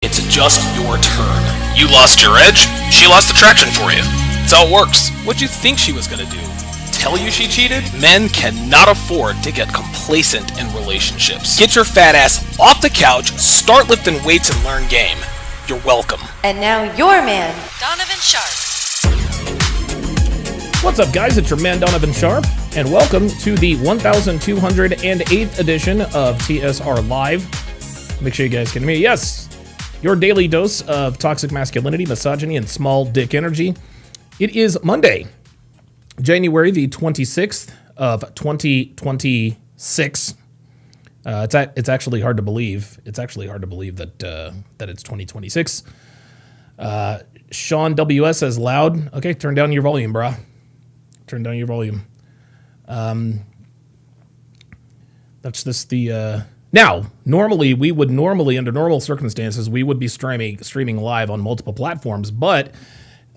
It's just your turn. You lost your edge, she lost attraction for you. That's how it works. What'd you think she was gonna do? Tell you she cheated? Men cannot afford to get complacent in relationships. Get your fat ass off the couch, start lifting weights, and learn game. You're welcome. And now your man, Donovan Sharp. What's up, guys? It's your man, Donovan Sharp, and welcome to the 1208th edition of TSR Live. Make sure you guys can hear me. Yes, your daily dose of toxic masculinity, misogyny, and small dick energy. It is Monday, January the 26th of 2026. It's actually hard to believe. It's actually hard to believe that it's 2026. Sean WS says loud. Okay, turn down your volume, brah. Turn down your volume. That's just the... Now, normally, under normal circumstances, we would be streaming live on multiple platforms, but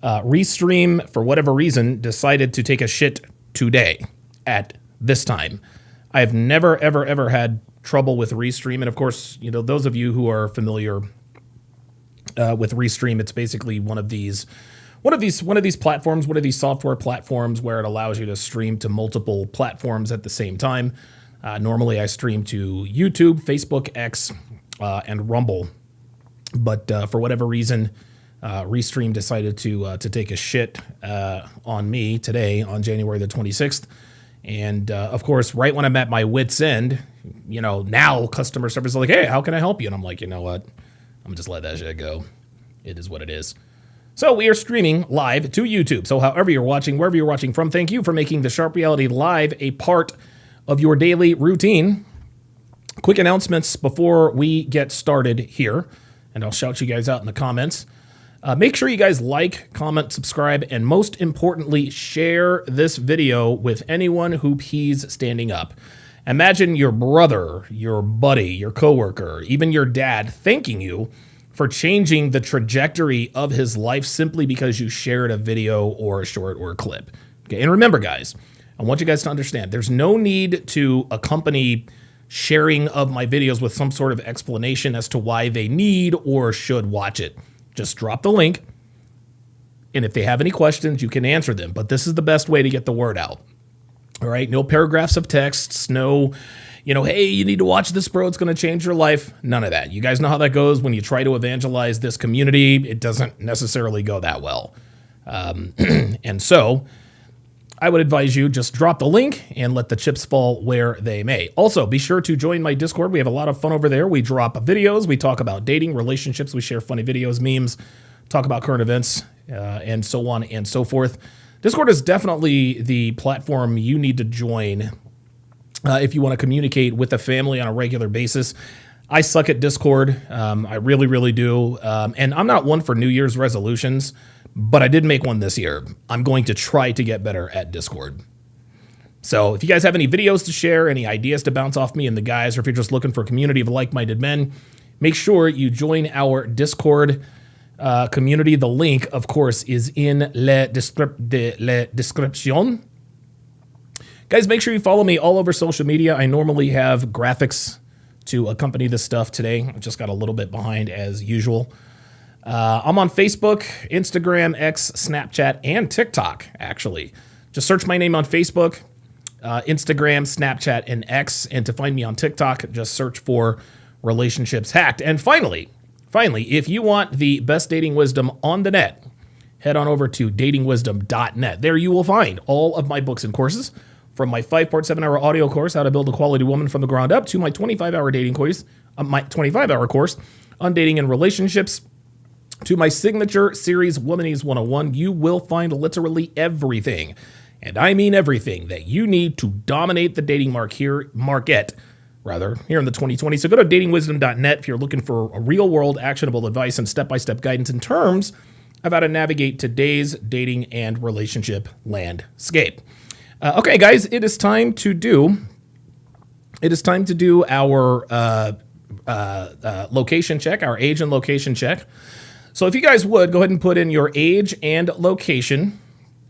Restream, for whatever reason, decided to take a shit today at this time. I've never, ever had trouble with Restream, and of course, you know, those of you who are familiar with Restream, it's basically one of these platforms, one of these software platforms where it allows you to stream to multiple platforms at the same time. Normally, I stream to YouTube, Facebook, X, and Rumble, but for whatever reason, Restream decided to take a shit on me today on January the 26th. And of course, right when I'm at my wit's end, you know, now customer service is like, hey, how can I help you? And I'm like, you know what? I'm just let that shit go. It is what it is. So we are streaming live to YouTube. So however you're watching, wherever you're watching from, thank you for making the Sharp Reality Live a part of your daily routine. Quick announcements before we get started here, and I'll shout you guys out in the comments. Make sure you guys like, comment, subscribe, and most importantly, share this video with anyone who pees standing up. Imagine your brother, your buddy, your coworker, even your dad thanking you for changing the trajectory of his life simply because you shared a video or a short or a clip. Okay, and remember, guys, I want you guys to understand there's no need to accompany sharing of my videos with some sort of explanation as to why they need or should watch it. Just drop the link, and if they have any questions, you can answer them. But this is the best way to get the word out. All right? No paragraphs of texts, no, hey, you need to watch this, bro. It's going to change your life. None of that. You guys know how that goes when you try to evangelize this community. It doesn't necessarily go that well. And so I would advise you just drop the link and let the chips fall where they may. Also, be sure to join my Discord. We have a lot of fun over there. We drop videos. We talk about dating, relationships. We share funny videos, memes, talk about current events, and so on and so forth. Discord is definitely the platform you need to join if you want to communicate with the family on a regular basis. I suck at Discord. I really, really do. And I'm not one for New Year's resolutions, but I did make one this year. I'm going to try to get better at Discord. So if you guys have any videos to share, any ideas to bounce off me and the guys, or if you're just looking for a community of like-minded men, make sure you join our Discord community. The link, of course, is in le description. Guys, make sure you follow me all over social media. I normally have graphics to accompany this stuff today. I just got a little bit behind as usual. I'm on Facebook, Instagram, X, Snapchat, and TikTok, actually. Just search my name on Facebook, Instagram, Snapchat, and X. And to find me on TikTok, just search for Relationships Hacked. And finally, if you want the best dating wisdom on the net, head on over to datingwisdom.net. There you will find all of my books and courses, from my 5-part 7-hour audio course, How to Build a Quality Woman from the Ground Up, to my 25-hour dating course, my 25-hour course on dating and relationships, to my signature series, Womanese 101. You will find literally everything, and I mean everything, that you need to dominate the dating market here in the 2020s. So go to datingwisdom.net if you're looking for a real-world actionable advice and step-by-step guidance in terms of how to navigate today's dating and relationship landscape. Okay, guys, it is time to do our location check, our age and location check. So if you guys would, go ahead and put in your age and location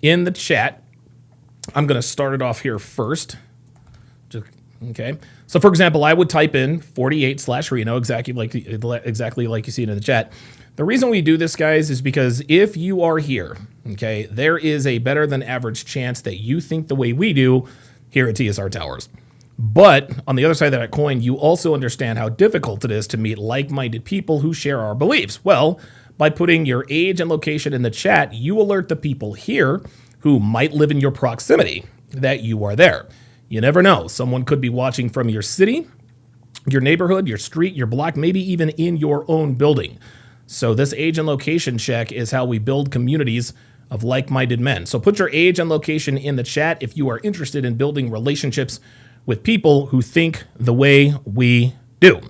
in the chat. I'm going to start it off here first. Just Okay. So for example, I would type in 48/Reno, exactly like you see it in the chat. The reason we do this, guys, is because if you are here, okay, there is a better than average chance that you think the way we do here at TSR Towers. But on the other side of that coin, you also understand how difficult it is to meet like-minded people who share our beliefs. Well, by putting your age and location in the chat, you alert the people here who might live in your proximity that you are there. You never know. Someone could be watching from your city, your neighborhood, your street, your block, maybe even in your own building. So this age and location check is how we build communities of like-minded men. So put your age and location in the chat if you are interested in building relationships with people who think the way we do.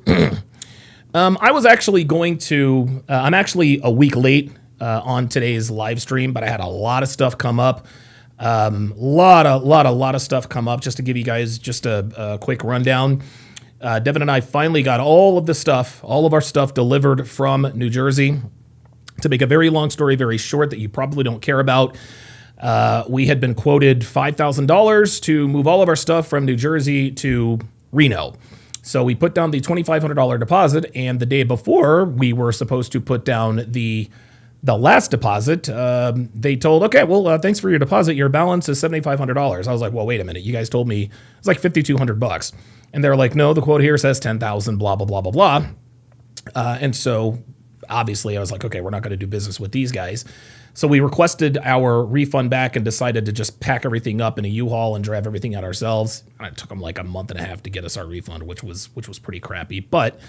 I was actually going to, I'm actually a week late on today's live stream, but I had a lot of stuff come up. Lot of stuff come up. Just to give you guys just a quick rundown. Devin and I finally got all of our stuff delivered from New Jersey. To make a very long story very short that you probably don't care about, we had been quoted $5,000 to move all of our stuff from New Jersey to Reno. So we put down the $2,500 deposit, and the day before we were supposed to put down the last deposit, they told, okay, well, thanks for your deposit. Your balance is $7,500. I was like, well, wait a minute. You guys told me it's like $5,200. And they're like, no, the quote here says 10,000, blah, blah, blah, blah, blah. And so obviously I was like, okay, we're not going to do business with these guys. So we requested our refund back and decided to just pack everything up in a U-Haul and drive everything out ourselves. And it took them like a month and a half to get us our refund, which was pretty crappy. But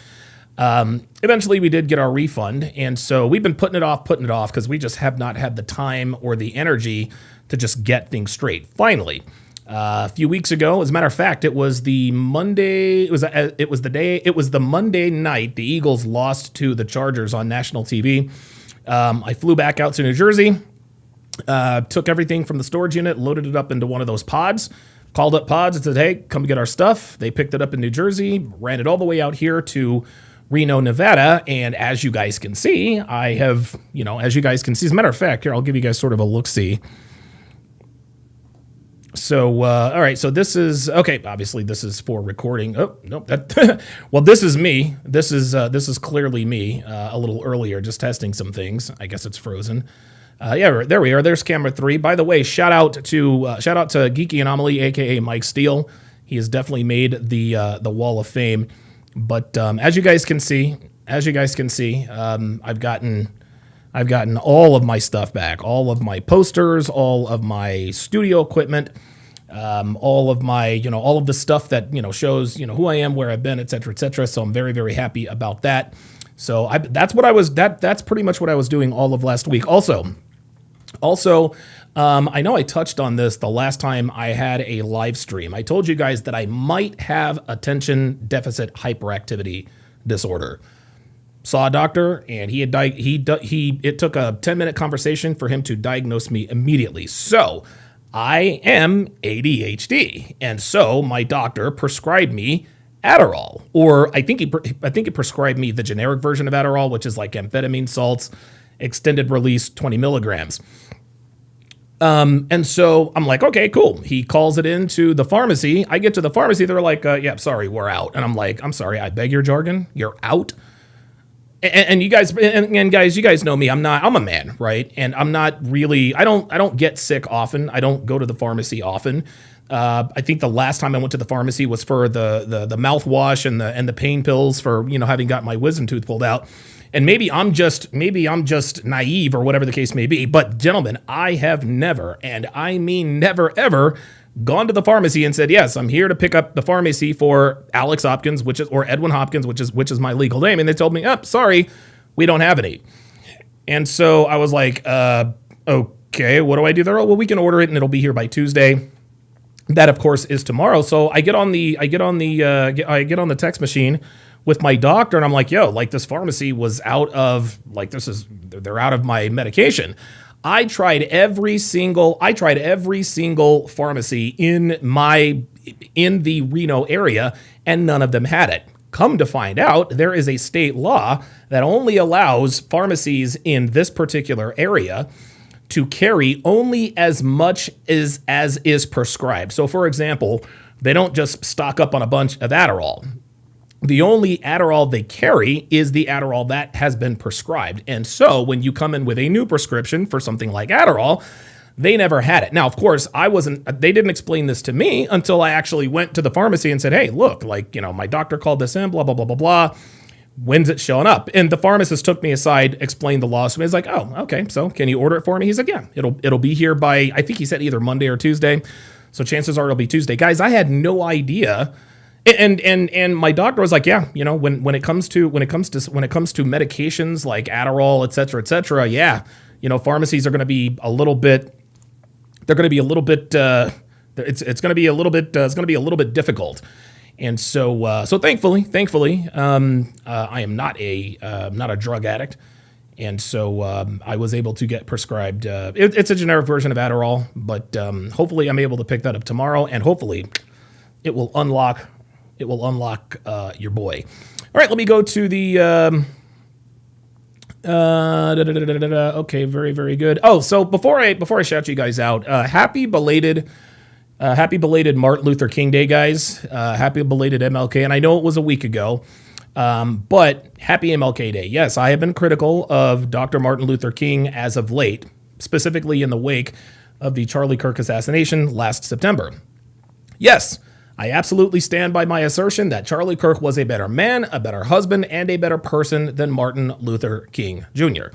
eventually we did get our refund. And so we've been putting it off because we just have not had the time or the energy to just get things straight. Finally, a few weeks ago, as a matter of fact, it was the Monday. It was the Monday night the Eagles lost to the Chargers on national TV. I flew back out to New Jersey, took everything from the storage unit, loaded it up into one of those pods, called up pods and said, hey, come get our stuff. They picked it up in New Jersey, ran it all the way out here to Reno, Nevada. And as you guys can see, as a matter of fact, here, I'll give you guys sort of a look-see. So, all right, so this is, okay, obviously this is for recording. Oh, no, well, this is me. This is clearly me a little earlier, just testing some things. I guess it's frozen. Yeah, there we are. There's camera 3. By the way, shout out to Geeky Anomaly, aka Mike Steele. He has definitely made the Wall of Fame. But as you guys can see, I've gotten all of my stuff back, all of my posters, all of my studio equipment, all of my, all of the stuff that, shows, who I am, where I've been, et cetera, et cetera. So I'm very, very happy about that. So that's pretty much what I was doing all of last week. Also, I know I touched on this the last time I had a live stream. I told you guys that I might have attention deficit hyperactivity disorder. Saw a doctor, and it took a 10-minute conversation for him to diagnose me immediately. So I am ADHD, and so my doctor prescribed me Adderall, or I think he prescribed me the generic version of Adderall, which is like amphetamine salts, extended release, 20 milligrams. And so I'm like, okay, cool. He calls it into the pharmacy. I get to the pharmacy. They're like, yeah, sorry, we're out. And I'm like, I'm sorry, I beg your jargon. You're out. And you guys, you guys know me. I'm a man, right? And I'm not really, I don't get sick often. I don't go to the pharmacy often. I think the last time I went to the pharmacy was for the mouthwash and the pain pills for, having got my wisdom tooth pulled out. And maybe I'm just naive or whatever the case may be. But gentlemen, I have never, and I mean never ever, gone to the pharmacy and said, yes, I'm here to pick up the pharmacy for Alex Hopkins, or Edwin Hopkins, which is my legal name. And they told me, sorry, we don't have any. And so I was like, okay, what do I do there? Oh, well, we can order it and it'll be here by Tuesday. That, of course, is tomorrow. So I get on the text machine with my doctor, and I'm like, yo, like this pharmacy was out of, like, they're out of my medication. I tried every single pharmacy in the Reno area, and none of them had it. Come to find out, there is a state law that only allows pharmacies in this particular area to carry only as much as is prescribed. So, for example, They don't just stock up on a bunch of Adderall. The only Adderall they carry is the Adderall that has been prescribed. And so when you come in with a new prescription for something like Adderall, they never had it. Now, of course, they didn't explain this to me until I actually went to the pharmacy and said, hey, look, my doctor called this in, blah, blah, blah, blah, blah. When's it showing up? And the pharmacist took me aside, explained the law to me. He's like, oh, okay, so can you order it for me? He's like, yeah, it'll be here by, I think he said either Monday or Tuesday. So chances are it'll be Tuesday. Guys, I had no idea. And my doctor was like, yeah, when it comes to medications like Adderall, et cetera, yeah, pharmacies are going to be a little bit, it's going to be a little bit difficult. And so thankfully, I am not a drug addict. And so I was able to get prescribed. It's a generic version of Adderall, but hopefully I'm able to pick that up tomorrow, and hopefully it will unlock your boy. All right, let me go to the. Okay, very, very good. Oh, so before I shout you guys out, happy belated Martin Luther King Day, guys. Happy belated MLK, and I know it was a week ago. But happy MLK Day. Yes, I have been critical of Dr. Martin Luther King as of late, specifically in the wake of the Charlie Kirk assassination last September. Yes, I absolutely stand by my assertion that Charlie Kirk was a better man, a better husband, and a better person than Martin Luther King Jr.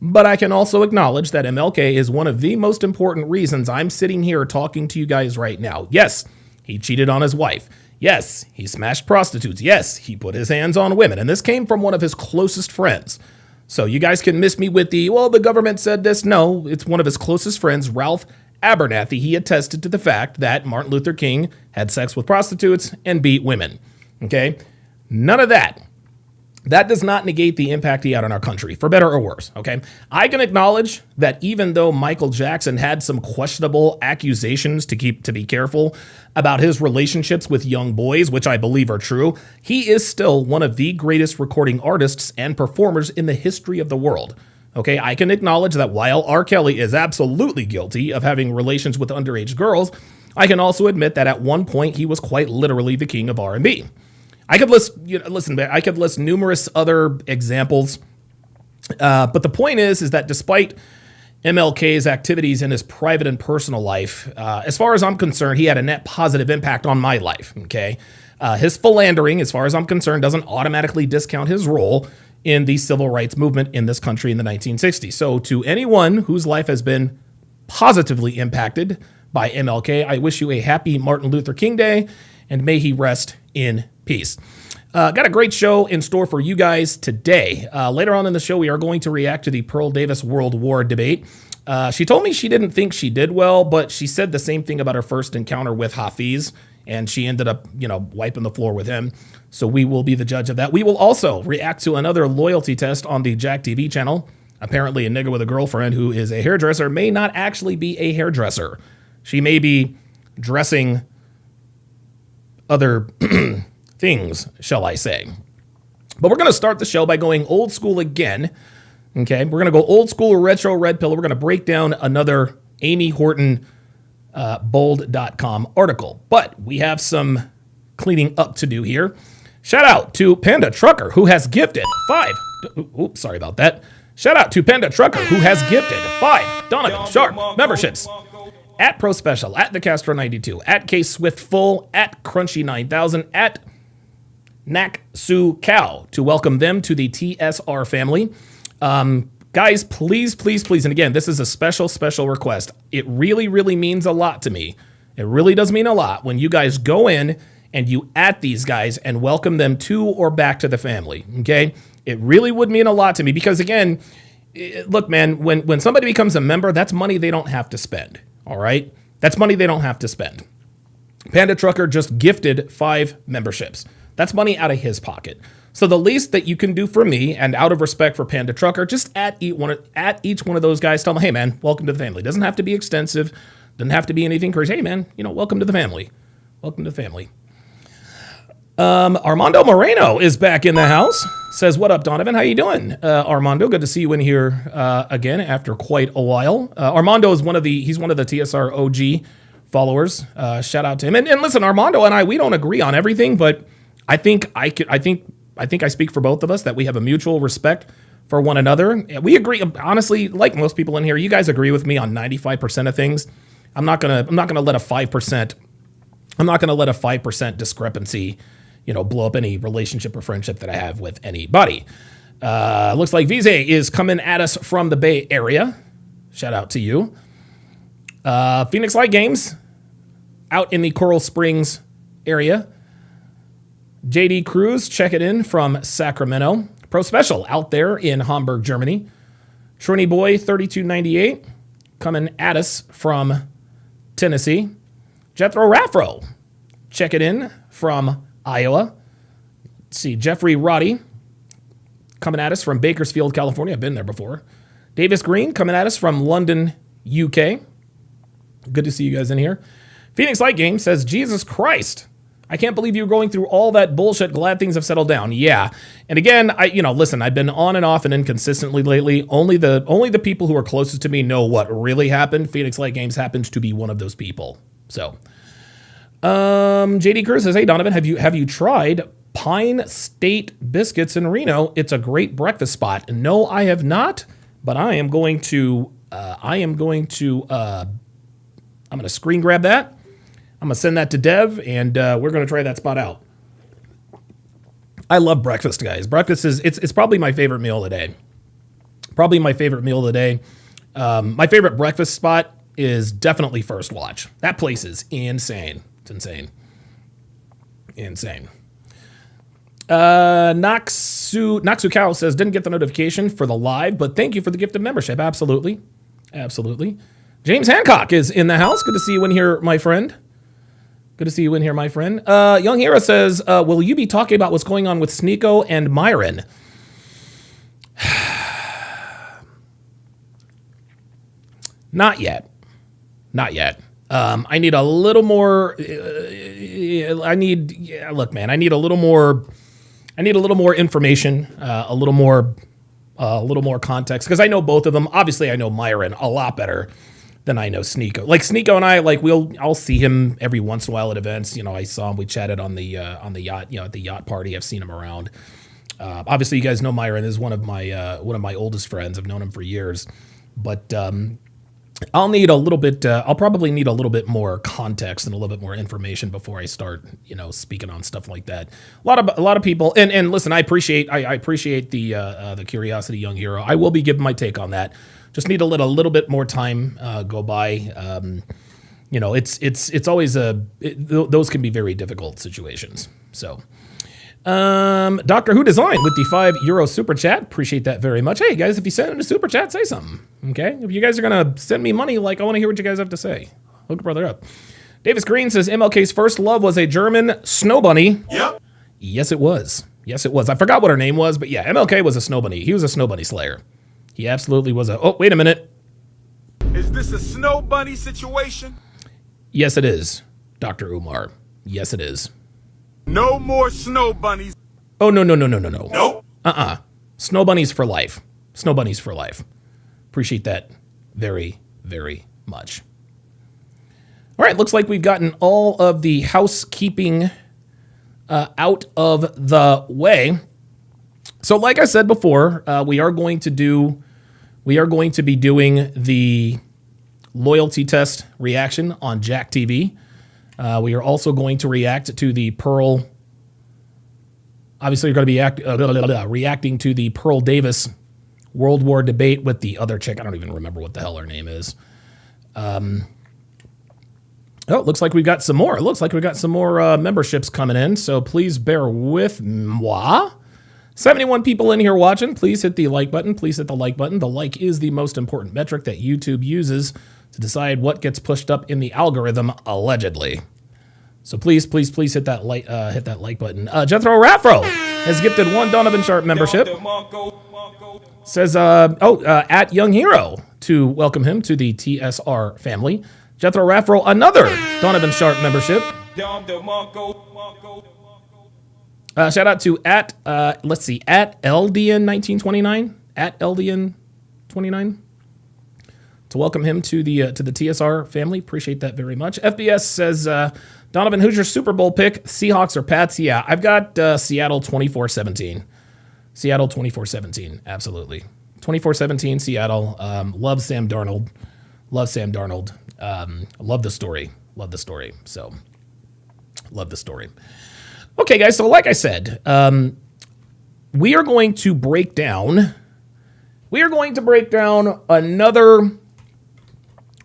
But I can also acknowledge that MLK is one of the most important reasons I'm sitting here talking to you guys right now. Yes, he cheated on his wife. Yes, he smashed prostitutes. Yes, he put his hands on women. And this came from one of his closest friends. So you guys can miss me with the government said this. No, it's one of his closest friends, Ralph Abernathy. He attested to the fact that Martin Luther King had sex with prostitutes and beat women. Okay? None of that. That does not negate the impact he had on our country, for better or worse, okay? I can acknowledge that even though Michael Jackson had some questionable accusations to be careful about his relationships with young boys, which I believe are true, he is still one of the greatest recording artists and performers in the history of the world. Okay, I can acknowledge that while R. Kelly is absolutely guilty of having relations with underage girls, I can also admit that at one point he was quite literally the king of R&B. I could list numerous other examples, but the point is that despite MLK's activities in his private and personal life, as far as I'm concerned, he had a net positive impact on my life. Okay, his philandering, as far as I'm concerned, doesn't automatically discount his role in the civil rights movement in this country in the 1960s. So, to anyone whose life has been positively impacted by MLK, I wish you a happy Martin Luther King Day, and may he rest in peace. Got a great show in store for you guys today. Later on in the show, we are going to react to the Pearl Davis World War debate. She told me she didn't think she did well, but she said the same thing about her first encounter with Hafiz, and she ended up, wiping the floor with him. So we will be the judge of that. We will also react to another loyalty test on the Jack TV channel. Apparently, a nigga with a girlfriend who is a hairdresser may not actually be a hairdresser. She may be dressing other things, shall I say. But we're going to start the show by going old school again. Okay, we're going to go old school retro red pill. We're going to break down another Amy Horton Bolde.com article. But we have some cleaning up to do here. Shout out to Panda Trucker, who has gifted 5. Oops, sorry about that. Shout out to Panda Trucker, who has gifted 5 Donovan Sharp memberships. At Pro Special, at the Castro 92, at K Swift Full, at Crunchy 9000, at Nak Su Cow, to welcome them to the TSR family. Guys, please, please, please, and again, this is a special, special request. It really, really means a lot to me. It really does mean a lot when you guys go in and you at these guys and welcome them to or back to the family, okay? It really would mean a lot to me because, again, look, man, when somebody becomes a member, that's money they don't have to spend. All right? That's money they don't have to spend. Panda Trucker just gifted 5 memberships. That's money out of his pocket. So the least that you can do for me, and out of respect for Panda Trucker, just at each one of those guys, tell them, hey, man, welcome to the family. Doesn't have to be extensive. Doesn't have to be anything crazy. Hey, man, welcome to the family. Welcome to the family. Armando Moreno is back in the house. Says, what up, Donovan? How you doing? Armando, good to see you in here again after quite a while. Armando is one of the TSR OG followers. Shout out to him. And listen, Armando and I, we don't agree on everything, but I think I speak for both of us that we have a mutual respect for one another. We agree, honestly, like most people in here, you guys agree with me on 95% of things. I'm not gonna let a 5% discrepancy, blow up any relationship or friendship that I have with anybody. Looks like Vize is coming at us from the Bay Area. Shout out to you. Phoenix Light Games out in the Coral Springs area. JD Cruz, check it in from Sacramento. Pro Special out there in Hamburg, Germany. Trini Boy 3298 coming at us from Tennessee. Jethro Raffro, check it in from Iowa. Let's see, Jeffrey Roddy coming at us from Bakersfield, California. I've been there before. Davis Green coming at us from London, UK. Good to see you guys in here. Phoenix Light Game says, Jesus Christ, I can't believe you're going through all that bullshit. Glad things have settled down. Yeah. And again, listen, I've been on and off and inconsistently lately. Only the people who are closest to me know what really happened. Phoenix Light Games happens to be one of those people. So, JD Cruz says, hey, Donovan, have you tried Pine State Biscuits in Reno? It's a great breakfast spot. No, I have not, but I'm going to screen grab that. I'm going to send that to Dev, and we're going to try that spot out. I love breakfast, guys. Breakfast it's probably my favorite meal of the day. My favorite breakfast spot is definitely First Watch. That place is insane. It's insane. Naksu Cow says, didn't get the notification for the live, but thank you for the gift of membership. Absolutely. James Hancock is in the house. Good to see you in here, my friend. Young Hero says, will you be talking about what's going on with Sneeko and Myron? Not yet. I need a little more. I need a little more information, a little more context, because I know both of them. Obviously, I know Myron a lot better than I know Sneeko. Like Sneeko and I, I'll see him every once in a while at events. I saw him. We chatted on the yacht. At the yacht party. I've seen him around. Obviously, you guys know Myron is one of my oldest friends. I've known him for years, but I'll probably need a little bit more context and a little bit more information before I start, speaking on stuff like that. A lot of people, and listen, I appreciate the curiosity, Young Hero. I will be giving my take on that. Just need to let a little bit more time go by. It's always those can be very difficult situations. So, Doctor Who Design with the €5 super chat. Appreciate that very much. Hey guys, if you send in a super chat, say something. Okay, if you guys are gonna send me money, I want to hear what you guys have to say. Hook a brother up. Davis Green says MLK's first love was a German snow bunny. Yep. Yes, it was. I forgot what her name was, but yeah, MLK was a snow bunny. He was a snow bunny slayer. He absolutely was oh, wait a minute. Is this a snow bunny situation? Yes, it is, Dr. Umar. Yes, it is. No more snow bunnies. Oh, no. Nope. Snow bunnies for life. Appreciate that very, very much. All right, looks like we've gotten all of the housekeeping out of the way. So like I said before, we are going to be doing the loyalty test reaction on Jack TV. We are also going to react to the Pearl. Obviously, you're going to be reacting to the Pearl Davis World War debate with the other chick. I don't even remember what the hell her name is. It looks like we've got some more. Memberships coming in, so please bear with moi. 71 people in here watching. Please hit the like button. The like is the most important metric that YouTube uses to decide what gets pushed up in the algorithm, allegedly. So please hit that like button. Jethro Raffro has gifted one Donovan Sharp membership. Says at Young Hero to welcome him to the TSR family. Jethro Raffro, another Donovan Sharp membership. Shout out to at LDN1929. At LDN29. to welcome him to the TSR family. Appreciate that very much. FBS says, Donovan, who's your Super Bowl pick? Seahawks or Pats? Yeah, I've got Seattle 24-17. Seattle 24-17, absolutely. 24-17 Seattle. Love Sam Darnold. Love Sam Darnold. Love the story. Love the story. So, love the story. Okay, guys, so like I said, we are going to break down another...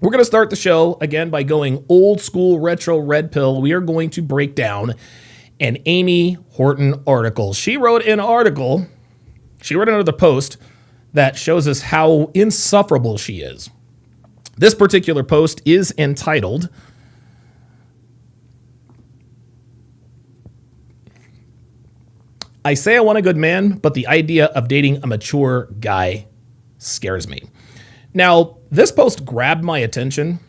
We're going to start the show, again, by going old school retro red pill. We are going to break down an Amy Horton article. She wrote another post that shows us how insufferable she is. This particular post is entitled, I say I want a good man, but the idea of dating a mature guy scares me. Now, this post grabbed my attention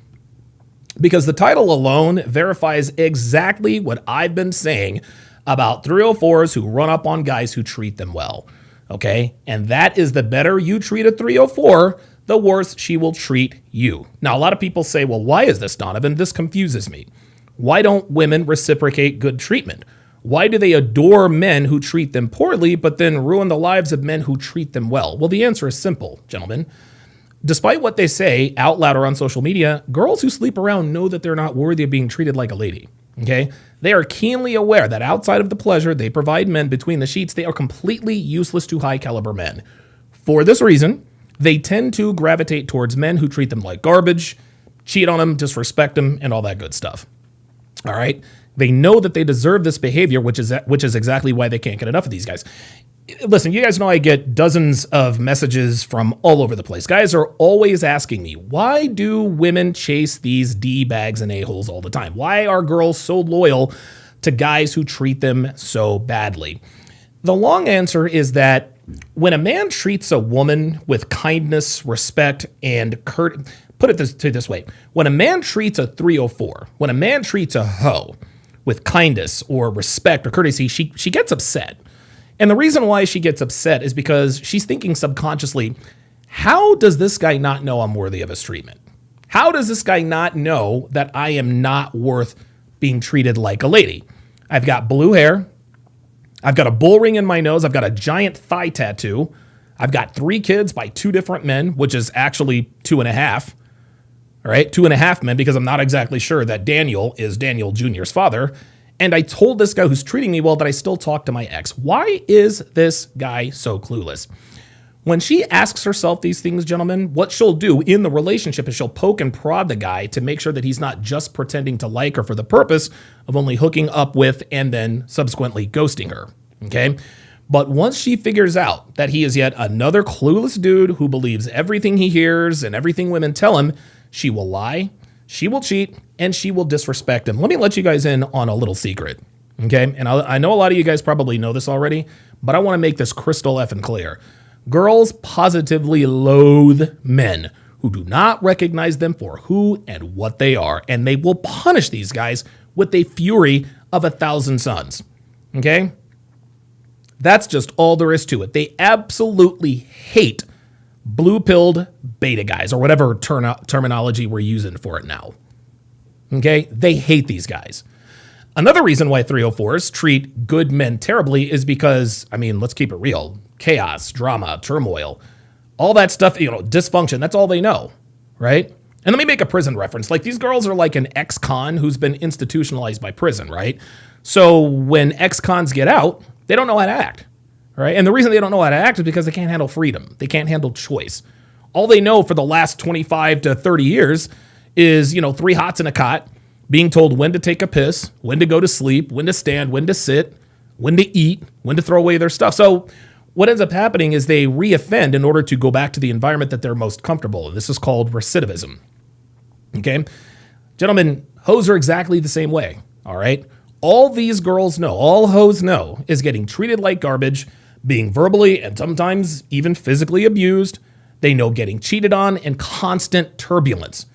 because the title alone verifies exactly what I've been saying about 304s who run up on guys who treat them well. Okay? And that is, the better you treat a 304, the worse she will treat you. Now, a lot of people say, well, why is this, Donovan? This confuses me. Why don't women reciprocate good treatment? Why do they adore men who treat them poorly, but then ruin the lives of men who treat them well? Well, the answer is simple, gentlemen. Despite what they say out loud or on social media, girls who sleep around know that they're not worthy of being treated like a lady. Okay? They are keenly aware that outside of the pleasure they provide men between the sheets, they are completely useless to high caliber men. For this reason, they tend to gravitate towards men who treat them like garbage, cheat on them, disrespect them, and all that good stuff. All right? They know that they deserve this behavior, which is exactly why they can't get enough of these guys. Listen, you guys know I get dozens of messages from all over the place. Guys are always asking me, why do women chase these D-bags and a-holes all the time? Why are girls so loyal to guys who treat them so badly? The long answer is that when a man treats a woman with kindness, respect, and put it this way, when a man treats a 304, when a man treats a hoe with kindness or respect or courtesy, she gets upset. And the reason why she gets upset is because she's thinking subconsciously, how does this guy not know I'm worthy of his treatment? How does this guy not know that I am not worth being treated like a lady? I've got blue hair. I've got a bull ring in my nose. I've got a giant thigh tattoo. I've got 3 kids by 2 different men, which is actually 2.5. All right, 2.5 men, because I'm not exactly sure that Daniel is Daniel Jr.'s father. And I told this guy who's treating me well that I still talk to my ex. Why is this guy so clueless? When she asks herself these things, gentlemen, what she'll do in the relationship is she'll poke and prod the guy to make sure that he's not just pretending to like her for the purpose of only hooking up with and then subsequently ghosting her, okay? But once she figures out that he is yet another clueless dude who believes everything he hears and everything women tell him, she will lie, she will cheat, and she will disrespect him. Let me let you guys in on a little secret, okay? And I know a lot of you guys probably know this already, but I want to make this crystal effing clear. Girls positively loathe men who do not recognize them for who and what they are, and they will punish these guys with a fury of 1,000 suns, okay? That's just all there is to it. They absolutely hate blue-pilled beta guys, or whatever terminology we're using for it now. Okay? They hate these guys. Another reason why 304s treat good men terribly is because, I mean, let's keep it real. Chaos, drama, turmoil, all that stuff, dysfunction, that's all they know, right? And let me make a prison reference. Like, these girls are like an ex-con who's been institutionalized by prison, right? So when ex-cons get out, they don't know how to act. Right? And the reason they don't know how to act is because they can't handle freedom. They can't handle choice. All they know for the last 25 to 30 years is, 3 hots in a cot, being told when to take a piss, when to go to sleep, when to stand, when to sit, when to eat, when to throw away their stuff. So what ends up happening is they reoffend in order to go back to the environment that they're most comfortable in. This is called recidivism. Okay? Gentlemen, hoes are exactly the same way. All right? All these girls know, all hoes know, is getting treated like garbage, being verbally and sometimes even physically abused. They know getting cheated on and constant turbulence.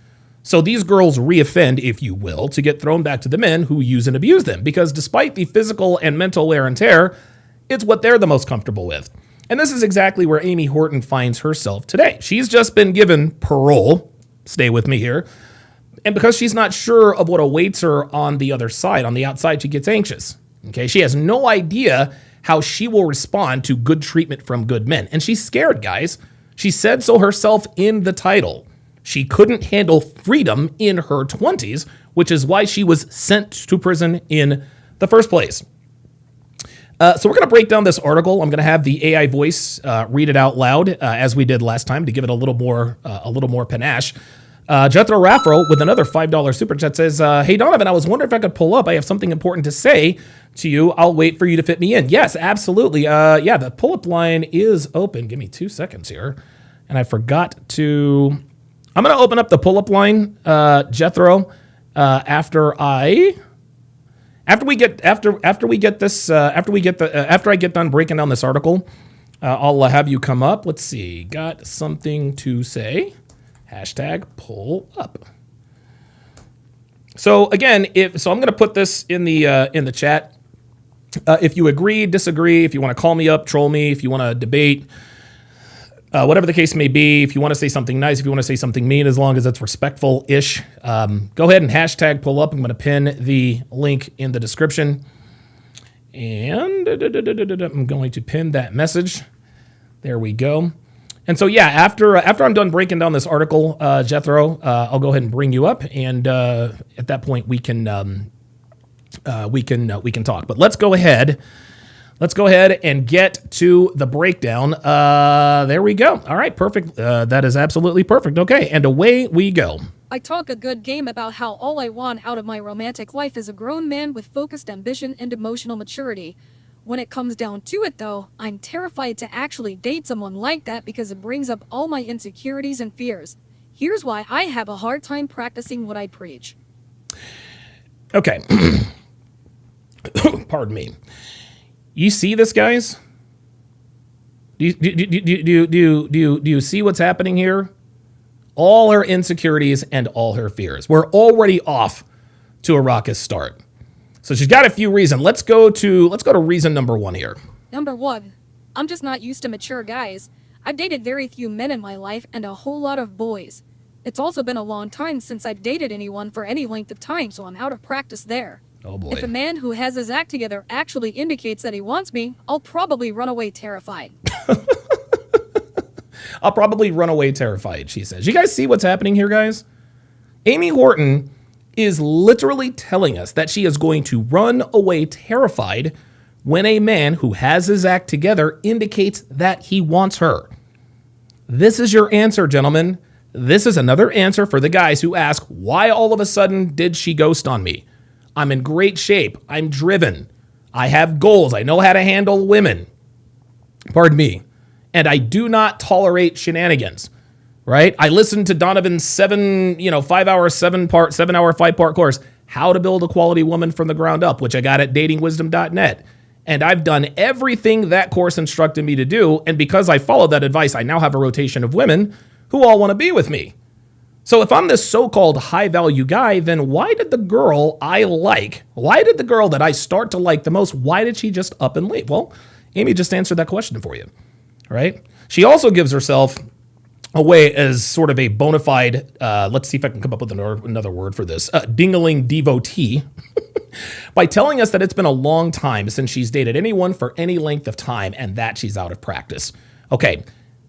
So these girls reoffend, if you will, to get thrown back to the men who use and abuse them, because despite the physical and mental wear and tear, it's what they're the most comfortable with. And this is exactly where Amy Horton finds herself today. She's just been given parole, stay with me here. And because she's not sure of what awaits her on the other side, on the outside, she gets anxious. Okay, she has no idea how she will respond to good treatment from good men. And she's scared, guys. She said so herself in the title. She couldn't handle freedom in her 20s, which is why she was sent to prison in the first place. So we're going to break down this article. I'm going to have the AI voice read it out loud, as we did last time, to give it a little more panache. Jethro Raffro with another $5 super chat says, hey, Donovan, I was wondering if I could pull up. I have something important to say to you. I'll wait for you to fit me in. Yes, absolutely. Yeah, the pull-up line is open. Give me 2 seconds here. And I forgot to... I'm going to open up the pull-up line, Jethro, after I get done breaking down this article. I'll have you come up. Let's see. Got something to say. Hashtag pull up. So again, I'm going to put this in the chat. If you agree, disagree, if you want to call me up, troll me, if you want to debate, whatever the case may be, if you want to say something nice, if you want to say something mean, as long as it's respectful-ish, go ahead and hashtag pull up. I'm going to pin the link in the description. And I'm going to pin that message. There we go. And so, yeah, after I'm done breaking down this article, Jethro, I'll go ahead and bring you up, and at that point we can talk. But let's go ahead and get to the breakdown. There we go. All right, perfect. That is absolutely perfect. Okay, and away we go. I talk a good game about how all I want out of my romantic life is a grown man with focused ambition and emotional maturity. When it comes down to it, though, I'm terrified to actually date someone like that because it brings up all my insecurities and fears. Here's why I have a hard time practicing what I preach. Okay. Pardon me. You see this, guys? Do you see what's happening here? All her insecurities and all her fears. We're already off to a raucous start. So she's got a few reasons. Let's go to reason number one here. Number one, I'm just not used to mature guys. I've dated very few men in my life and a whole lot of boys. It's also been a long time since I've dated anyone for any length of time, so I'm out of practice there. Oh boy. If a man who has his act together actually indicates that he wants me, I'll probably run away terrified. I'll probably run away terrified, she says. You guys see what's happening here, guys? Amy Horton is literally telling us that she is going to run away terrified when a man who has his act together indicates that he wants her. This is your answer, gentlemen. This is another answer for the guys who ask, why all of a sudden did she ghost on me? I'm in great shape. I'm driven. I have goals. I know how to handle women. Pardon me. And I do not tolerate shenanigans. Right? I listened to Donovan's 5-hour, 5-part course, How to Build a Quality Woman from the Ground Up, which I got at datingwisdom.net. And I've done everything that course instructed me to do. And because I followed that advice, I now have a rotation of women who all want to be with me. So if I'm this so-called high-value guy, then why did the girl that I start to like the most, why did she just up and leave? Well, Amy just answered that question for you. Right? She also gives herself away as sort of a bona fide, let's see if I can come up with another word for this, dingling devotee, by telling us that it's been a long time since she's dated anyone for any length of time and that she's out of practice. Okay,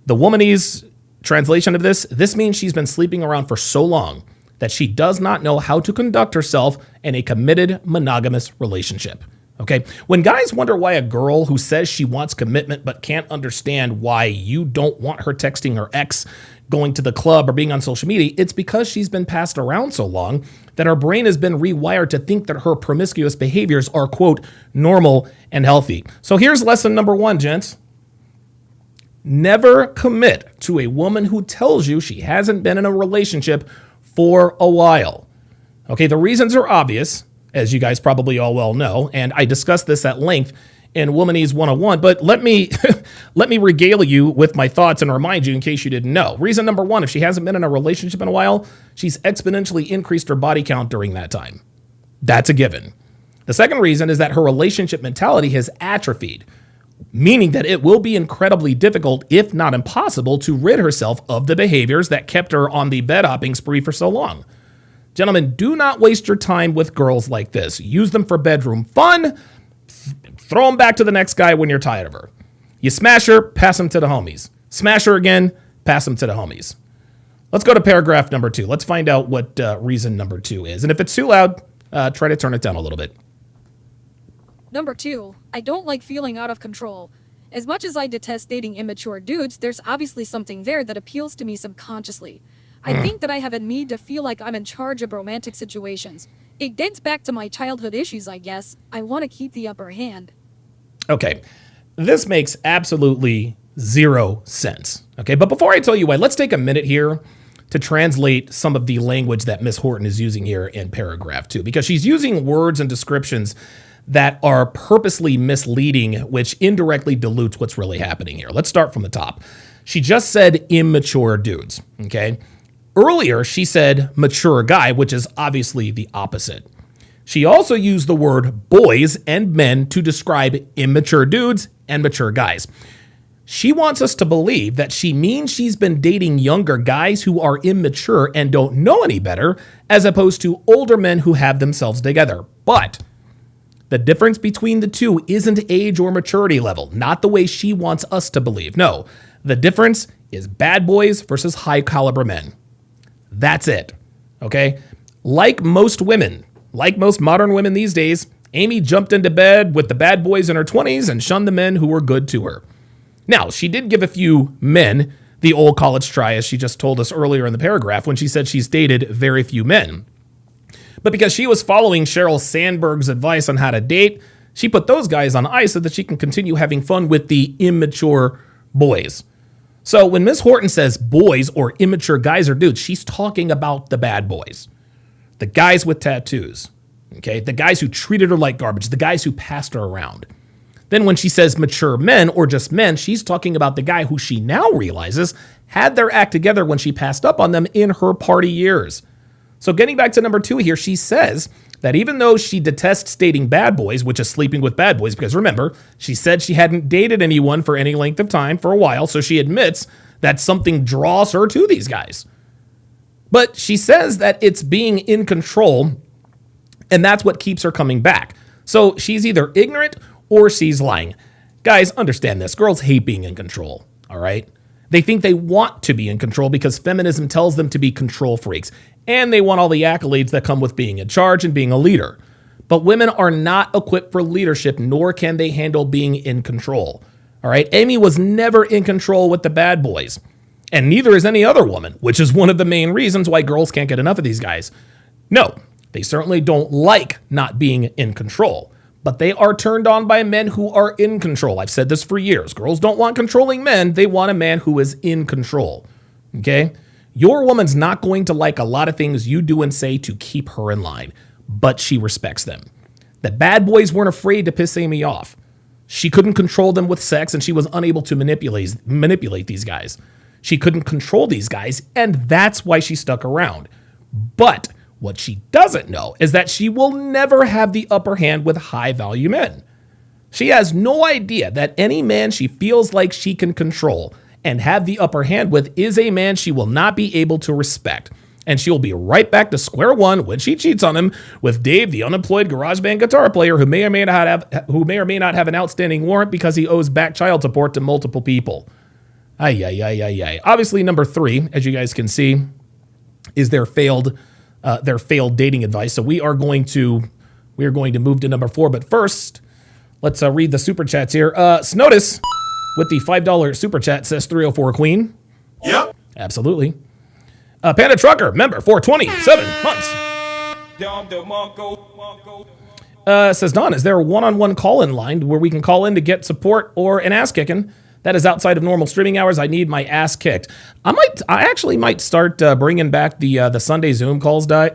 the womanese translation of this means she's been sleeping around for so long that she does not know how to conduct herself in a committed monogamous relationship. Okay, when guys wonder why a girl who says she wants commitment but can't understand why you don't want her texting her ex, going to the club, or being on social media, it's because she's been passed around so long that her brain has been rewired to think that her promiscuous behaviors are, quote, normal and healthy. So here's lesson number one, gents. Never commit to a woman who tells you she hasn't been in a relationship for a while. Okay, the reasons are obvious, as you guys probably all well know, and I discussed this at length in Womanese 101, but let me regale you with my thoughts and remind you in case you didn't know. Reason number one, if she hasn't been in a relationship in a while, she's exponentially increased her body count during that time. That's a given. The second reason is that her relationship mentality has atrophied. meaning that it will be incredibly difficult, if not impossible, to rid herself of the behaviors that kept her on the bed hopping spree for so long. Gentlemen, do not waste your time with girls like this. Use them for bedroom fun. Throw them back to the next guy when you're tired of her. You smash her, pass them to the homies. Smash her again, pass them to the homies. Let's go to paragraph number 2. Let's find out what reason number 2 is. And if it's too loud, try to turn it down a little bit. Number 2, I don't like feeling out of control. As much as I detest dating immature dudes, there's obviously something there that appeals to me subconsciously. I think that I have a need to feel like I'm in charge of romantic situations. It dates back to my childhood issues, I guess. I want to keep the upper hand. Okay, this makes absolutely zero sense. Okay, but before I tell you why, let's take a minute here to translate some of the language that Miss Horton is using here in paragraph 2, because she's using words and descriptions that are purposely misleading, which indirectly dilutes what's really happening here. Let's start from the top. She just said immature dudes, okay? Earlier, she said mature guy, which is obviously the opposite. She also used the word boys and men to describe immature dudes and mature guys. She wants us to believe that she means she's been dating younger guys who are immature and don't know any better, as opposed to older men who have themselves together. But the difference between the two isn't age or maturity level, not the way she wants us to believe. No, the difference is bad boys versus high caliber men. That's it, okay? Like most women, like most modern women these days, Amy jumped into bed with the bad boys in her 20s and shunned the men who were good to her. Now, she did give a few men the old college try, as she just told us earlier in the paragraph when she said she's dated very few men. But because she was following Sheryl Sandberg's advice on how to date, she put those guys on ice so that she can continue having fun with the immature boys. So when Miss Horton says boys or immature guys or dudes, she's talking about the bad boys, the guys with tattoos, okay? The guys who treated her like garbage, the guys who passed her around. Then when she says mature men or just men, she's talking about the guy who she now realizes had their act together when she passed up on them in her party years. So getting back to number 2 here, she says that even though she detests dating bad boys, which is sleeping with bad boys, because remember, she said she hadn't dated anyone for any length of time for a while, so she admits that something draws her to these guys. But she says that it's being in control, and that's what keeps her coming back. So she's either ignorant or she's lying. Guys, understand this. Girls hate being in control, all right? They think they want to be in control because feminism tells them to be control freaks. And they want all the accolades that come with being in charge and being a leader. But women are not equipped for leadership, nor can they handle being in control. All right, Amy was never in control with the bad boys. And neither is any other woman, which is one of the main reasons why girls can't get enough of these guys. No, they certainly don't like not being in control. But they are turned on by men who are in control. I've said this for years. Girls don't want controlling men. They want a man who is in control. Okay? Your woman's not going to like a lot of things you do and say to keep her in line, but she respects them. The bad boys weren't afraid to piss Amy off. She couldn't control them with sex, and she was unable to manipulate these guys. She couldn't control these guys, and that's why she stuck around. But what she doesn't know is that she will never have the upper hand with high-value men. She has no idea that any man she feels like she can control and have the upper hand with is a man she will not be able to respect. And she will be right back to square one when she cheats on him with Dave, the unemployed garage band guitar player who may or may not have an outstanding warrant because he owes back child support to multiple people. Obviously, number 3, as you guys can see, is their failed dating advice. So we are going to move to number 4. But first, let's read the super chats here. Snotus with the $5 super chat says 304 Queen. Yep. Absolutely. Panda Trucker, member for 27 months. Says Don, is there a one-on-one call-in line where we can call in to get support or an ass kicking? That is outside of normal streaming hours. I need my ass kicked. I actually might start bringing back the Sunday Zoom calls, guys.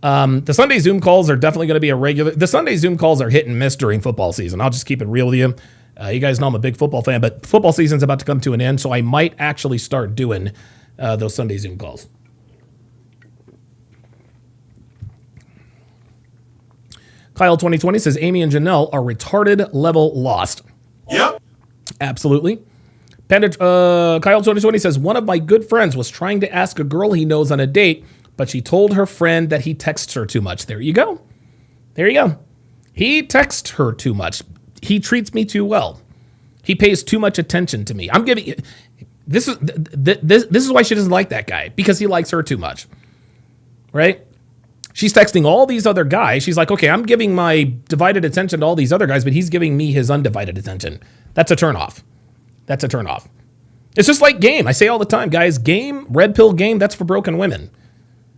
The Sunday Zoom calls are definitely going to be a regular. The Sunday Zoom calls are hit and miss during football season. I'll just keep it real with you. You guys know I'm a big football fan, but football season's about to come to an end, so I might actually start doing those Sunday Zoom calls. Kyle 2020 says Amy and Janelle are retarded level lost. Yep. Absolutely. Kyle 2020 says one of my good friends was trying to ask a girl he knows on a date, but she told her friend that he texts her too much. There you go. There you go. He texts her too much. He treats me too well. He pays too much attention to me. I'm giving this is why she doesn't like that guy, because he likes her too much. Right? She's texting all these other guys. She's like, okay, I'm giving my divided attention to all these other guys, but he's giving me his undivided attention. That's a turnoff. That's a turnoff. It's just like game. I say all the time, guys, game, red pill game, that's for broken women.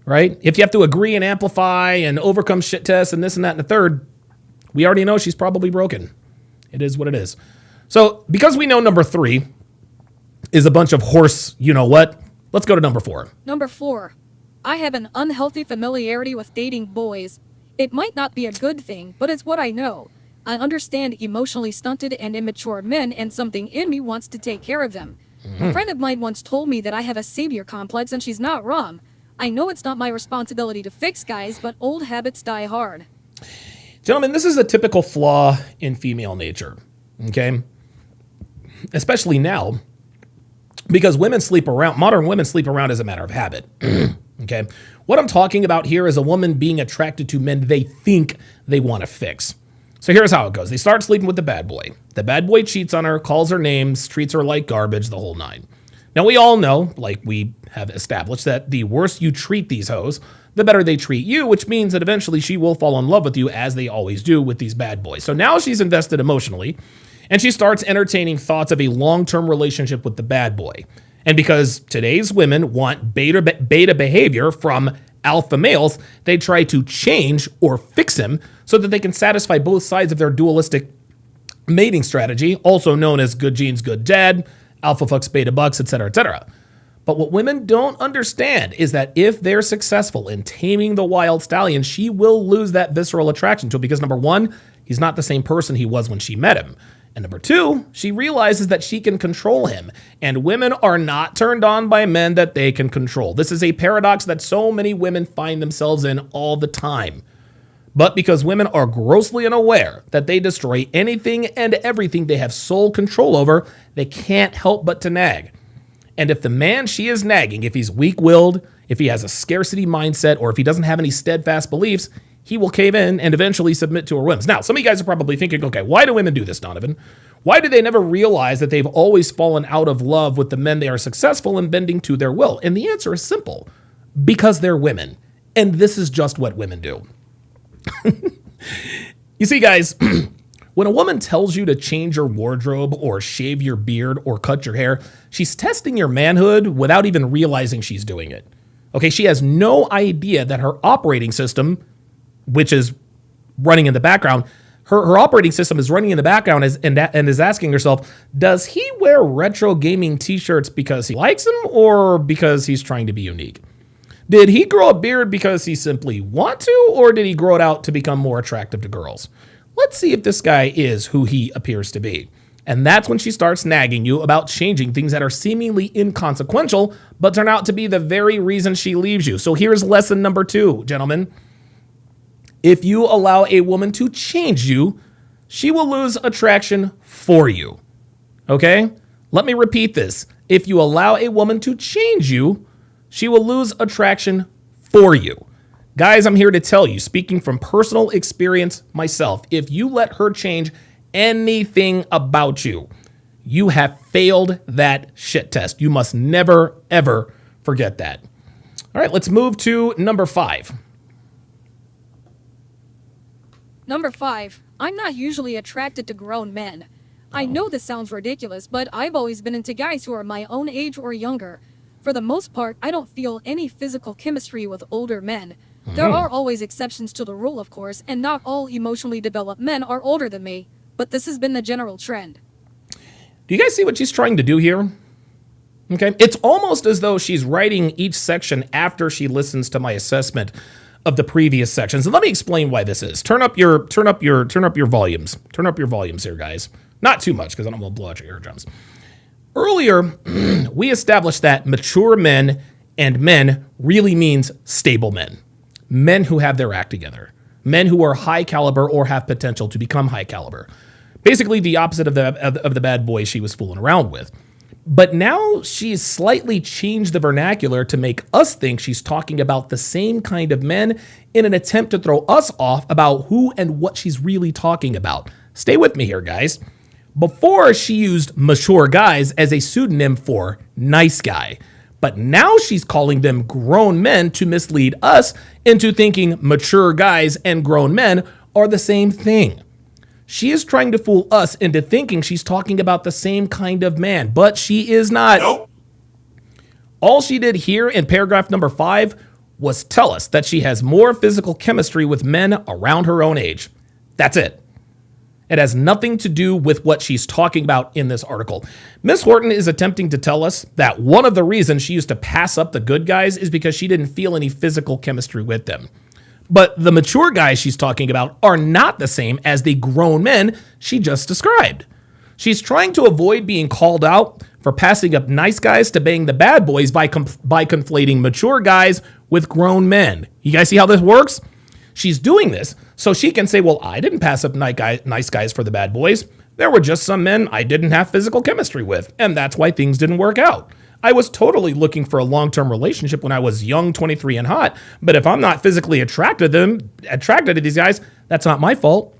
Right? If you have to agree and amplify and overcome shit tests and this and that and the third, we already know she's probably broken. It is what it is. So because we know number 3 is a bunch of horse, you know what? Let's go to number 4. Number 4. I have an unhealthy familiarity with dating boys. It might not be a good thing, but it's what I know. I understand emotionally stunted and immature men, and something in me wants to take care of them. A friend of mine once told me that I have a savior complex, and she's not wrong. I know it's not my responsibility to fix guys, but old habits die hard. Gentlemen, this is a typical flaw in female nature, okay? Especially now, because women sleep around, modern women sleep around as a matter of habit, okay? What I'm talking about here is a woman being attracted to men they think they want to fix. So here's how it goes. They start sleeping with the bad boy. The bad boy cheats on her, calls her names, treats her like garbage, the whole nine. Now, we all know, like we have established, that the worse you treat these hoes, the better they treat you, which means that eventually she will fall in love with you, as they always do with these bad boys. So now she's invested emotionally, and she starts entertaining thoughts of a long-term relationship with the bad boy. And because today's women want beta behavior from alpha males, they try to change or fix him so that they can satisfy both sides of their dualistic mating strategy, also known as good genes, good dad, alpha fucks, beta bucks, etc., etc. But what women don't understand is that if they're successful in taming the wild stallion, she will lose that visceral attraction to him because, number one, he's not the same person he was when she met him. And number two, she realizes that she can control him. And women are not turned on by men that they can control. This is a paradox that so many women find themselves in all the time. But because women are grossly unaware that they destroy anything and everything they have sole control over, they can't help but to nag. And if the man she is nagging, if he's weak-willed, if he has a scarcity mindset, or if he doesn't have any steadfast beliefs, he will cave in and eventually submit to her whims. Now, some of you guys are probably thinking, okay, why do women do this, Donovan? Why do they never realize that they've always fallen out of love with the men they are successful in bending to their will? And the answer is simple. Because they're women. And this is just what women do. You see, guys, when a woman tells you to change your wardrobe or shave your beard or cut your hair, she's testing your manhood without even realizing she's doing it. Okay, she has no idea that her operating system, which is running in the background, her operating system is running in the background and is asking herself, does he wear retro gaming t-shirts because he likes them or because he's trying to be unique? Did he grow a beard because he simply wants to, or did he grow it out to become more attractive to girls? Let's see if this guy is who he appears to be. And that's when she starts nagging you about changing things that are seemingly inconsequential, but turn out to be the very reason she leaves you. So here's lesson number 2, gentlemen. If you allow a woman to change you, she will lose attraction for you. Okay? Let me repeat this. If you allow a woman to change you, she will lose attraction for you. Guys, I'm here to tell you, speaking from personal experience myself, if you let her change anything about you, you have failed that shit test. You must never, ever forget that. All right, let's move to number 5. Number 5. I'm not usually attracted to grown men. I know this sounds ridiculous, but I've always been into guys who are my own age or younger. For the most part, I don't feel any physical chemistry with older men. There are always exceptions to the rule, of course, and not all emotionally developed men are older than me, but this has been the general trend. Do you guys see what she's trying to do here? Okay, it's almost as though she's writing each section after she listens to my assessment of the previous sections. And let me explain why this is. Turn up your volumes. Turn up your volumes here, guys. Not too much, because I don't want to blow out your eardrums. Earlier, we established that mature men and men really means stable men. Men who have their act together. Men who are high caliber or have potential to become high caliber. Basically the opposite of the bad boys she was fooling around with. But now she's slightly changed the vernacular to make us think she's talking about the same kind of men in an attempt to throw us off about who and what she's really talking about. Stay with me here, guys. Before, she used mature guys as a pseudonym for nice guy. But now she's calling them grown men to mislead us into thinking mature guys and grown men are the same thing. She is trying to fool us into thinking she's talking about the same kind of man, but she is not. Nope. All she did here in paragraph number 5 was tell us that she has more physical chemistry with men around her own age. That's it. It has nothing to do with what she's talking about in this article. Miss Horton is attempting to tell us that one of the reasons she used to pass up the good guys is because she didn't feel any physical chemistry with them. But the mature guys she's talking about are not the same as the grown men she just described. She's trying to avoid being called out for passing up nice guys to bang the bad boys by conflating mature guys with grown men. You guys see how this works? She's doing this so she can say, well, I didn't pass up nice guys for the bad boys. There were just some men I didn't have physical chemistry with, and that's why things didn't work out. I was totally looking for a long-term relationship when I was young, 23, and hot. But if I'm not physically attracted to these guys, that's not my fault.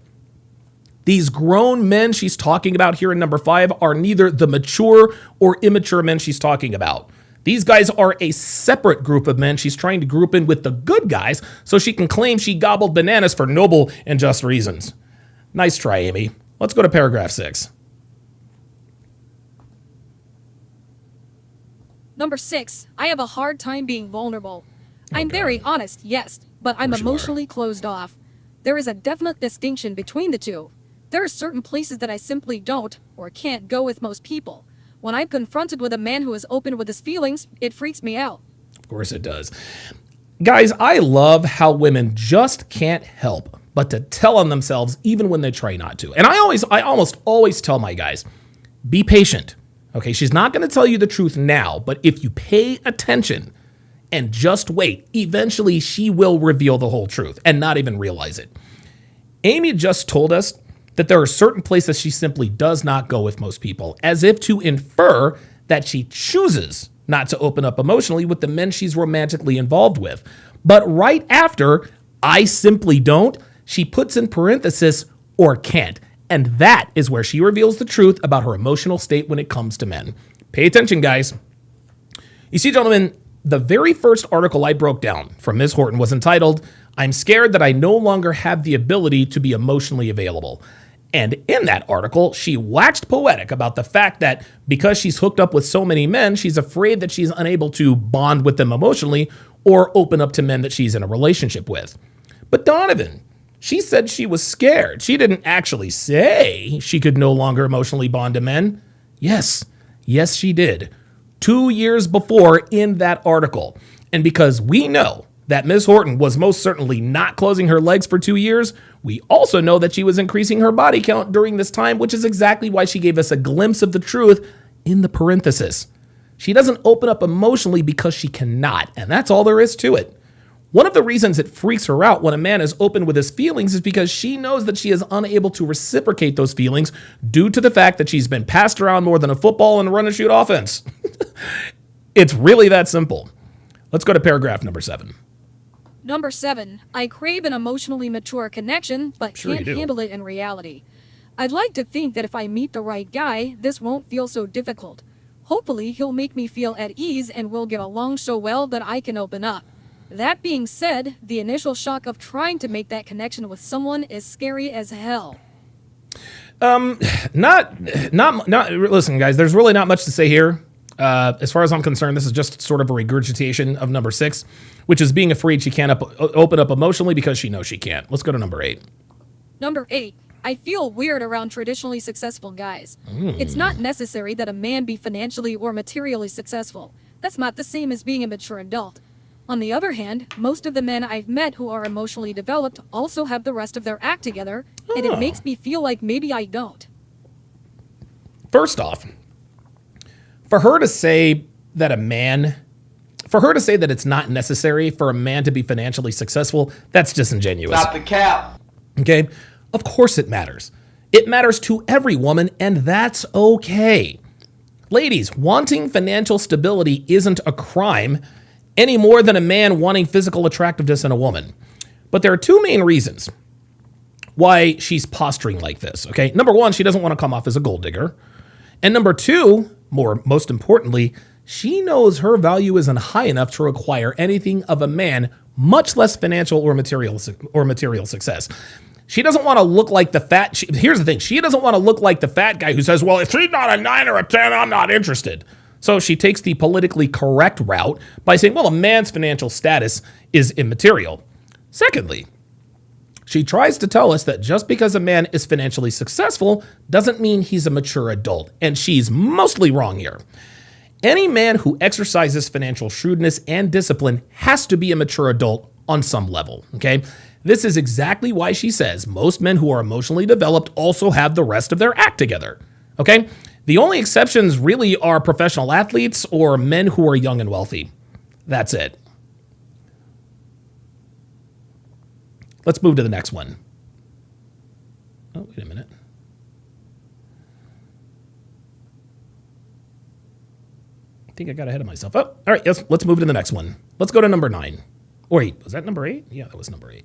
These grown men she's talking about here in number 5 are neither the mature or immature men she's talking about. These guys are a separate group of men she's trying to group in with the good guys so she can claim she gobbled bananas for noble and just reasons. Nice try, Amy. Let's go to paragraph 6. Number 6, I have a hard time being vulnerable. I'm very honest, yes, but I'm emotionally closed off. There is a definite distinction between the two. There are certain places that I simply don't or can't go with most people. When I'm confronted with a man who is open with his feelings, it freaks me out. Of course it does. Guys, I love how women just can't help but to tell on themselves even when they try not to. And I almost always tell my guys, be patient. Okay, she's not going to tell you the truth now, but if you pay attention and just wait, eventually she will reveal the whole truth and not even realize it. Amy just told us that there are certain places she simply does not go with most people, as if to infer that she chooses not to open up emotionally with the men she's romantically involved with. But right after, I simply don't, she puts in parenthesis, or can't. And that is where she reveals the truth about her emotional state when it comes to men. Pay attention, guys. You see, gentlemen, the very first article I broke down from Ms. Horton was entitled, I'm scared that I no longer have the ability to be emotionally available. And in that article, she waxed poetic about the fact that because she's hooked up with so many men, she's afraid that she's unable to bond with them emotionally or open up to men that she's in a relationship with. But Donovan, she said she was scared. She didn't actually say she could no longer emotionally bond to men. Yes, she did. 2 years before in that article. And because we know that Ms. Horton was most certainly not closing her legs for 2 years, we also know that she was increasing her body count during this time, which is exactly why she gave us a glimpse of the truth in the parenthesis. She doesn't open up emotionally because she cannot, and that's all there is to it. One of the reasons it freaks her out when a man is open with his feelings is because she knows that she is unable to reciprocate those feelings due to the fact that she's been passed around more than a football in a run and shoot offense. It's really that simple. Let's go to paragraph number 7. Number 7, I crave an emotionally mature connection, but can't handle it in reality. I'd like to think that if I meet the right guy, this won't feel so difficult. Hopefully, he'll make me feel at ease and we'll get along so well that I can open up. That being said, the initial shock of trying to make that connection with someone is scary as hell. Listen, guys, there's really not much to say here. As far as I'm concerned, this is just sort of a regurgitation of number 6, which is being afraid she can't open up emotionally because she knows she can't. Let's go to number 8. Number 8. I feel weird around traditionally successful guys. It's not necessary that a man be financially or materially successful. That's not the same as being a mature adult. On the other hand, most of the men I've met who are emotionally developed also have the rest of their act together, and it makes me feel like maybe I don't. First off, for her to say that a man for her to say that it's not necessary for a man to be financially successful, that's disingenuous. Stop the cap. Okay? Of course it matters. It matters to every woman, and that's okay. Ladies, wanting financial stability isn't a crime any more than a man wanting physical attractiveness in a woman. But there are two main reasons why she's posturing like this, okay? Number one, she doesn't want to come off as a gold digger. And number two, most importantly, she knows her value isn't high enough to require anything of a man, much less financial or material success. She doesn't want to look like the fat. Here's the thing. She doesn't want to look like the fat guy who says, well, if she's not a 9 or a 10, I'm not interested. So she takes the politically correct route by saying, well, a man's financial status is immaterial. Secondly, she tries to tell us that just because a man is financially successful doesn't mean he's a mature adult. And she's mostly wrong here. Any man who exercises financial shrewdness and discipline has to be a mature adult on some level, okay? This is exactly why she says most men who are emotionally developed also have the rest of their act together, okay? The only exceptions really are professional athletes or men who are young and wealthy. That's it. Let's move to the next one. Oh, wait a minute. I think I got ahead of myself. Oh, all right, yes, let's move to the next one. Let's go to number 9. Or 8. Was that number 8? Yeah, that was number 8.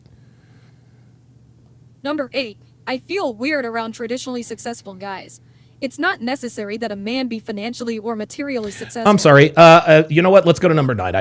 Number 8. I feel weird around traditionally successful guys. It's not necessary that a man be financially or materially successful. I'm sorry. You know what? Let's go to number 9.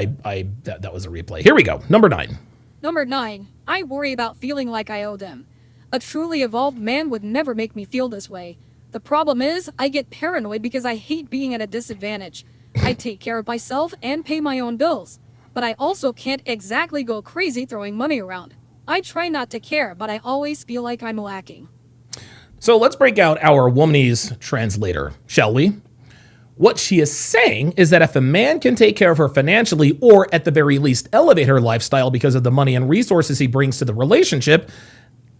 That was a replay. Here we go. Number 9. Number 9. I worry about feeling like I owe them. A truly evolved man would never make me feel this way. The problem is, I get paranoid because I hate being at a disadvantage. I take care of myself and pay my own bills. But I also can't exactly go crazy throwing money around. I try not to care, but I always feel like I'm lacking. So let's break out our womanese translator, shall we? What she is saying is that if a man can take care of her financially, or at the very least elevate her lifestyle because of the money and resources he brings to the relationship,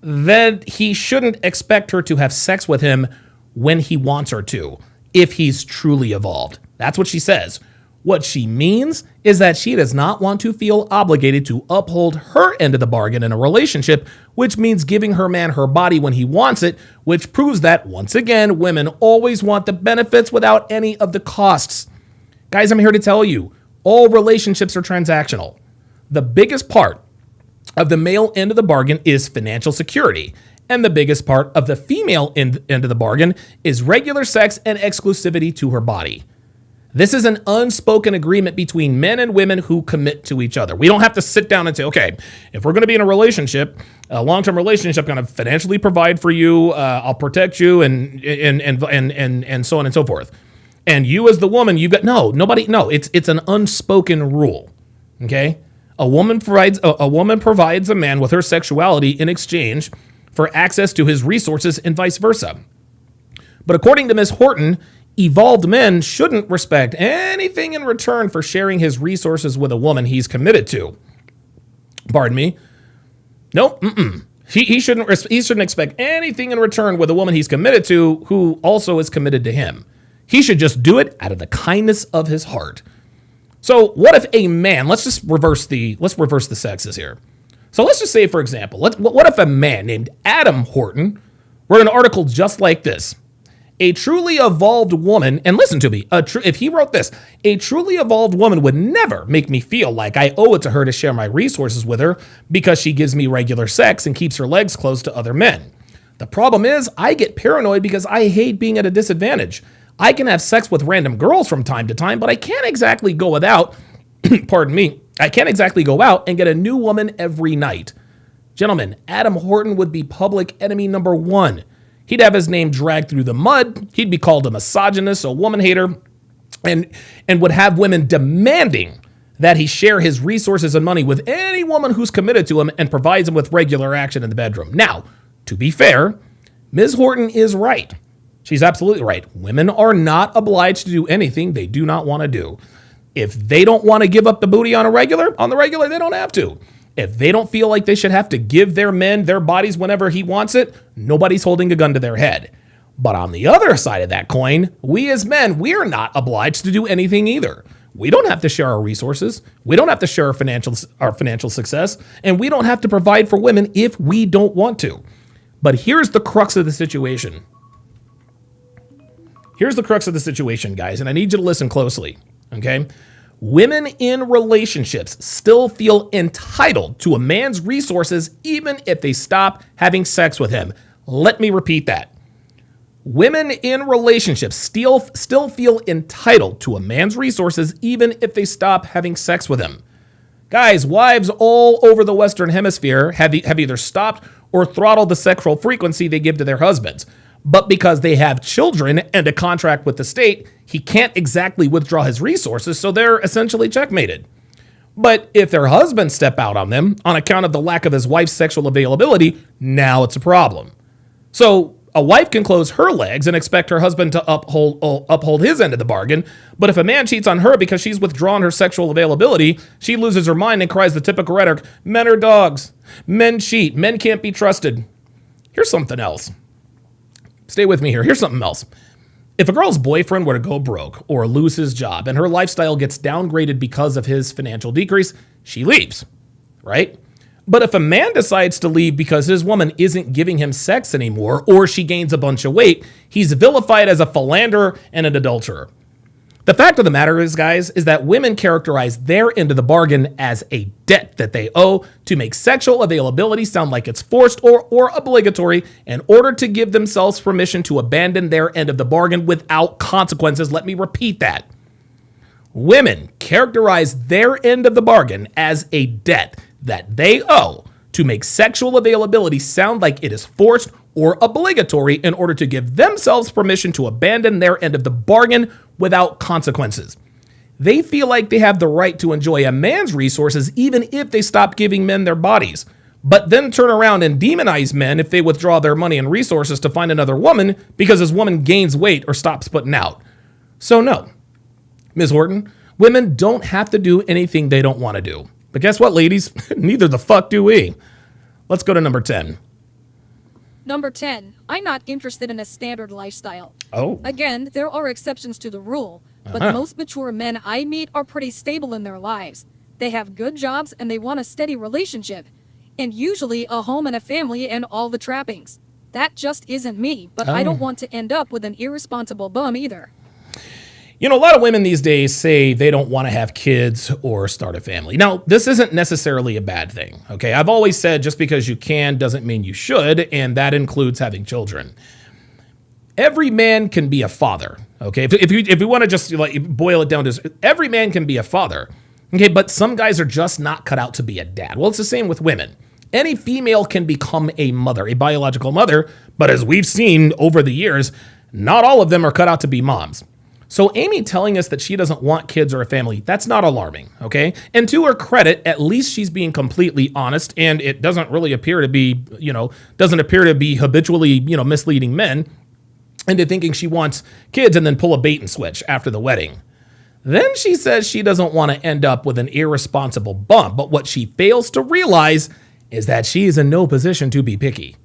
then he shouldn't expect her to have sex with him when he wants her to, if he's truly evolved. That's what she says. What she means is that she does not want to feel obligated to uphold her end of the bargain in a relationship, which means giving her man her body when he wants it, which proves that, once again, women always want the benefits without any of the costs. Guys, I'm here to tell you, all relationships are transactional. The biggest part of the male end of the bargain is financial security, and the biggest part of the female end of the bargain is regular sex and exclusivity to her body. This is an unspoken agreement between men and women who commit to each other. We don't have to sit down and say, okay, if we're going to be in a relationship, a long-term relationship, I'm going to financially provide for you, I'll protect you, and so on and so forth. And you as the woman, you've got, no, it's an unspoken rule, okay? A woman provides a man with her sexuality in exchange for access to his resources and vice versa. But according to Ms. Horton, evolved men shouldn't respect anything in return for sharing his resources with a woman he's committed to. Pardon me? Nope. He shouldn't expect anything in return with a woman he's committed to who also is committed to him. He should just do it out of the kindness of his heart. So what if a man, let's reverse the sexes here. So let's just say, for example, what if a man named Adam Horton wrote an article just like this? A truly evolved woman, and listen to me, if he wrote this, a truly evolved woman would never make me feel like I owe it to her to share my resources with her because she gives me regular sex and keeps her legs closed to other men. The problem is I get paranoid because I hate being at a disadvantage. I can have sex with random girls from time to time, but I can't exactly go without, pardon me, I can't exactly go out and get a new woman every night. Gentlemen, Adam Horton would be public enemy number 1. He'd have his name dragged through the mud. He'd be called a misogynist, a woman hater, and would have women demanding that he share his resources and money with any woman who's committed to him and provides him with regular action in the bedroom. Now, to be fair, Ms. Horton is right. She's absolutely right. Women are not obliged to do anything they do not want to do. If they don't want to give up the booty on the regular, they don't have to. If they don't feel like they should have to give their men their bodies whenever he wants it, nobody's holding a gun to their head. But on the other side of that coin, we as men, we're not obliged to do anything either. We don't have to share our resources. We don't have to share our financial success, and we don't have to provide for women if we don't want to. But here's the crux of the situation. Here's the crux of the situation, guys, and I need you to listen closely, okay? Women in relationships still feel entitled to a man's resources even if they stop having sex with him. Let me repeat that. Women in relationships still feel entitled to a man's resources even if they stop having sex with him. Guys, wives all over the Western Hemisphere have either stopped or throttled the sexual frequency they give to their husbands. But because they have children and a contract with the state, he can't exactly withdraw his resources, so they're essentially checkmated. But if their husbands step out on them on account of the lack of his wife's sexual availability, now it's a problem. So a wife can close her legs and expect her husband to uphold his end of the bargain, but if a man cheats on her because she's withdrawn her sexual availability, she loses her mind and cries the typical rhetoric, men are dogs, men cheat, men can't be trusted. Here's something else. Stay with me here. Here's something else. If a girl's boyfriend were to go broke or lose his job and her lifestyle gets downgraded because of his financial decrease, she leaves, right? But if a man decides to leave because his woman isn't giving him sex anymore or she gains a bunch of weight, he's vilified as a philanderer and an adulterer. The fact of the matter is, guys, is that women characterize their end of the bargain as a debt that they owe to make sexual availability sound like it's forced or obligatory in order to give themselves permission to abandon their end of the bargain without consequences. Let me repeat that. Women characterize their end of the bargain as a debt that they owe to make sexual availability sound like it is forced or obligatory in order to give themselves permission to abandon their end of the bargain without consequences. They feel like they have the right to enjoy a man's resources even if they stop giving men their bodies, but then turn around and demonize men if they withdraw their money and resources to find another woman because his woman gains weight or stops putting out. So no, Ms. Horton, women don't have to do anything they don't want to do. But guess what, ladies? Neither the fuck do we. Let's go to number 10. Number 10. I'm not interested in a standard lifestyle. Oh. Again, there are exceptions to the rule, but most mature men I meet are pretty stable in their lives. They have good jobs and they want a steady relationship, and usually a home and a family and all the trappings. That just isn't me, but I don't want to end up with an irresponsible bum either. You know, a lot of women these days say they don't want to have kids or start a family. Now, this isn't necessarily a bad thing, okay? I've always said just because you can doesn't mean you should, and that includes having children. Every man can be a father, okay? If you want to just like boil it down to every man can be a father, okay? But some guys are just not cut out to be a dad. Well, it's the same with women. Any female can become a mother, a biological mother, but as we've seen over the years, not all of them are cut out to be moms. So Amy telling us that she doesn't want kids or a family, that's not alarming, okay? And to her credit, at least she's being completely honest, and it doesn't really appear to be, habitually, misleading men into thinking she wants kids and then pull a bait and switch after the wedding. Then she says she doesn't want to end up with an irresponsible bum, but what she fails to realize is that she is in no position to be picky.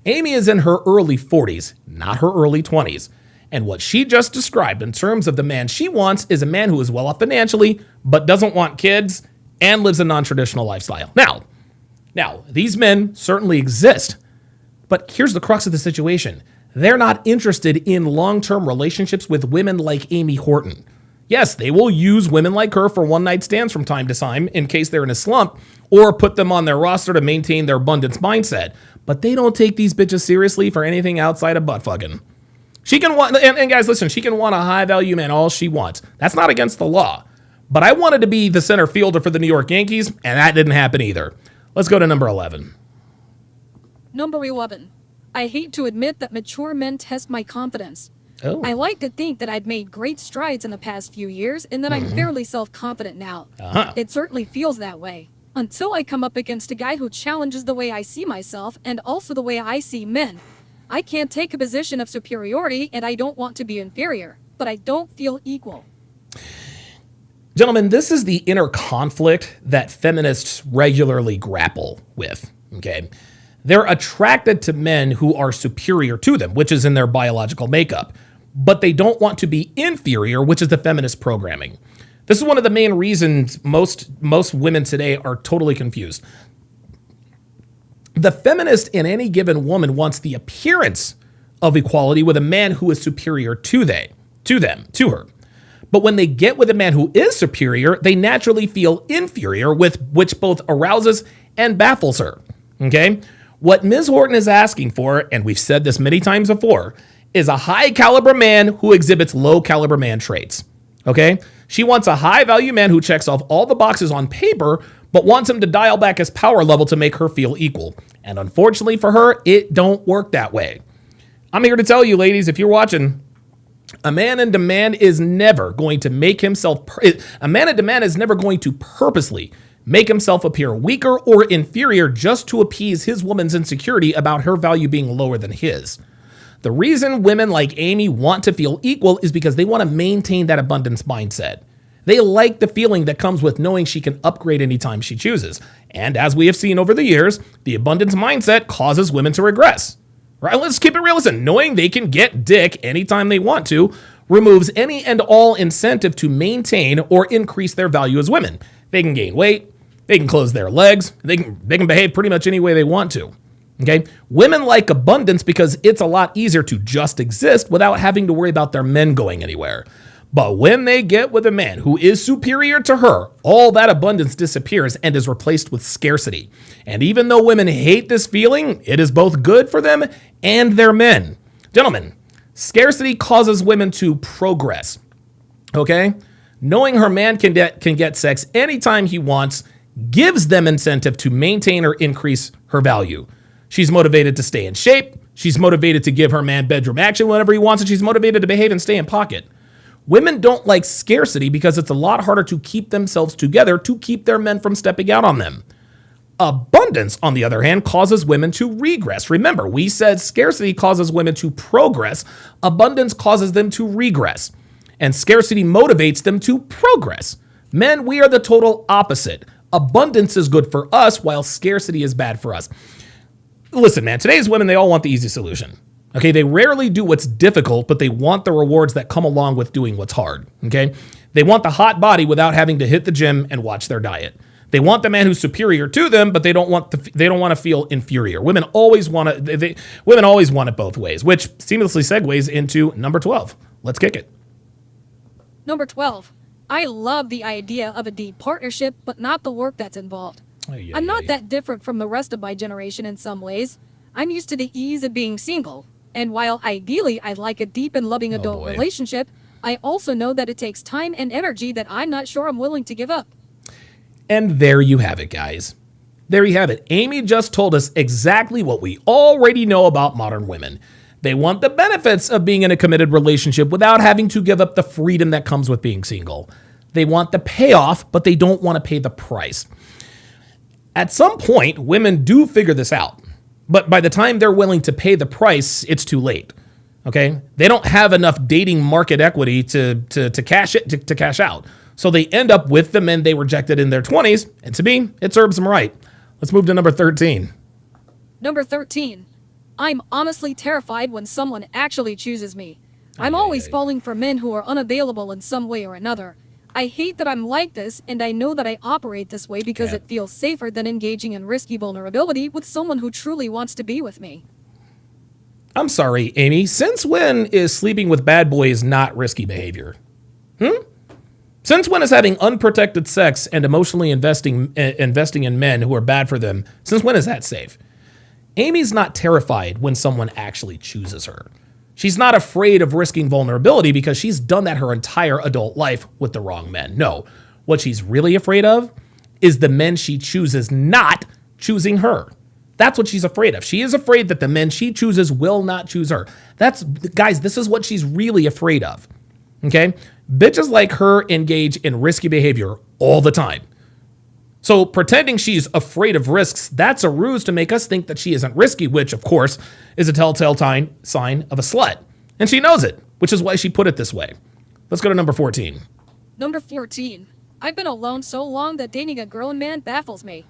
Amy is in her early 40s, not her early 20s. And what she just described in terms of the man she wants is a man who is well off financially, but doesn't want kids and lives a non-traditional lifestyle. Now, these men certainly exist, but here's the crux of the situation. They're not interested in long-term relationships with women like Amy Horton. Yes, they will use women like her for one-night stands from time to time in case they're in a slump or put them on their roster to maintain their abundance mindset, but they don't take these bitches seriously for anything outside of butt fucking. She can want, and guys, listen, she can want a high-value man all she wants. That's not against the law. But I wanted to be the center fielder for the New York Yankees, and that didn't happen either. Let's go to number 11. Number 11. I hate to admit that mature men test my confidence. Oh. I like to think that I've made great strides in the past few years and that I'm fairly self-confident now. It certainly feels that way. Until I come up against a guy who challenges the way I see myself and also the way I see men. I can't take a position of superiority and I don't want to be inferior, but I don't feel equal. Gentlemen, this is the inner conflict that feminists regularly grapple with, okay? They're attracted to men who are superior to them, which is in their biological makeup, but they don't want to be inferior, which is the feminist programming. This is one of the main reasons most women today are totally confused. The feminist in any given woman wants the appearance of equality with a man who is superior to her. But when they get with a man who is superior, they naturally feel inferior, which both arouses and baffles her. Okay? What Ms. Horton is asking for, and we've said this many times before, is a high caliber man who exhibits low caliber man traits. Okay? She wants a high value man who checks off all the boxes on paper, but wants him to dial back his power level to make her feel equal. And unfortunately for her, it don't work that way. I'm here to tell you, ladies, if you're watching, a man in demand is never going to purposely make himself appear weaker or inferior just to appease his woman's insecurity about her value being lower than his. The reason women like Amy want to feel equal is because they want to maintain that abundance mindset. They like the feeling that comes with knowing she can upgrade anytime she chooses. And as we have seen over the years, the abundance mindset causes women to regress. Right? Let's keep it real. Listen, knowing they can get dick anytime they want to removes any and all incentive to maintain or increase their value as women. They can gain weight, they can close their legs, they can behave pretty much any way they want to. Okay? Women like abundance because it's a lot easier to just exist without having to worry about their men going anywhere. But when they get with a man who is superior to her, all that abundance disappears and is replaced with scarcity. And even though women hate this feeling, it is both good for them and their men. Gentlemen, scarcity causes women to progress. Okay? Knowing her man can get sex anytime he wants gives them incentive to maintain or increase her value. She's motivated to stay in shape. She's motivated to give her man bedroom action whenever he wants, and she's motivated to behave and stay in pocket. Women don't like scarcity because it's a lot harder to keep themselves together to keep their men from stepping out on them. Abundance, on the other hand, causes women to regress. Remember, we said scarcity causes women to progress. Abundance causes them to regress. And scarcity motivates them to progress. Men, we are the total opposite. Abundance is good for us while scarcity is bad for us. Listen, man, today's women, they all want the easy solution. Okay, they rarely do what's difficult, but they want the rewards that come along with doing what's hard. Okay, they want the hot body without having to hit the gym and watch their diet. They want the man who's superior to them, but they don't want to feel inferior. Women always want it both ways, which seamlessly segues into number 12. Let's kick it. Number 12. I love the idea of a deep partnership, but not the work that's involved. I'm not that different from the rest of my generation in some ways. I'm used to the ease of being single. And while ideally I'd like a deep and loving adult relationship, I also know that it takes time and energy that I'm not sure I'm willing to give up. And there you have it, guys. There you have it. Amy just told us exactly what we already know about modern women. They want the benefits of being in a committed relationship without having to give up the freedom that comes with being single. They want the payoff, but they don't want to pay the price. At some point, women do figure this out. But by the time they're willing to pay the price, it's too late. Okay? They don't have enough dating market equity to cash out. So they end up with the men they rejected in their 20s, and to me, it serves them right. Let's move to number 13. Number 13. I'm honestly terrified when someone actually chooses me. I'm always falling for men who are unavailable in some way or another. I hate that I'm like this, and I know that I operate this way because it feels safer than engaging in risky vulnerability with someone who truly wants to be with me. I'm sorry, Amy. Since when is sleeping with bad boys not risky behavior? Since when is having unprotected sex and emotionally investing in men who are bad for them, since when is that safe? Amy's not terrified when someone actually chooses her. She's not afraid of risking vulnerability because she's done that her entire adult life with the wrong men. No, what she's really afraid of is the men she chooses not choosing her. That's what she's afraid of. She is afraid that the men she chooses will not choose her. Guys, this is what she's really afraid of. Okay? Bitches like her engage in risky behavior all the time. So pretending she's afraid of risks, that's a ruse to make us think that she isn't risky, which, of course, is a telltale sign of a slut. And she knows it, which is why she put it this way. Let's go to number 14. Number 14. I've been alone so long that dating a grown man baffles me.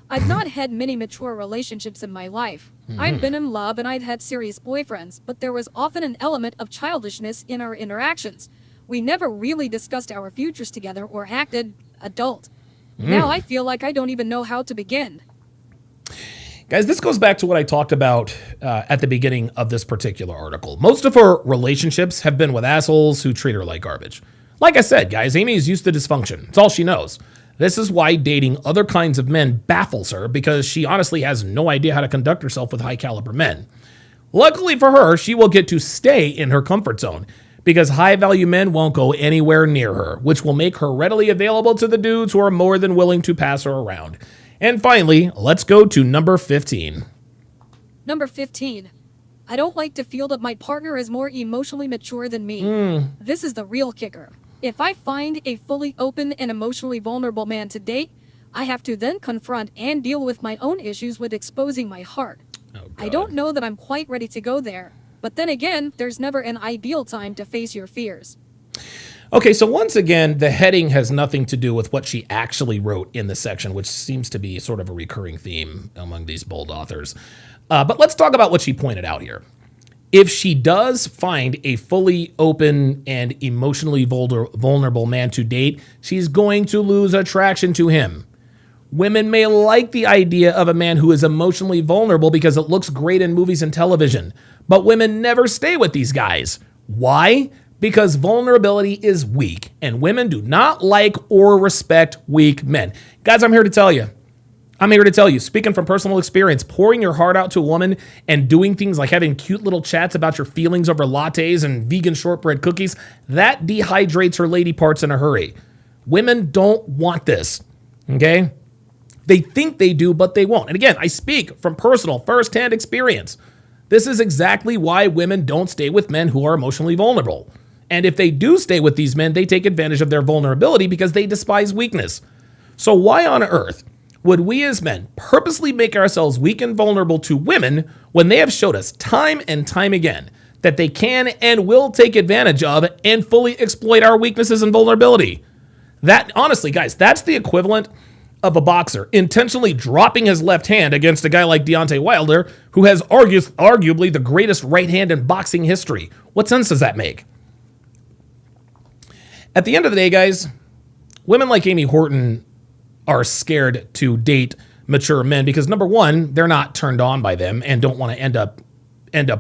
I've not had many mature relationships in my life. I've been in love and I've had serious boyfriends, but there was often an element of childishness in our interactions. We never really discussed our futures together or acted adult. Now I feel like I don't even know how to begin. Guys, this goes back to what I talked about at the beginning of this particular article. Most of her relationships have been with assholes who treat her like garbage. Like I said, guys, Amy is used to dysfunction. It's all she knows. This is why dating other kinds of men baffles her, because she honestly has no idea how to conduct herself with high caliber men. Luckily for her, she will get to stay in her comfort zone, because high value men won't go anywhere near her, which will make her readily available to the dudes who are more than willing to pass her around. And finally, let's go to number 15. Number 15. I don't like to feel that my partner is more emotionally mature than me. This is the real kicker. If I find a fully open and emotionally vulnerable man to date, I have to then confront and deal with my own issues with exposing my heart. I don't know that I'm quite ready to go there. But then again, there's never an ideal time to face your fears. Okay, so once again, the heading has nothing to do with what she actually wrote in the section, which seems to be sort of a recurring theme among these bold authors. But let's talk about what she pointed out here. If she does find a fully open and emotionally vulnerable man to date, she's going to lose attraction to him. Women may like the idea of a man who is emotionally vulnerable because it looks great in movies and television, but women never stay with these guys. Why? Because vulnerability is weak, and women do not like or respect weak men. Guys, I'm here to tell you, speaking from personal experience, pouring your heart out to a woman and doing things like having cute little chats about your feelings over lattes and vegan shortbread cookies, that dehydrates her lady parts in a hurry. Women don't want this, okay? They think they do, but they won't. And again, I speak from personal first-hand experience. This is exactly why women don't stay with men who are emotionally vulnerable. And if they do stay with these men, they take advantage of their vulnerability because they despise weakness. So why on earth would we as men purposely make ourselves weak and vulnerable to women when they have showed us time and time again that they can and will take advantage of and fully exploit our weaknesses and vulnerability? That, honestly, guys, that's the equivalent of a boxer intentionally dropping his left hand against a guy like Deontay Wilder, who has arguably the greatest right hand in boxing history. What sense does that make? At the end of the day, guys, women like Amy Horton are scared to date mature men because, number one, they're not turned on by them and don't want to end up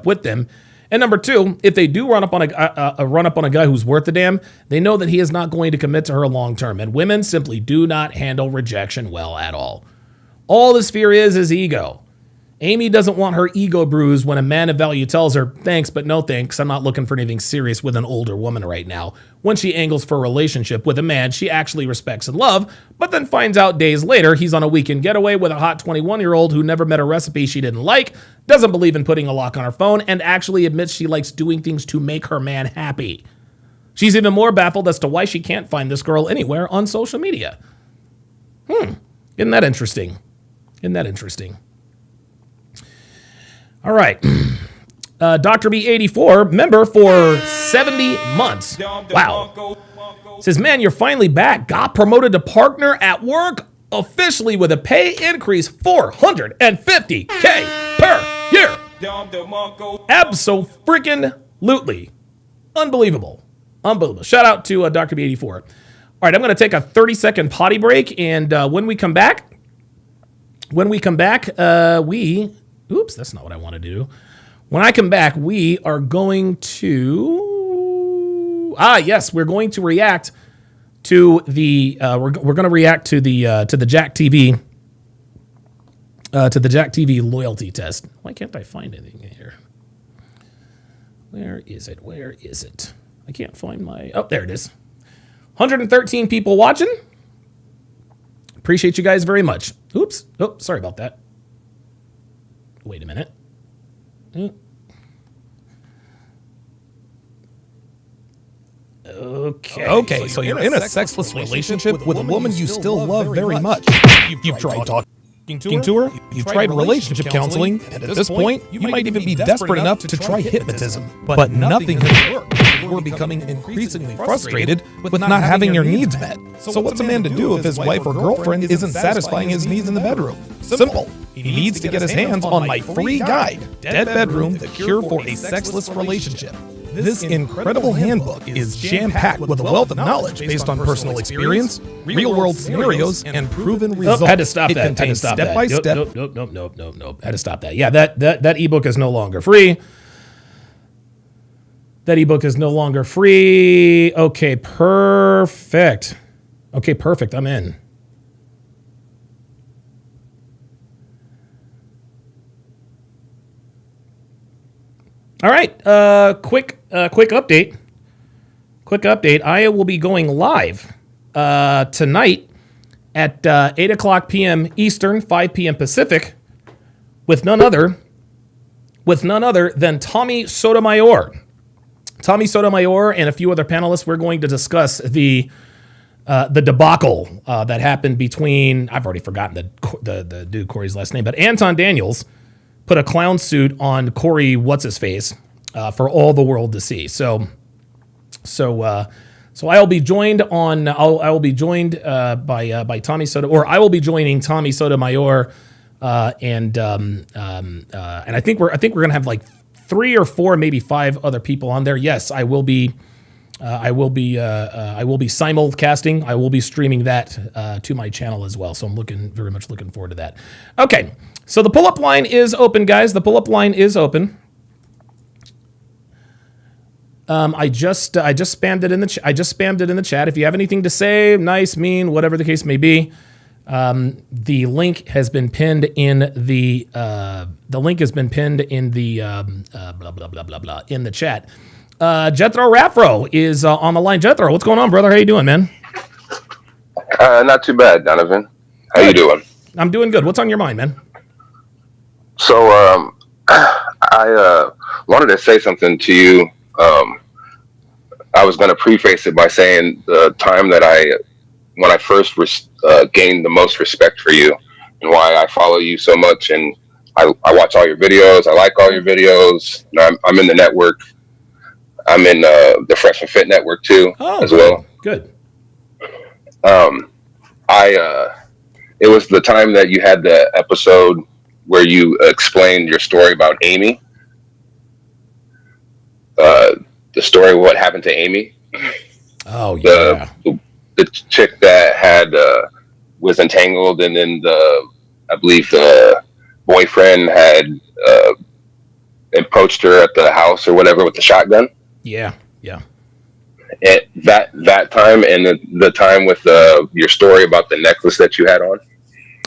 with them. And number two, if they do run up on a guy who's worth a damn, they know that he is not going to commit to her long term. And women simply do not handle rejection well at all. All this fear is ego. Amy doesn't want her ego bruised when a man of value tells her, thanks, but no thanks, I'm not looking for anything serious with an older woman right now, when she angles for a relationship with a man she actually respects and loves, but then finds out days later he's on a weekend getaway with a hot 21-year-old who never met a recipe she didn't like, doesn't believe in putting a lock on her phone, and actually admits she likes doing things to make her man happy. She's even more baffled as to why she can't find this girl anywhere on social media. Isn't that interesting? All right. Dr. B84, member for 70 months. Wow. Says, man, you're finally back. Got promoted to partner at work officially with a pay increase $450K per year. Abso-freaking-lutely. Unbelievable. Shout out to Dr. B84. All right, I'm going to take a 30-second potty break, and when we come back, oops, that's not what I want to do. When I come back, we are going to, we're going to react to the, we're going to react to the Jack TV, loyalty test. Why can't I find anything here? Where is it? I can't find oh, there it is. 113 people watching. Appreciate you guys very much. Oops. Oh, sorry about that. Wait a minute. Okay, so you're in a sexless relationship with a woman you still love very much. You've tried talking to her, you've tried relationship counseling, and at this point, you might even be desperate enough to try hypnotism. But nothing has worked. You're becoming increasingly frustrated with not having your needs met. So what's a man to do if his wife or girlfriend isn't satisfying his needs in the bedroom? Simple. He needs to get his hands on my free guide, Dead Bedroom, The Cure for a Sexless Relationship. This incredible handbook is jam-packed with a wealth of knowledge based on personal experience, real-world scenarios, and proven results. Had to stop it that. Contains Had to stop step-by-step. Nope. Had to stop that. Yeah, that ebook is no longer free. That ebook is no longer free. Okay, perfect. I'm in. All right, quick update. I will be going live tonight at 8 o'clock p.m. Eastern, 5 p.m. Pacific, with none other than Tommy Sotomayor. Tommy Sotomayor and a few other panelists. We're going to discuss the debacle that happened between, I've already forgotten the dude Corey's last name, but Anton Daniels put a clown suit on Corey what's-his-face for all the world to see. So I'll be joined on I will be joined by Tommy Sotomayor, or I will be joining Tommy Sotomayor, and I think we're gonna have like 3 or 4, maybe 5 other people on there. Yes, I will be simulcasting. I will be streaming that to my channel as well. So I'm very much looking forward to that. Okay, so the pull-up line is open, guys. The pull-up line is open. I just spammed it in the chat. If you have anything to say, nice, mean, whatever the case may be, the link has been pinned in the blah blah blah in the chat. Jethro Raffro is on the line. Jethro, what's going on, brother? How you doing, man? Not too bad, Donovan. How you doing? I'm doing good. What's on your mind, man? So, I wanted to say something to you. I was going to preface it by saying the time that when I first gained the most respect for you and why I follow you so much, and I watch all your videos. I like all your videos. I'm in the network. I'm in the Fresh and Fit network too, as well. Good. It was the time that you had the episode where you explained your story about Amy. The story of what happened to Amy. Oh yeah. The chick that was entangled, and then I believe the boyfriend had approached her at the house or whatever with the shotgun. Yeah. At that time, and the time with your story about the necklace that you had on.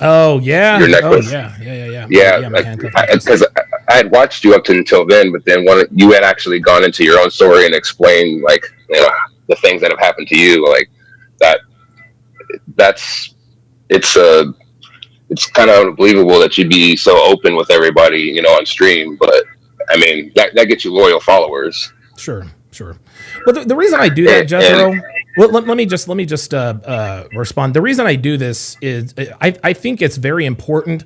Oh yeah. Your necklace. Yeah. Because I had watched you up until then, but then you had actually gone into your own story and explained the things that have happened to you, like that. It's kind of unbelievable that you'd be so open with everybody, on stream. But I mean, that gets you loyal followers. Sure. Well, the reason I do that, Jethro. Well, let me just respond. The reason I do this is I think it's very important.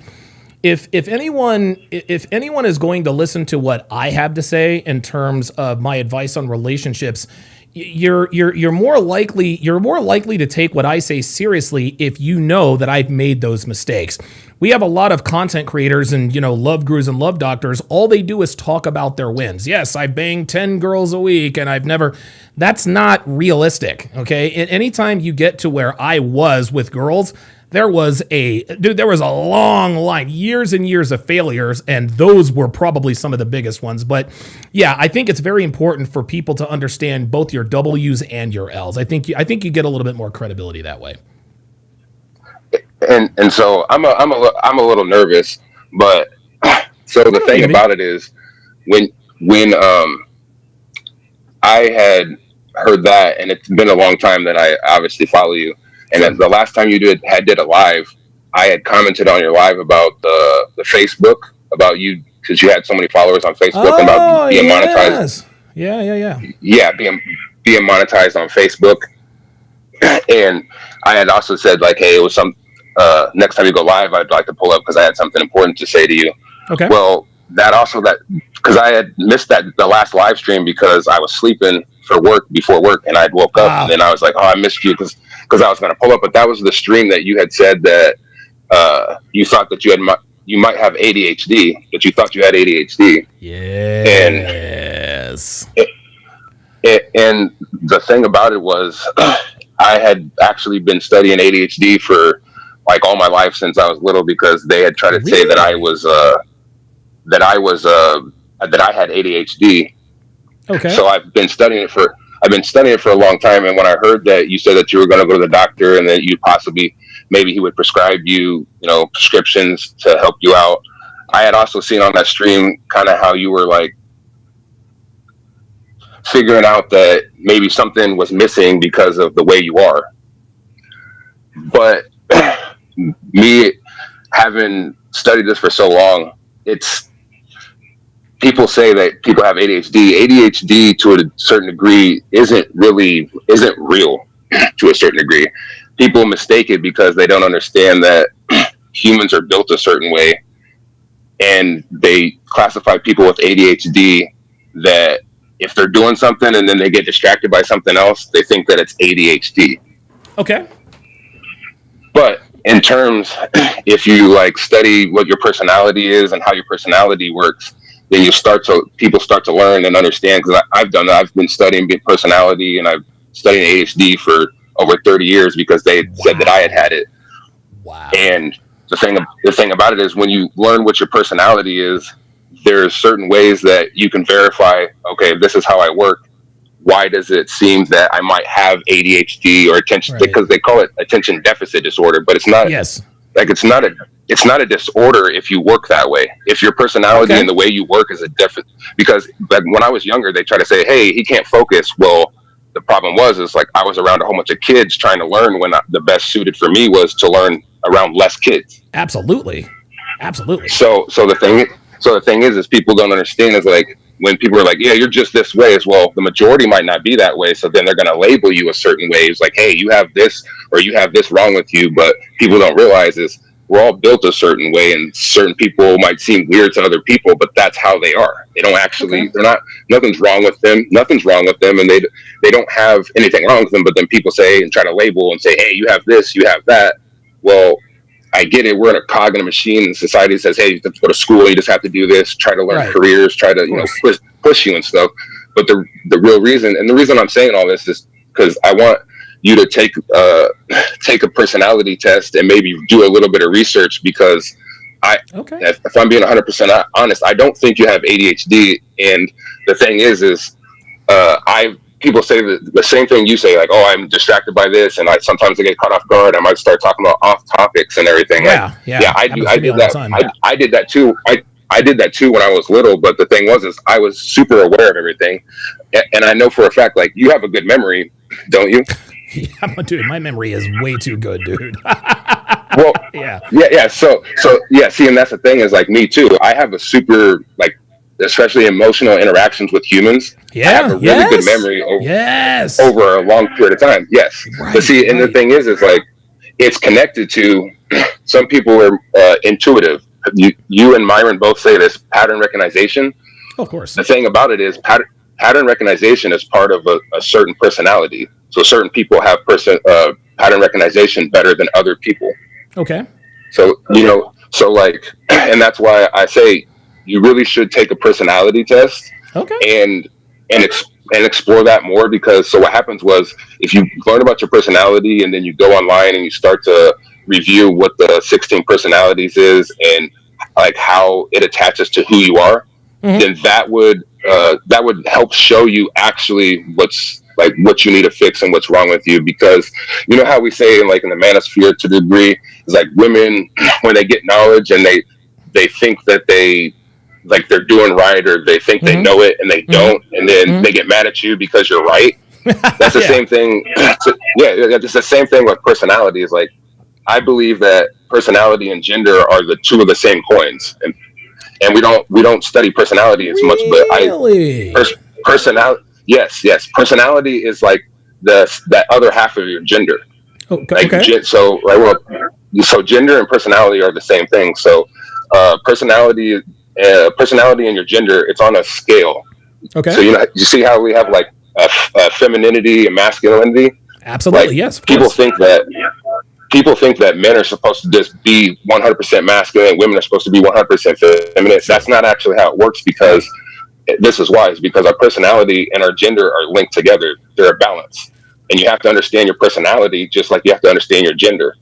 If anyone is going to listen to what I have to say in terms of my advice on relationships, you're more likely to take what I say seriously if you know that I've made those mistakes. We have a lot of content creators and love gurus and love doctors. All they do is talk about their wins. Yes, I banged 10 girls a week and I've never. That's not realistic. Okay, anytime you get to where I was with girls, there was a long line, years and years of failures, and those were probably some of the biggest ones. But yeah, I think it's very important for people to understand both your W's and your L's. I think you get a little bit more credibility that way. And so I'm a little nervous, but so the thing about it is when I had heard that, and it's been a long time that I obviously follow you. And the last time you did a live, I had commented on your live about the Facebook, about you, because you had so many followers on Facebook, about being monetized. Yeah, being monetized on Facebook. And I had also said, like, hey, it was next time you go live, I'd like to pull up because I had something important to say to you. Okay. Well, because I had missed the last live stream because I was sleeping before work, and I woke up, and then I was like, oh, I missed you because I was going to pull up. But that was the stream that you had said that you thought that you might have ADHD, that you thought you had ADHD. Yes. And the thing about it was, I had actually been studying ADHD for like all my life since I was little, because they had tried to say that I had ADHD. Okay. So I've been studying it for a long time. And when I heard that you said that you were going to go to the doctor and that you possibly, maybe he would prescribe you, prescriptions to help you out. I had also seen on that stream kind of how you were like figuring out that maybe something was missing because of the way you are. But me having studied this for so long, people say that people have ADHD. ADHD to a certain degree isn't real to a certain degree. People mistake it because they don't understand that humans are built a certain way, and they classify people with ADHD that if they're doing something and then they get distracted by something else, they think that it's ADHD. Okay. But in terms, if you like study what your personality is and how your personality works, then people start to learn and understand. Because I've done that. I've been studying personality, and I've studied ADHD for over 30 years because they said that I had it. Wow. And the thing about it is, when you learn what your personality is, there's certain ways that you can verify, okay, this is how I work. Why does it seem that I might have ADHD or attention? Right. Because they call it attention deficit disorder, but it's not. Yes. Like it's not a disorder if you work that way. If your personality and the way you work is a deficit, because like when I was younger, they try to say, hey, he can't focus. Well, the problem is like I was around a whole bunch of kids trying to learn, when the best suited for me was to learn around less kids. Absolutely. So the thing is people don't understand is like, when people are like, yeah, you're just this way, as well, the majority might not be that way. So then they're going to label you a certain way. It's like, hey, you have this, or you have this wrong with you. But people don't realize is we're all built a certain way, and certain people might seem weird to other people, but that's how they are. They don't actually, nothing's wrong with them. And they don't have anything wrong with them. But then people say and try to label and say, hey, you have this, you have that. Well, I get it. We're in a cog in a machine, and society says, hey, you have to go to school. You just have to do this, try to learn careers, try to, push you and stuff. But the real reason, and the reason I'm saying all this is because I want you to take a personality test and maybe do a little bit of research, because if I'm being 100% honest, I don't think you have ADHD. And the thing is people say the same thing you say, like, oh, I'm distracted by this, and sometimes I get caught off guard. I might start talking about off topics and everything. I did that. I did that too. I did that too when I was little. But the thing is I was super aware of everything, and I know for a fact, like, you have a good memory, don't you? Yeah, dude, my memory is way too good, dude. Well, yeah. So see, and that's the thing is, like, me too. I have a super, like, especially emotional interactions with humans. I have a really good memory over a long period of time. Yes. Right, but see, and the thing is like, it's connected to, some people are intuitive. You and Myron both say this, pattern recognition. Of course. The thing about it is pattern recognition is part of a certain personality. So certain people have pattern recognition better than other people. Okay. So, so like, and that's why I say, you really should take a personality test and explore that more, because so what happens was, if you learn about your personality and then you go online and you start to review what the 16 personalities is and like how it attaches to who you are, then that would help show you actually what you need to fix and what's wrong with you. Because you know how we say in the manosphere to the degree is like, women, when they get knowledge and they think that they're doing right, or they think they know it and they don't, and then they get mad at you because you're right. That's the same thing. It's the same thing with personality. Is like, I believe that personality and gender are the two of the same coins, and we don't study personality as much. But personality, yes, personality is like that other half of your gender. So gender and personality are the same thing. So personality and your gender, it's on a scale. Okay. So you see how we have like femininity and masculinity. Absolutely, yes. People think that men are supposed to just be 100% masculine, women are supposed to be 100% feminine. That's not actually how it works, because this is why, is because our personality and our gender are linked together. They're a balance, and you have to understand your personality just like you have to understand your gender.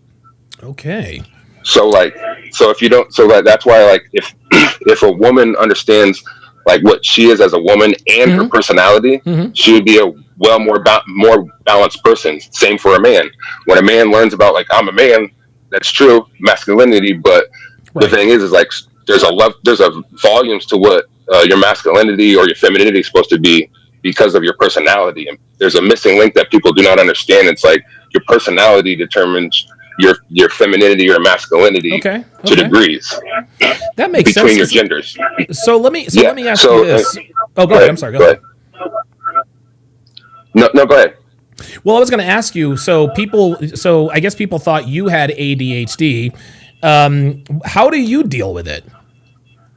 Okay. So if you don't, that's why, like, if a woman understands like what she is as a woman and her personality, she would be a more balanced person. Same for a man. When a man learns about, like, I'm a man, that's true, masculinity, but the thing is like there's a volumes to what your masculinity or your femininity is supposed to be because of your personality. And there's a missing link that people do not understand. It's like your personality determines your femininity or masculinity to degrees. That makes sense between your genders. So let me ask you this. Go ahead. I'm sorry. Go ahead. No, go ahead. Well, I was going to ask you. So I guess people thought you had ADHD. How do you deal with it?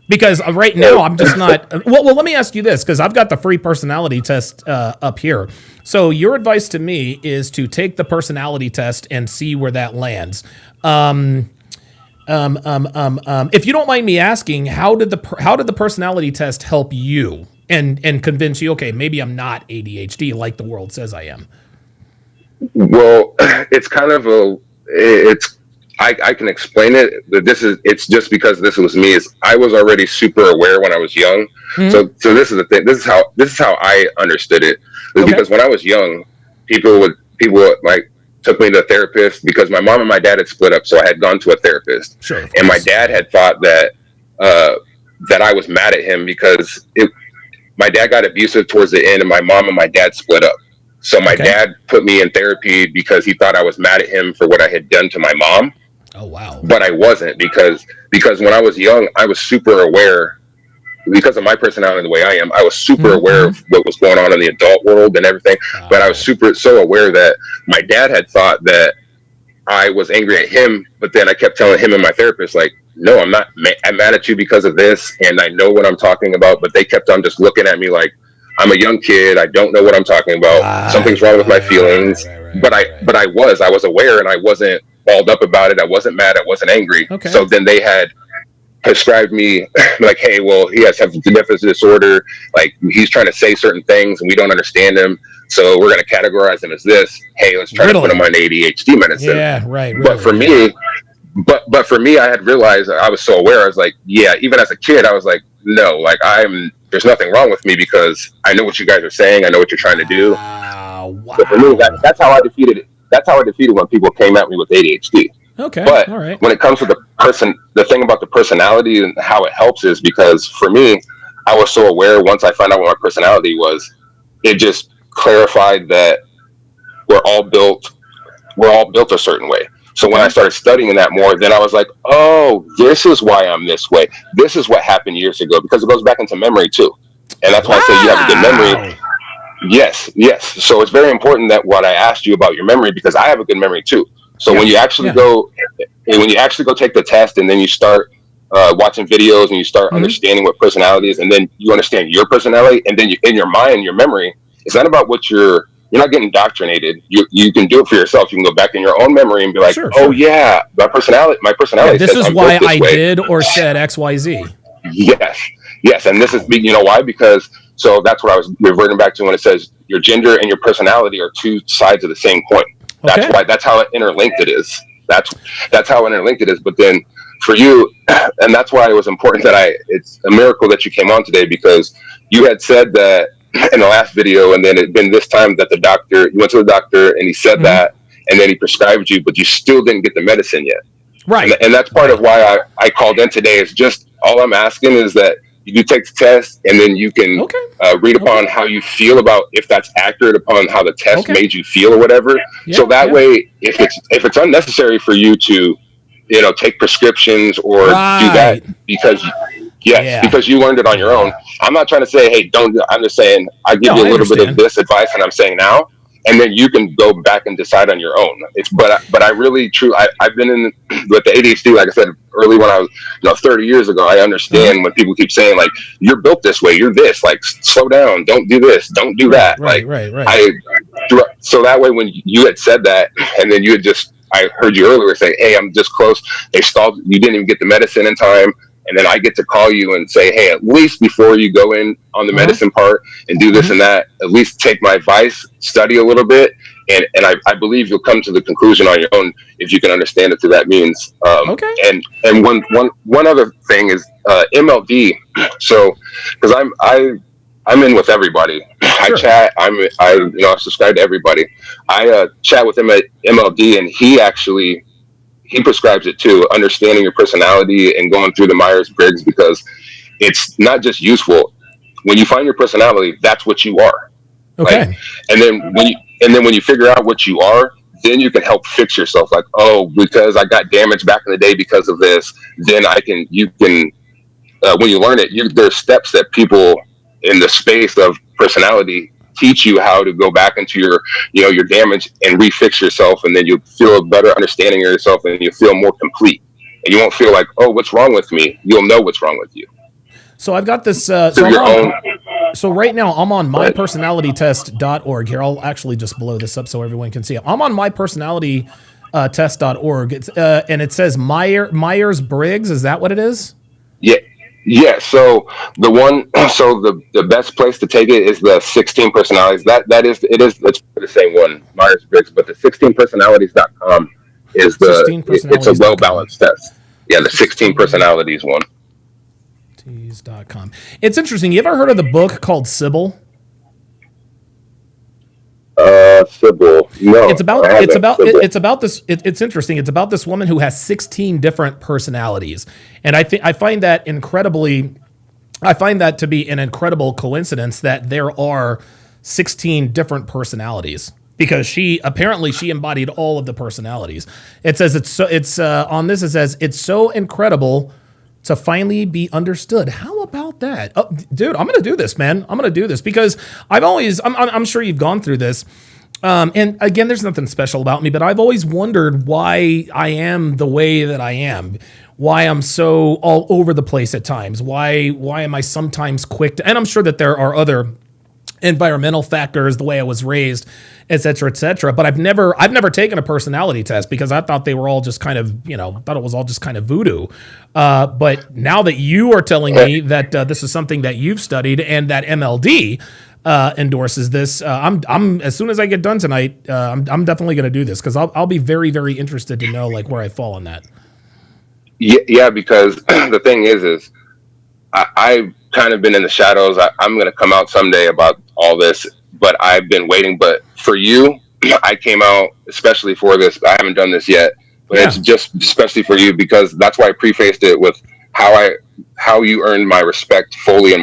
Because right now I'm just not. Well, let me ask you this, because I've got the free personality test up here. So your advice to me is to take the personality test and see where that lands. If you don't mind me asking, how did the personality test help you and convince you? Okay, maybe I'm not ADHD like the world says I am. Well, it's kind of I can explain it. It's just because this was me. I was already super aware when I was young. So this is the thing. This is how I understood it. Because when I was young, people would like took me to a therapist because my mom and my dad had split up. So I had gone to a therapist. Sure. And my dad had thought that I was mad at him because my dad got abusive towards the end, and my mom and my dad split up. So my dad put me in therapy because he thought I was mad at him for what I had done to my mom. Oh, wow. But I wasn't, because when I was young, I was super aware, because of my personality the way I am. I was super aware of what was going on in the adult world and everything. But I was so aware that my dad had thought that I was angry at him. But then I kept telling him and my therapist, like, no, I'm not. I'm mad at you because of this, and I know what I'm talking about. But they kept on just looking at me like I'm a young kid. I don't know what I'm talking about. Something's wrong with my feelings. But I was aware, and I wasn't balled up about it. I wasn't mad. I wasn't angry. So then they had prescribed me like, hey, well, he has attention deficit disorder. Like, he's trying to say certain things and we don't understand him. So we're going to categorize him as this. Hey, let's try to put him on ADHD medicine. Yeah, right. But for me, but for me, I had realized, I was so aware. I was like, yeah, even as a kid, I was like, no, like there's nothing wrong with me because I know what you guys are saying. I know what you're trying to do. Wow. So for me, that's how I defeated it. That's how I defeated when people came at me with ADHD. Okay. But all right. When it comes to the thing about the personality and how it helps is because for me, I was so aware once I found out what my personality was, it just clarified that we're all built a certain way. So when I started studying that more, then I was like, oh, this is why I'm this way. This is what happened years ago, because it goes back into memory too. And that's why I say you have a good memory. Yes. So it's very important that what I asked you about your memory, because I have a good memory too. So when you actually go take the test, and then you start watching videos and you start understanding what personality is, and then you understand your personality, and then in your mind, your memory, it's not about what you're not getting indoctrinated. You can do it for yourself. You can go back in your own memory and be like, oh yeah, my personality. Yeah, this says is why I did or said XYZ. Yes, and this is, you know why? Because so that's what I was reverting back to when it says your gender and your personality are two sides of the same coin. That's how interlinked it is. That's how interlinked it is. But then for you, and that's why it was important that it's a miracle that you came on today, because you had said that in the last video, and then it'd been this time that you went to the doctor and he said that, and then he prescribed you, but you still didn't get the medicine yet. Right. And that's part of why I called in today. Is just, all I'm asking is that you do take the test, and then you can read upon how you feel about if that's accurate upon how the test made you feel or whatever. So that way, if it's unnecessary for you to, take prescriptions or do that because you learned it on your own. I'm not trying to say, hey, don't. I'm just saying I give you a little bit of this advice, and I'm saying now, and then you can go back and decide on your own. But I really I've been in with the ADHD, like I said early when I was 30 years ago. I understand when people keep saying like, you're built this way, you're this, like, slow down, don't do this, don't do that. Right. So that way, when you had said that, and then I heard you earlier say, hey, I'm just close. They stalled. You didn't even get the medicine in time. and then I get to call you and say, hey, at least before you go in on the medicine part and do this and that, at least take my advice, study a little bit, and I believe you'll come to the conclusion on your own if you can understand it through that means. And one other thing is MLD. So because I'm in with everybody. I chat. I subscribe to everybody. I chat with him at MLD, and he prescribes it too. Understanding your personality and going through the Myers-Briggs, because it's not just useful. When you find your personality, that's what you are. Okay. Like, and then when you figure out what you are, then you can help fix yourself. Like, oh, because I got damaged back in the day because of this, then you can when you learn it, there's steps that people in the space of personality teach you how to go back into your damage and refix yourself, and then you feel a better understanding of yourself, and you feel more complete, and you won't feel like, oh, what's wrong with me? You'll know what's wrong with you. So I've got this. So right now I'm on mypersonalitytest.org. Here, I'll actually just blow this up so everyone can see it. I'm on mypersonalitytest.org. And it says Myers-Briggs. Is that what it is? Yeah. So the best place to take it is the 16 personalities. It's the same one, Myers-Briggs, but the 16personalities.com is it's a well balanced test. Yeah, the 16 personalities one. .com. It's interesting. You ever heard of the book called Sybil? Sybil. No. It's interesting. It's about this woman who has 16 different personalities. And I find that to be an incredible coincidence that there are 16 different personalities, because she embodied all of the personalities. It says it says it's so incredible to finally be understood. How about that? Oh, dude, I'm going to do this, man. I'm going to do this because I'm sure you've gone through this. And again, there's nothing special about me, but I've always wondered why I am the way that I am, why I'm so all over the place at times. Why am I sometimes quick to, and I'm sure that there are other environmental factors, the way I was raised, et cetera, but I've never taken a personality test because I thought they were all just kind of, thought it was all just kind of voodoo. But now that you are telling me that this is something that you've studied and that MLD endorses this, I'm as soon as I get done tonight, I'm definitely going to do this because I'll be very, very interested to know like where I fall on that. Yeah, because the thing is I've kind of been in the shadows. I'm going to come out someday about all this, but I've been waiting. But for you, I came out especially for this. I haven't done this yet, but it's just especially for you because that's why I prefaced it with how you earned my respect fully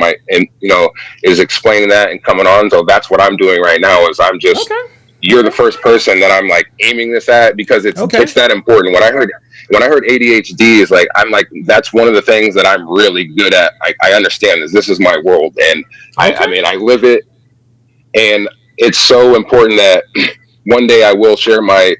is explaining that and coming on. So that's what I'm doing right now is I'm just, you're the first person that I'm like aiming this at because it's that important. When I heard ADHD is like, I'm like, that's one of the things that I'm really good at. I understand this is my world. And I live it. And it's so important that one day I will share my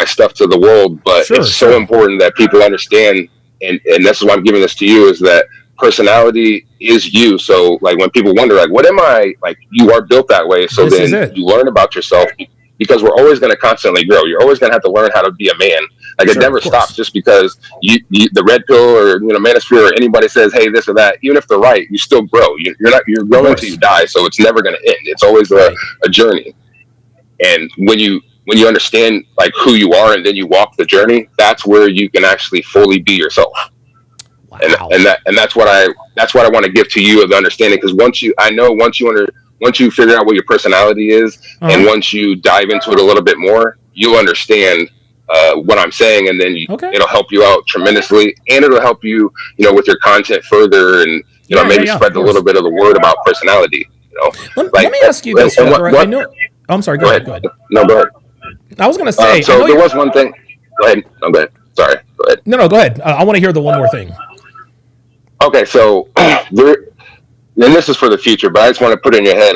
stuff to the world, but it's so important that people understand. And this is why I'm giving this to you is that personality is you. So like when people wonder, like, what am I? Like you are built that way. So then you learn about yourself because we're always going to constantly grow. You're always going to have to learn how to be a man. Like it never stops just because you the red pill or manosphere or anybody says, hey, this or that, even if they're right, you still grow. You're growing until you die. So it's never going to end. It's always a journey. And when you understand like who you are and then you walk the journey, that's where you can actually fully be yourself. Wow. And that's what I want to give to you of the understanding, because once you figure out what your personality is, and once you dive into it a little bit more, you'll understand what I'm saying, and then it'll help you out tremendously, and it'll help you, with your content further, and maybe spread a little bit of the word about personality. Let me ask you this. I'm sorry. Go ahead. No, go ahead. I was going to say. So there was one thing. Go ahead. No, go ahead. Sorry. Go ahead. No, go ahead. I want to hear the one more thing. Okay, so and this is for the future, but I just want to put it in your head.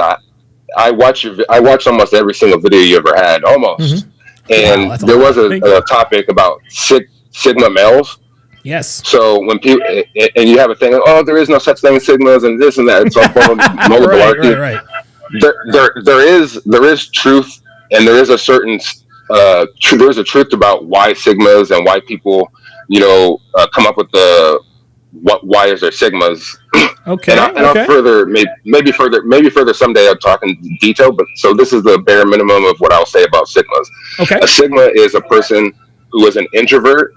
I watch almost every single video you ever had, almost. And there was a topic about Sigma males. Yes. So when people and you have a thing, there is no such thing as Sigmas and this and that. It's all form of malarkey. Right. There is truth, and there is a certain there's a truth about why Sigmas and why people come up with the why is there sigmas? Okay. And I'll further, maybe further someday I'll talk in detail, but so this is the bare minimum of what I'll say about sigmas. Okay. A sigma is a person who is an introvert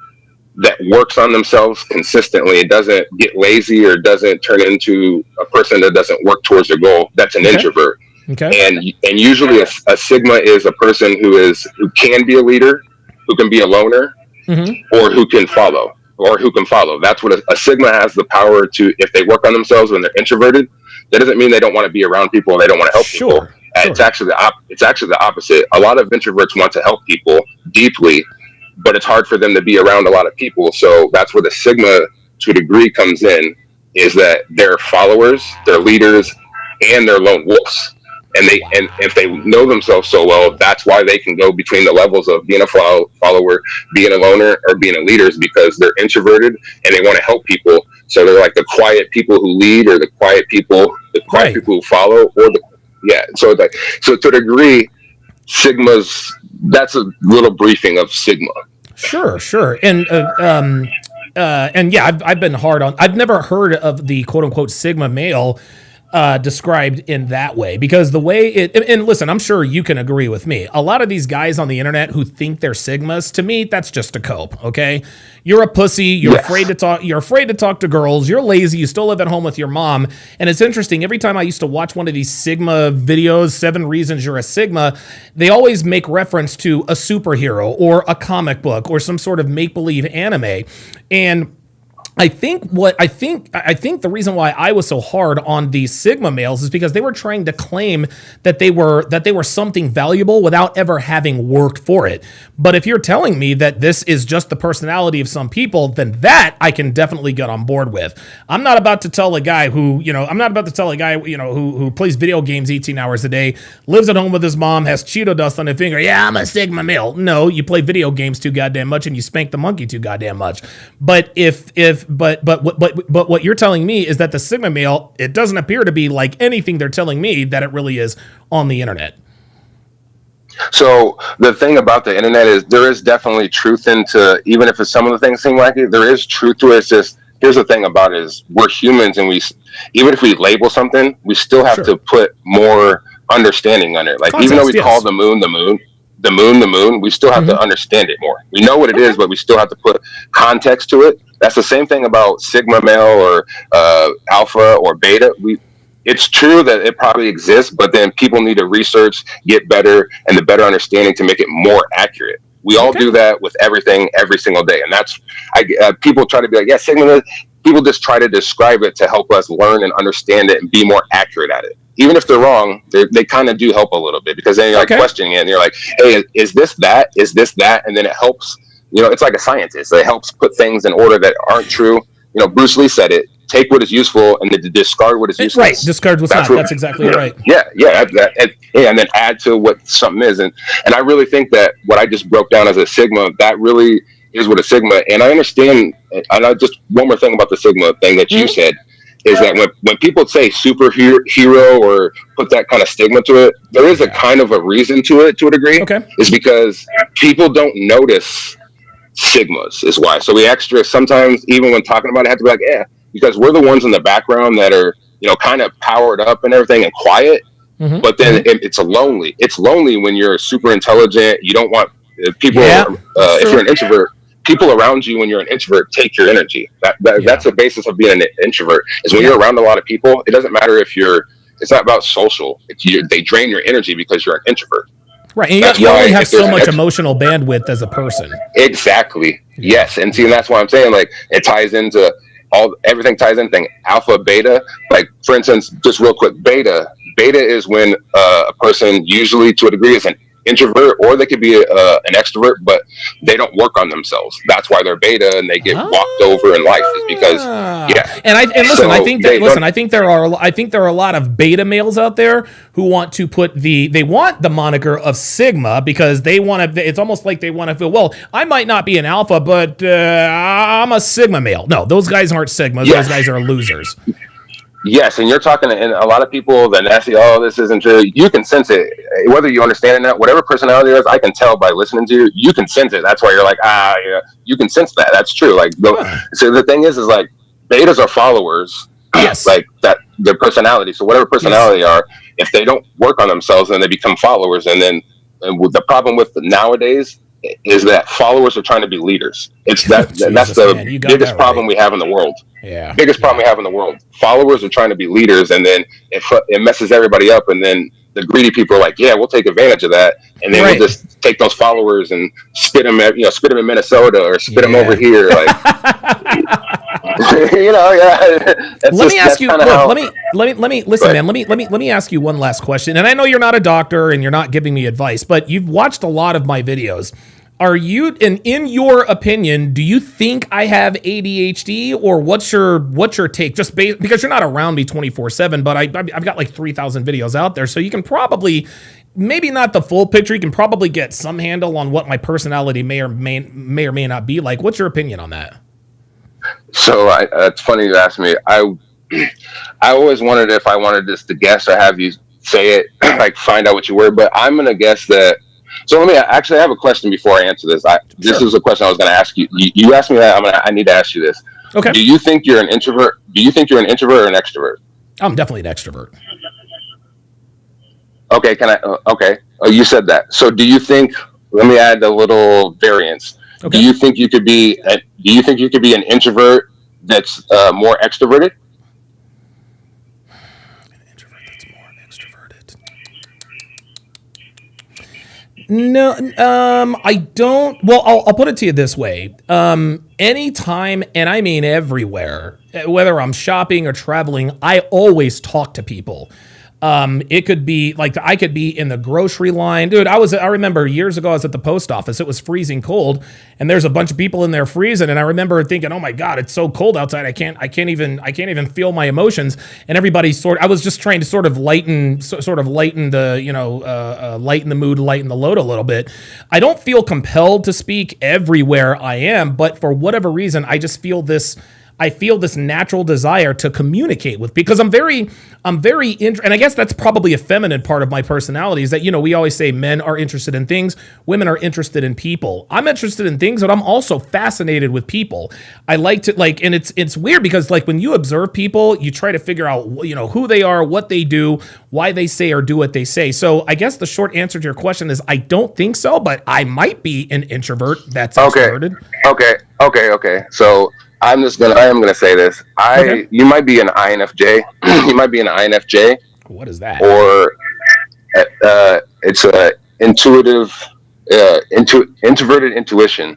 that works on themselves consistently. It doesn't get lazy or doesn't turn into a person that doesn't work towards their goal. That's an introvert. Okay. And usually a sigma is a person who can be a leader, who can be a loner, or who can follow. That's what a sigma has the power to. If they work on themselves when they're introverted, that doesn't mean they don't want to be around people and they don't want to help people. It's actually the opposite. A lot of introverts want to help people deeply, but it's hard for them to be around a lot of people. So that's where the sigma, to a degree, comes in. Is that they're followers, they're leaders, and they're lone wolves. And if they know themselves so well, that's why they can go between the levels of being a follower, being a loner, or being a leader, is because they're introverted and they want to help people. So they're like the quiet people who lead, or the quiet people who follow, So to a degree, sigmas. That's a little briefing of sigma. Sure, and yeah, I've been hard on. I've never heard of the quote unquote sigma male described in that way, because the way and listen, I'm sure you can agree with me. A lot of these guys on the internet who think they're sigmas, to me, that's just a cope. Okay, you're a pussy. You're afraid to talk. You're afraid to talk to girls. You're lazy. You still live at home with your mom. And it's interesting. Every time I used to watch one of these sigma videos, 7 reasons you're a sigma, they always make reference to a superhero or a comic book or some sort of make believe anime, and I think the reason why I was so hard on these sigma males is because they were trying to claim that they were something valuable without ever having worked for it. But if you're telling me that this is just the personality of some people, then that I can definitely get on board with. I'm not about to tell a guy who plays video games 18 hours a day, lives at home with his mom, has Cheeto dust on his finger. Yeah, I'm a sigma male. No, you play video games too goddamn much and you spank the monkey too goddamn much. But But what you're telling me is that the sigma male, it doesn't appear to be like anything they're telling me that it really is on the internet. So the thing about the internet is there is definitely truth into, even if some of the things seem like it, there is truth to it. It's just, here's the thing about it is we're humans, and even if we label something, we still have to put more understanding on it. Like context, even though we call the moon, we still have to understand it more. We know what it is, but we still have to put context to it. That's the same thing about sigma male or alpha or beta. It's true that it probably exists, but then people need to research, get better, and the better understanding to make it more accurate. We all do that with everything every single day, and that's people try to be like, yeah, sigma. People just try to describe it to help us learn and understand it and be more accurate at it. Even if they're wrong, they kind of do help a little bit, because then you're like questioning it and you're like, hey, is this that? Is this that? And then it helps, it's like a scientist. It helps put things in order that aren't true. Bruce Lee said it, take what is useful and then discard what is useless. Right, discard what's not. That's exactly right. Yeah, and then add to what something is. And I really think that what I just broke down as a sigma, that really is what a sigma, and I understand, and I just, one more thing about the sigma thing that you said, is that when people say superhero or put that kind of stigma to it, there is a kind of a reason to it, to a degree. Okay. It's because people don't notice sigmas is why. So we sometimes, even when talking about it, have to be like, yeah, because we're the ones in the background that are, kind of powered up and everything and quiet. But then it's lonely when you're super intelligent. You don't want people, if you're an introvert, people around you when you're an introvert take your energy. That's the basis of being an introvert, is when you're around a lot of people, it doesn't matter if it's not about social. They drain your energy because you're an introvert. Right, and you only have so much emotional bandwidth as a person. Exactly. Yes, and see, and that's why I'm saying, like, it ties into everything ties in thing. Alpha, beta, like, for instance, just real quick, beta is when a person, usually to a degree, is an introvert, or they could be an extrovert, but they don't work on themselves. That's why they're beta and they get walked over in life, is because I think there are a lot of beta males out there who want to they want the moniker of sigma because they want to. It's almost like they want to feel, well, I might not be an alpha, but I'm a sigma male. No, those guys aren't sigmas. Those guys are losers. Yes, and you're talking, and a lot of people that say, "Oh, this isn't true." You can sense it, whether you understand it or not. Whatever personality is, I can tell by listening to you. You can sense it. That's why you're like, yeah, you can sense that. That's true. Like, so the thing is like, betas are followers, Yes. like that, their personality. So whatever personality they are, if they don't work on themselves, then they become followers. And with the problem with nowadays is that followers are trying to be leaders. It's that's the biggest problem we have in the world. Yeah. Biggest problem we have in the world. Followers are trying to be leaders, and then it messes everybody up. And then the greedy people are like, yeah, we'll take advantage of that, and then we'll just take those followers and spit them in Minnesota or spit them over here, like. Let me ask you. Let me listen, man. Let me ask you one last question. And I know you're not a doctor and you're not giving me advice, but you've watched a lot of my videos. Are you, in your opinion, do you think I have ADHD, or what's your take? Just because you're not around me 24/7, but I've got like 3,000 videos out there, so you can probably, maybe not the full picture, you can probably get some handle on what my personality may or may not be like. What's your opinion on that? So it's funny you asked me. I always wondered if I wanted this to guess or have you say it, like find out what you were. But I'm gonna guess that. So I have a question before I answer this. This is a question I was gonna ask you. You asked me that. I need to ask you this. Okay. Do you think you're an introvert? Do you think you're an introvert or an extrovert? I'm definitely an extrovert. Okay. Okay. Oh, you said that. So do you think? Let me add a little variance. Okay. Do you think you could be an introvert that's more extroverted? An introvert that's more extroverted. No, I don't. Well, I'll put it to you this way. Anytime, and I mean everywhere, whether I'm shopping or traveling, I always talk to people. It could be like I could be in the grocery line, dude. I remember years ago I was at the post office. It was freezing cold, and there's a bunch of people in there freezing. And I remember thinking, "Oh my God, it's so cold outside. I can't even feel my emotions." And everybody I was just trying to sort of lighten the lighten the mood, lighten the load a little bit. I don't feel compelled to speak everywhere I am, but for whatever reason, I feel this natural desire to communicate with, because I'm very, and I guess that's probably a feminine part of my personality, is that, we always say men are interested in things, women are interested in people. I'm interested in things, but I'm also fascinated with people. I like to and it's weird because when you observe people, you try to figure out, who they are, what they do, why they say or do what they say. So I guess the short answer to your question is I don't think so, but I might be an introvert that's extroverted. Okay. So I am gonna say this. You might be an INFJ. You might be an INFJ. What is that? Or it's a introverted intuition,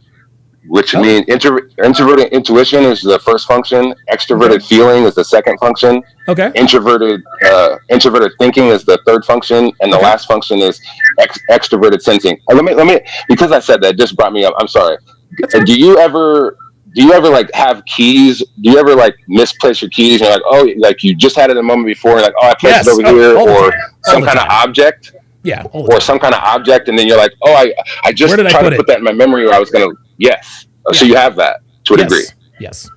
which means introverted intuition is the first function. Extroverted feeling is the second function. Okay. Introverted thinking is the third function, and the last function is extroverted sensing. Let me because I said that just brought me up. I'm sorry. Do you ever have keys? Do you ever misplace your keys and you're you just had it a moment before, and I placed it over here, or some kind of object? Yeah. Or some kind of object, and then you're like, I just tried to put that in my memory, or I was gonna. Yes. So you have that to a degree. Yes.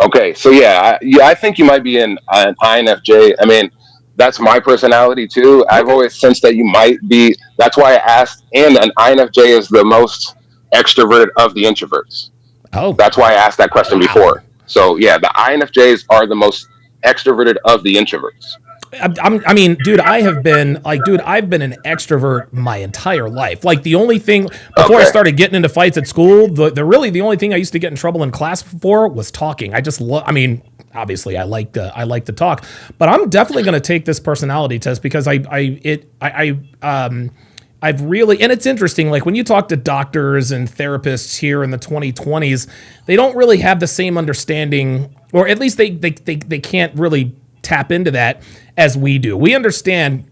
Okay. So I think you might be an INFJ. I mean, that's my personality too. I've always sensed that you might be. That's why I asked. And an INFJ is the most extroverted of the introverts. Oh, that's why I asked that question before. So the INFJs are the most extroverted of the introverts. I mean, dude, I've been an extrovert my entire life. The only thing before I started getting into fights at school, the only thing I used to get in trouble in class for was talking. I just obviously I like to talk, but I'm definitely going to take this personality test because I've really, and it's interesting, when you talk to doctors and therapists here in the 2020s, they don't really have the same understanding, or at least they can't really tap into that as we do. We understand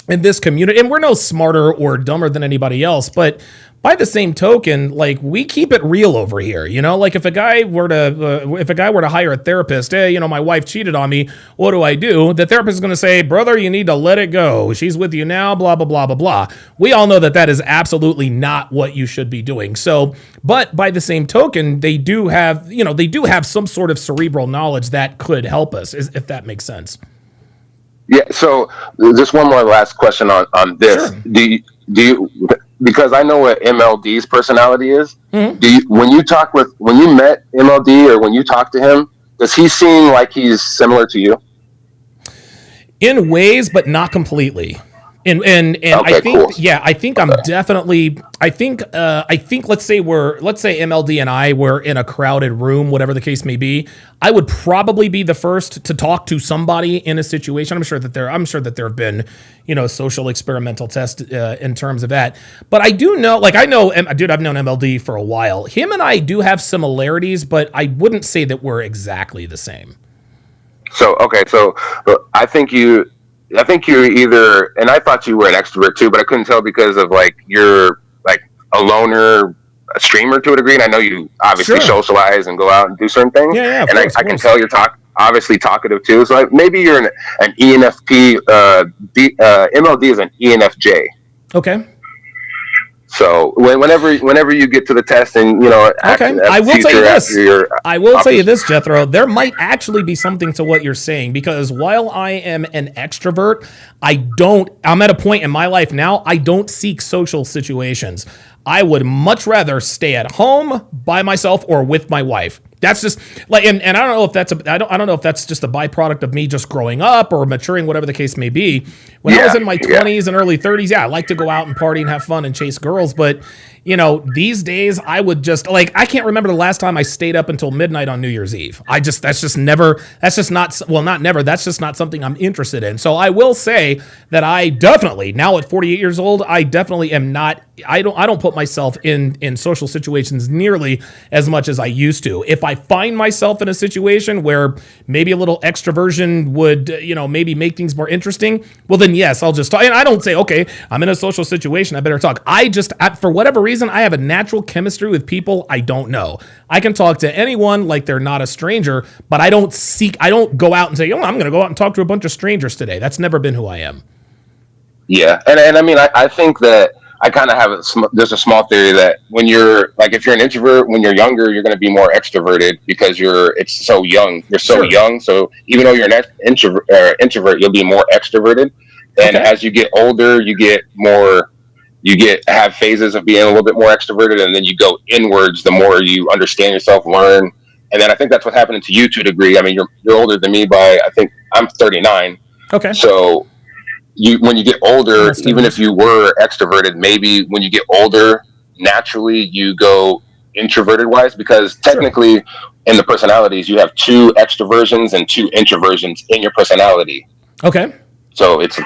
in this community, and we're no smarter or dumber than anybody else, but by the same token, we keep it real over here. If a guy were to hire a therapist, hey, my wife cheated on me, what do I do? The therapist is going to say, brother, you need to let it go. She's with you now, blah, blah, blah, blah, blah. We all know that is absolutely not what you should be doing. So, but by the same token, they do have some sort of cerebral knowledge that could help us, if that makes sense. Yeah. So just one more last question on this. Sure. Do you because I know what MLD's personality is. Mm-hmm. When you met MLD or when you talk to him, does he seem like he's similar to you? In ways, but not completely. And Okay, I think cool. I think I'm definitely I think let's say MLD and I were in a crowded room, whatever the case may be. I would probably be the first to talk to somebody in a situation. I'm sure that there have been, social experimental tests in terms of that. But I do know, I've known MLD for a while. Him and I do have similarities, but I wouldn't say that we're exactly the same. So I think you're either, and I thought you were an extrovert too, but I couldn't tell because of you're like a loner, a streamer to a degree, and I know you obviously socialize and go out and do certain things. Yeah, and I can tell you're obviously talkative too. So maybe you're an ENFP. MLD is an ENFJ. Okay. So whenever you get to the test, and I will tell you this. I will tell you this, Jethro. There might actually be something to what you're saying, because while I am an extrovert, I'm at a point in my life now, I don't seek social situations. I would much rather stay at home by myself or with my wife. That's just and I don't know if that's I don't know if that's just a byproduct of me just growing up or maturing, whatever the case may be. When I was in my 20s and early 30s, I like to go out and party and have fun and chase girls, but these days I would just I can't remember the last time I stayed up until midnight on New Year's Eve. That's just not something I'm interested in. So I will say that I definitely, now at 48 years old, I definitely am not, I don't put myself in social situations nearly as much as I used to. If I find myself in a situation where maybe a little extroversion would, maybe make things more interesting, well then yes, I'll just talk. And I don't say, okay, I'm in a social situation, I better talk. For whatever reason, I have a natural chemistry with people I don't know. I can talk to anyone like they're not a stranger, but I don't go out and say, I'm going to go out and talk to a bunch of strangers today. That's never been who I am. Yeah. And I mean, I think that I kind of have there's a small theory that when you're if you're an introvert, when you're younger, you're going to be more extroverted because it's so young. You're so young. So even though you're an introvert, you'll be more extroverted. And as you get older, have phases of being a little bit more extroverted, and then you go inwards the more you understand yourself, learn. And then I think that's what happened to you to a degree. I mean, you're older than me by, I think I'm 39. Okay. So when you get older, even if you were extroverted, maybe when you get older, naturally you go introverted wise, because technically in the personalities, you have 2 extroversions and 2 introversions in your personality. Okay. So it's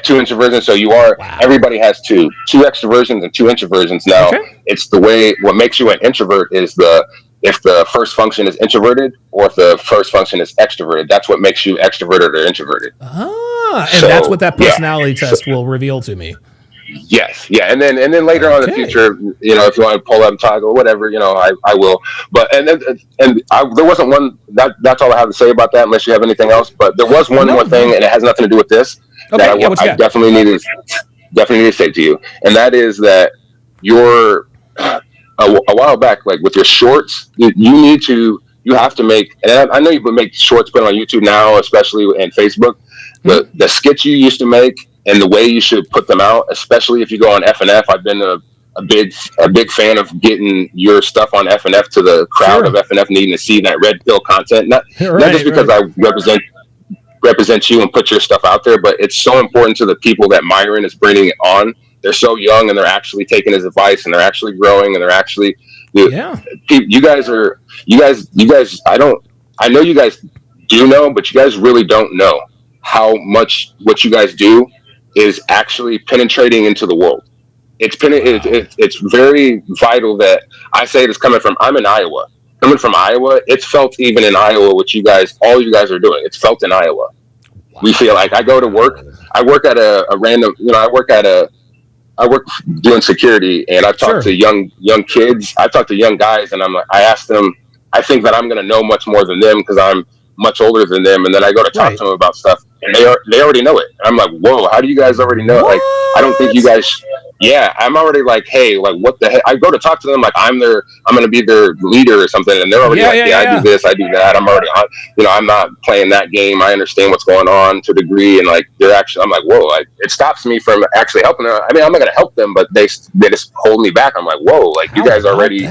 2 introversions. So everybody has 2 extroversions and 2 introversions. Now it's what makes you an introvert is if the first function is introverted or if the first function is extroverted. That's what makes you extroverted or introverted. That's what that personality test will reveal to me. Yes. Yeah. And then later on in the future, if you want to pull up and talk or whatever, I will. But, there wasn't one, that's all I have to say about that, unless you have anything else. But there was one more thing, and it has nothing to do with this, that I definitely need to say to you. And that is that a while back, with your shorts, you have to make, and I know you make shorts, put on YouTube now, especially in Facebook, the skits you used to make and the way you should put them out, especially if you go on FNF. I've been a big fan of getting your stuff on FNF to the crowd of FNF needing to see that red pill content. Not just because I represent you and put your stuff out there, but it's so important to the people that Myron is bringing it on. They're so young and they're actually taking his advice and they're actually growing and they're actually, you guys, I know you guys do know, but you guys really don't know how much what you guys do is actually penetrating into the world. It's very vital that I say this I'm in Iowa. Coming from Iowa, it's felt even in Iowa what all you guys are doing. It's felt in Iowa. Wow. We feel like I go to work. I work at a random, I work doing security, and I talk to young kids. I talk to young guys, and I ask them, I think that I'm going to know much more than them because I'm much older than them. And then I go to talk to them about stuff, and they already know it. And I'm like, whoa, how do you guys already know? What? I don't think you guys. Yeah, I'm already like, hey, what the heck? I go to talk to them like I'm going to be their leader or something, and they're already I do this, I do that. I'm already on. I'm not playing that game. I understand what's going on to a degree, and they're actually. I'm like, whoa, it stops me from actually helping them. I mean, I'm not going to help them, but they just hold me back. I'm like, whoa, you guys already.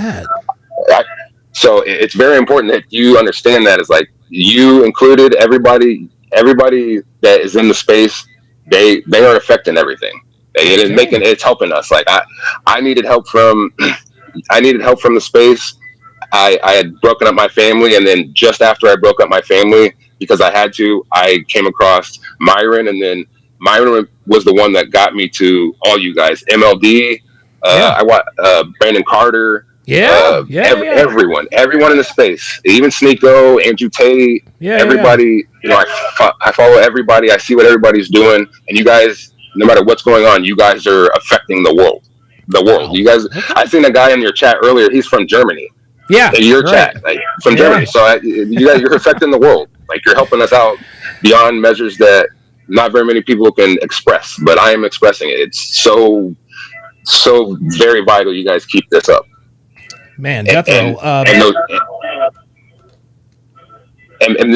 So it's very important that you understand that. It's like you included everybody that is in the space. They are affecting everything. It is making, it's helping us. Like I needed help from I needed help from the space. I had broken up my family, and then just after I broke up my family, because I had to, I came across Myron, and then Myron was the one that got me to all you guys. MLD, I want Brandon Carter, everyone in the space, even Sneeko, Andrew Tate, everybody. You know, I follow everybody. I see what everybody's doing, and you guys, no matter what's going on, you guys are affecting the world. Wow. You guys, I seen a guy in your chat earlier. He's from Germany. Yeah, in your chat, like, from Germany. So you guys, you're affecting the world. Like, you're helping us out beyond measures that not very many people can express. But I am expressing it. It's so very vital. You guys keep this up, man. Jethro, and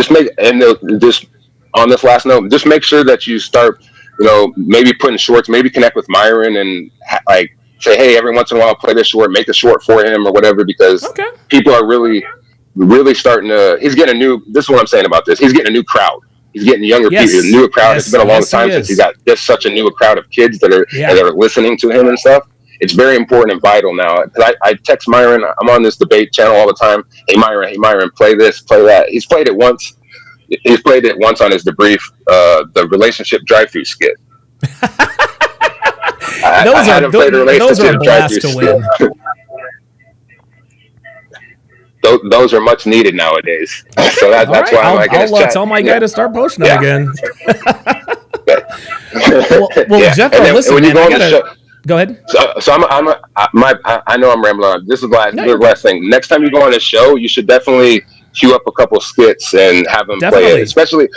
just on this last note, just make sure that you start, you know, maybe putting shorts, maybe connect with Myron and like. Say, hey, every once in a while, play this short, make a short for him or whatever, because people are really starting to. He's getting a new. This is what I'm saying about this. He's getting a new crowd. He's getting younger people, a newer crowd. It's been a long time since he got just such a new crowd of kids that are listening to him and stuff. It's very important and vital now. Because I text Myron. I'm on this debate channel all the time. Hey Myron, play this, play that. He's played it once. He's played it once on his debrief, the relationship drive-through skit. Those are a blast to win. Those are much needed nowadays. So that's why I'll tell my guy to start posting them again. well, Jethro, listen, when you go on the show, go ahead. So I know I'm rambling on. This is the last thing. Next time you go on a show, you should definitely queue up a couple skits and have them play it. Especially,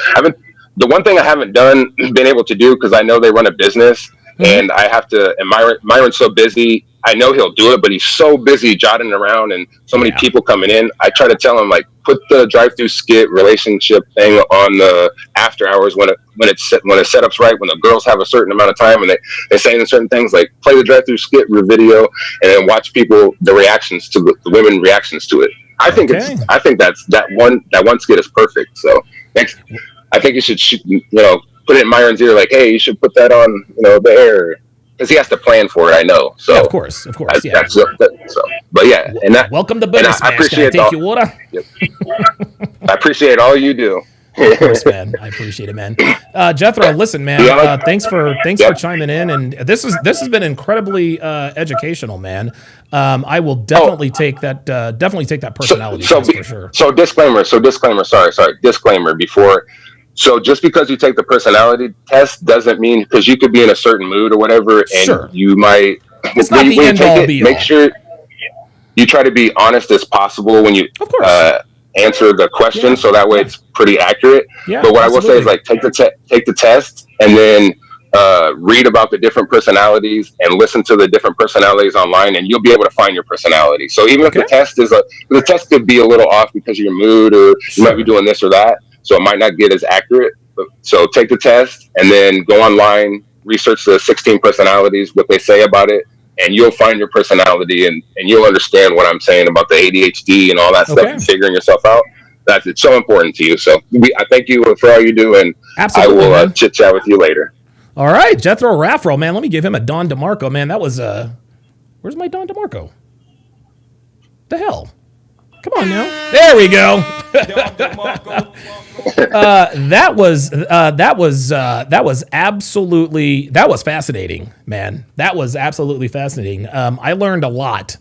the one thing I haven't been able to do, because I know they run a business. And I have to, and Myron's so busy. I know he'll do it, but he's so busy jotting around and so many people coming in. I try to tell him, like, put the drive-through skit relationship thing on the after hours when the setup's right, when the girls have a certain amount of time and they're saying certain things, like play the drive-through skit video and then watch the reactions to the women reactions to it. I think that one skit is perfect. So I think you should put it in Myron's ear, like, hey, you should put that on, the air, because he has to plan for it. I know. So of course, yeah. But yeah, and that. Welcome to Bolde Smash. I appreciate Can I take your water? Yep. I appreciate all you do. Of course, man. I appreciate it, man. Jethro, listen, man. Thanks for chiming in, and this has been incredibly educational, man. I will definitely take that. Definitely take that personality test for sure. So disclaimer. Sorry. Disclaimer before. So just because you take the personality test doesn't mean, because you could be in a certain mood or whatever, and you might. It's not the end all be all. Make sure you try to be honest as possible when you answer the question, so that way it's pretty accurate. Yeah, but what I will say is, like, take the test and then read about the different personalities and listen to the different personalities online, and you'll be able to find your personality. So even if the test could be a little off because of your mood, or you might be doing this or that. So it might not get as accurate. So take the test and then go online, research the 16 personalities, what they say about it, and you'll find your personality, and you'll understand what I'm saying about the ADHD and all that stuff and figuring yourself out. It's so important to you. So I thank you for all you do, and I will chit chat with you later. All right, Jethro Raffro, man. Let me give him a Don DeMarco, man. That was where's my Don DeMarco? The hell? Come on now. There we go. That was fascinating, man. That was absolutely fascinating. I learned a lot.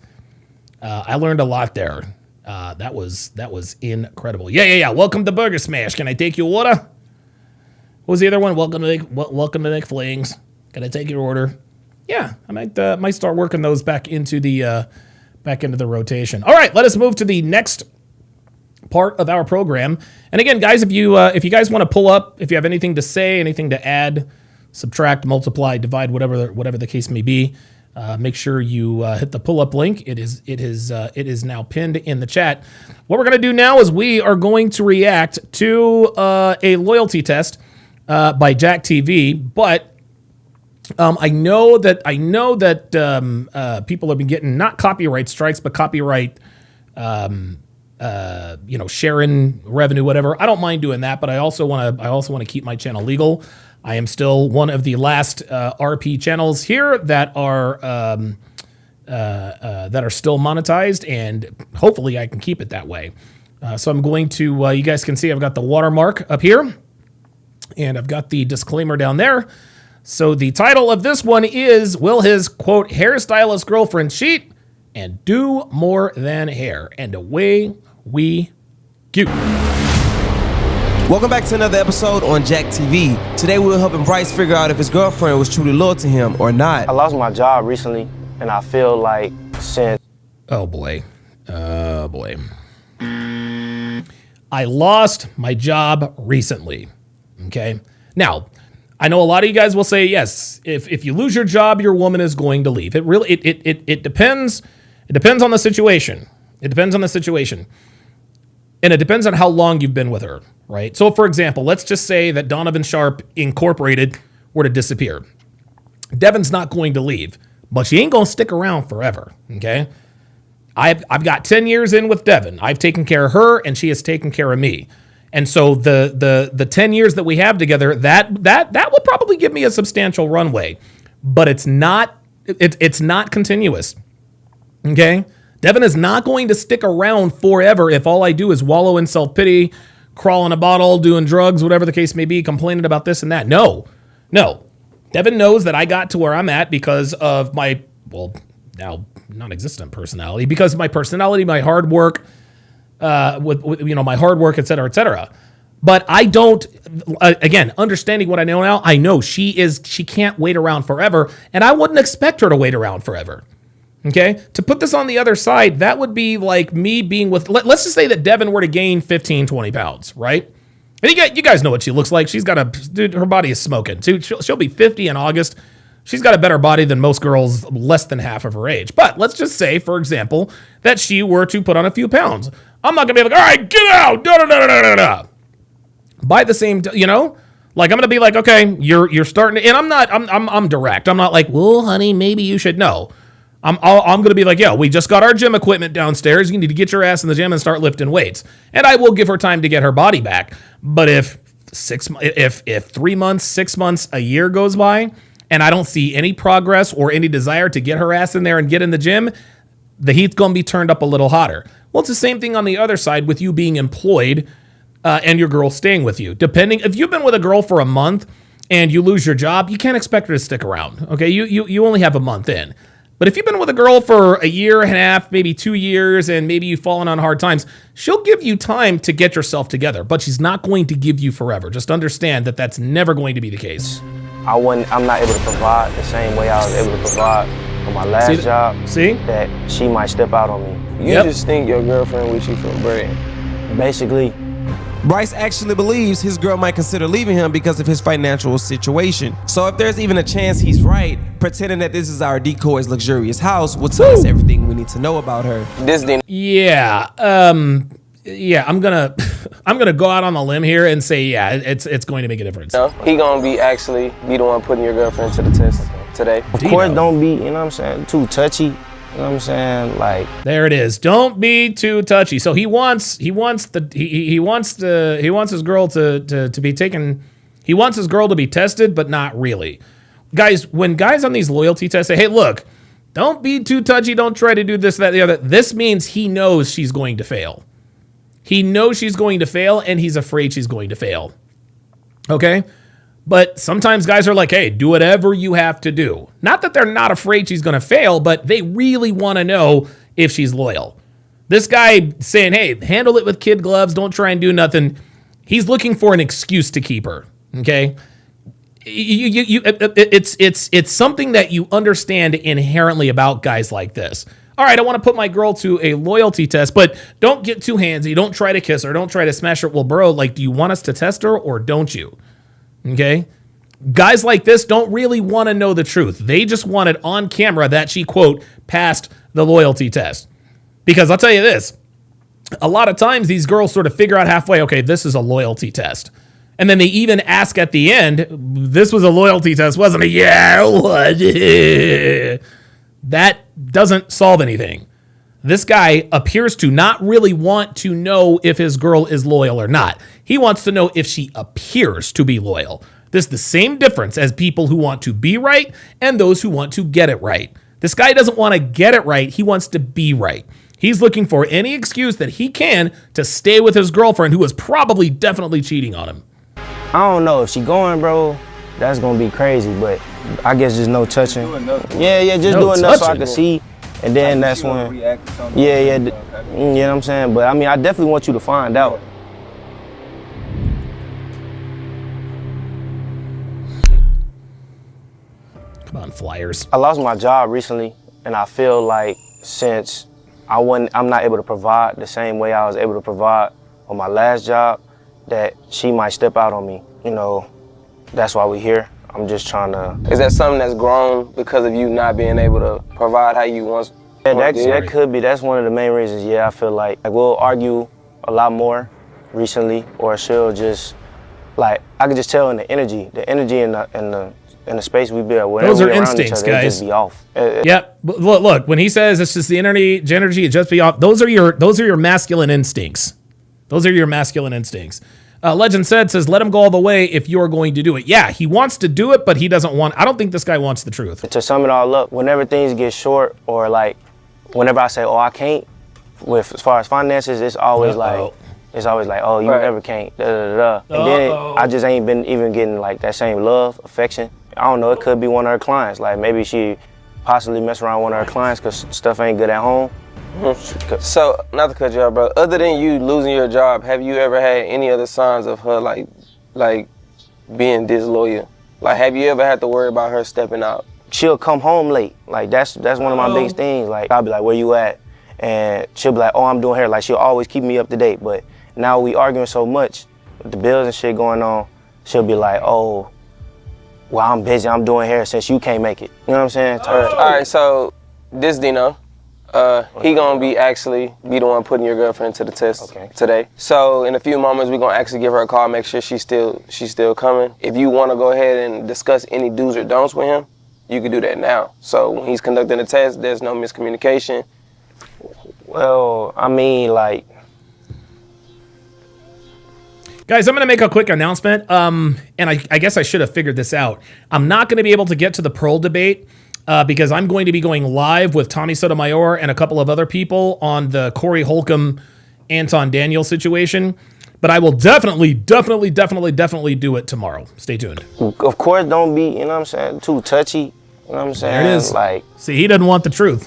There. That was incredible. Yeah. Welcome to Burger Smash. Can I take your order? What was the other one? Welcome to Nick Flings. Can I take your order? Yeah, I might start working those back into the rotation. All right, let us move to the next part of our program. And again, guys, if you guys want to pull up, if you have anything to say, anything to add, subtract, multiply, divide, whatever the case may be, make sure you hit the pull up link. It is now pinned in the chat. What we're going to do now is we are going to react to a loyalty test by Jack TV, but I know that people have been getting not copyright strikes, but copyright sharing revenue, whatever. I don't mind doing that, but I also want to keep my channel legal. I am still one of the last RP channels here that are still monetized, and hopefully I can keep it that way. So I'm going to, you guys can see I've got the watermark up here, and I've got the disclaimer down there. So the title of this one is, will his, quote, hairstylist girlfriend cheat and do more than hair? And away we go. Welcome back to another episode on Jack TV. Today we're helping Bryce figure out if his girlfriend was truly loyal to him or not. I lost my job recently, and I feel like since... Oh boy. I lost my job recently. Okay. Now, I know a lot of you guys will say, yes, if you lose your job, your woman is going to leave. It really, it depends. It depends on the situation. It depends on the situation. And it depends on how long you've been with her, right? So for example, let's just say that Donovan Sharp Incorporated were to disappear. Devin's not going to leave, but she ain't going to stick around forever. Okay. I've got 10 years in with Devin. I've taken care of her, and she has taken care of me. And so the 10 years that we have together, that will probably give me a substantial runway, but it's not continuous. Okay? Devin is not going to stick around forever if all I do is wallow in self-pity, crawl in a bottle, doing drugs, whatever the case may be, complaining about this and that. No. Devin knows that I got to where I'm at because of my, well, now non-existent personality, because of my personality, my hard work, with my hard work, et cetera. But I don't, again, understanding what I know now, I know she can't wait around forever, and I wouldn't expect her to wait around forever. Okay? To put this on the other side, that would be like me being with, let's just say that Devin were to gain 15, 20 pounds, right? And you guys know what she looks like. She's got her body is smoking. She'll be 50 in August. She's got a better body than most girls less than half of her age. But let's just say, for example, that she were to put on a few pounds. I'm not going to be like, all right, get out. Da. By the same, like I'm going to be like, okay, you're starting to, and I'm direct. I'm not like, well, honey, maybe you should know. I'm going to be like, yo, we just got our gym equipment downstairs. You need to get your ass in the gym and start lifting weights. And I will give her time to get her body back. But if 3 months, 6 months, a year goes by, and I don't see any progress or any desire to get her ass in there and get in the gym, the heat's going to be turned up a little hotter. Well, it's the same thing on the other side with you being employed and your girl staying with you. Depending, if you've been with a girl for a month and you lose your job, you can't expect her to stick around. Okay, you only have a month in. But if you've been with a girl for a year and a half, maybe 2 years, and maybe you've fallen on hard times, she'll give you time to get yourself together, but she's not going to give you forever. Just understand that that's never going to be the case. I'm not able to provide the same way I was able to provide on my last job. See? That she might step out on me. You just think your girlfriend with you for bread. Basically. Bryce actually believes his girl might consider leaving him because of his financial situation. So if there's even a chance he's right, pretending that this is our decoy's luxurious house will tell us everything we need to know about her. Yeah, I'm gonna go out on a limb here and say, yeah, it's going to make a difference. He gonna be the one putting your girlfriend to the test today. Of course, don't be, too touchy. You know what I'm saying? Like, there it is. Don't be too touchy. So he wants his girl to be taken. He wants his girl to be tested, but not really. Guys, when guys on these loyalty tests say, hey, look, don't be too touchy, don't try to do this, that, the other, this means he knows she's going to fail. He knows she's going to fail, and he's afraid she's going to fail. Okay? But sometimes guys are like, hey, do whatever you have to do. Not that they're not afraid she's going to fail, but they really want to know if she's loyal. This guy saying, hey, handle it with kid gloves, don't try and do nothing. He's looking for an excuse to keep her, okay? It's something that you understand inherently about guys like this. All right, I want to put my girl to a loyalty test, but don't get too handsy. Don't try to kiss her. Don't try to smash her. Well, bro, like, do you want us to test her or don't you? Okay? Guys like this don't really want to know the truth. They just want it on camera that she, quote, passed the loyalty test. Because I'll tell you this, a lot of times these girls sort of figure out halfway, okay, this is a loyalty test. And then they even ask at the end, this was a loyalty test, wasn't it? Yeah, it was. That doesn't solve anything. This guy appears to not really want to know if his girl is loyal or not. He wants to know if she appears to be loyal. This is the same difference as people who want to be right and those who want to get it right. This guy doesn't want to get it right. He wants to be right. He's looking for any excuse that he can to stay with his girlfriend who is probably definitely cheating on him. I don't know if she going, bro. That's gonna be crazy, but I guess just no touching. Yeah, just do enough so I can see, and then that's when. Yeah, you know what I'm saying. But I mean, I definitely want you to find out. Come on, Flyers. I lost my job recently, and I feel like since I'm not able to provide the same way I was able to provide on my last job, that she might step out on me. You know, that's why we're here. I'm just trying to. Is that something that's grown because of you not being able to provide how you once? Yeah, that could be. That's one of the main reasons. Yeah, I feel like we'll argue a lot more recently, or she'll just I could just tell in the energy in the space we build. Those are instincts, other, guys. Just be off. Yep. Look, when he says it's just the energy, it just be off. Those are your masculine instincts. Those are your masculine instincts. Legend says, let him go all the way if you're going to do it. Yeah, he wants to do it, but he doesn't want. I don't think this guy wants the truth. To sum it all up, whenever things get short, or whenever I say, oh, I can't, as far as finances, it's always oh, you never can't. Da, da, da, da. And then I just ain't been even getting that same love, affection. I don't know. It could be one of her clients. Maybe she possibly mess around with one of her clients because stuff ain't good at home. So, not to cut you off, bro, other than you losing your job, have you ever had any other signs of her being disloyal? Have you ever had to worry about her stepping out? She'll come home late. That's one of my biggest things. I'll be like, where you at? And she'll be like, oh, I'm doing hair. She'll always keep me up to date. But now we arguing so much with the bills and shit going on, she'll be like, oh, well, I'm busy. I'm doing hair since you can't make it. You know what I'm saying? All right, so this Dino. He gonna be the one putting your girlfriend to the test today. So in a few moments, we're gonna actually give her a call, make sure she's still coming. If you wanna go ahead and discuss any do's or don'ts with him, you can do that now. So when he's conducting the test, there's no miscommunication. Well, I mean, Guys, I'm going to make a quick announcement, and I guess I should have figured this out. I'm not going to be able to get to the Pearl debate because I'm going to be going live with Tommy Sotomayor and a couple of other people on the Corey Holcomb, Anton Daniel situation. But I will definitely do it tomorrow. Stay tuned. Of course, don't be, you know what I'm saying, too touchy. You know what I'm saying? There it is. See, he doesn't want the truth.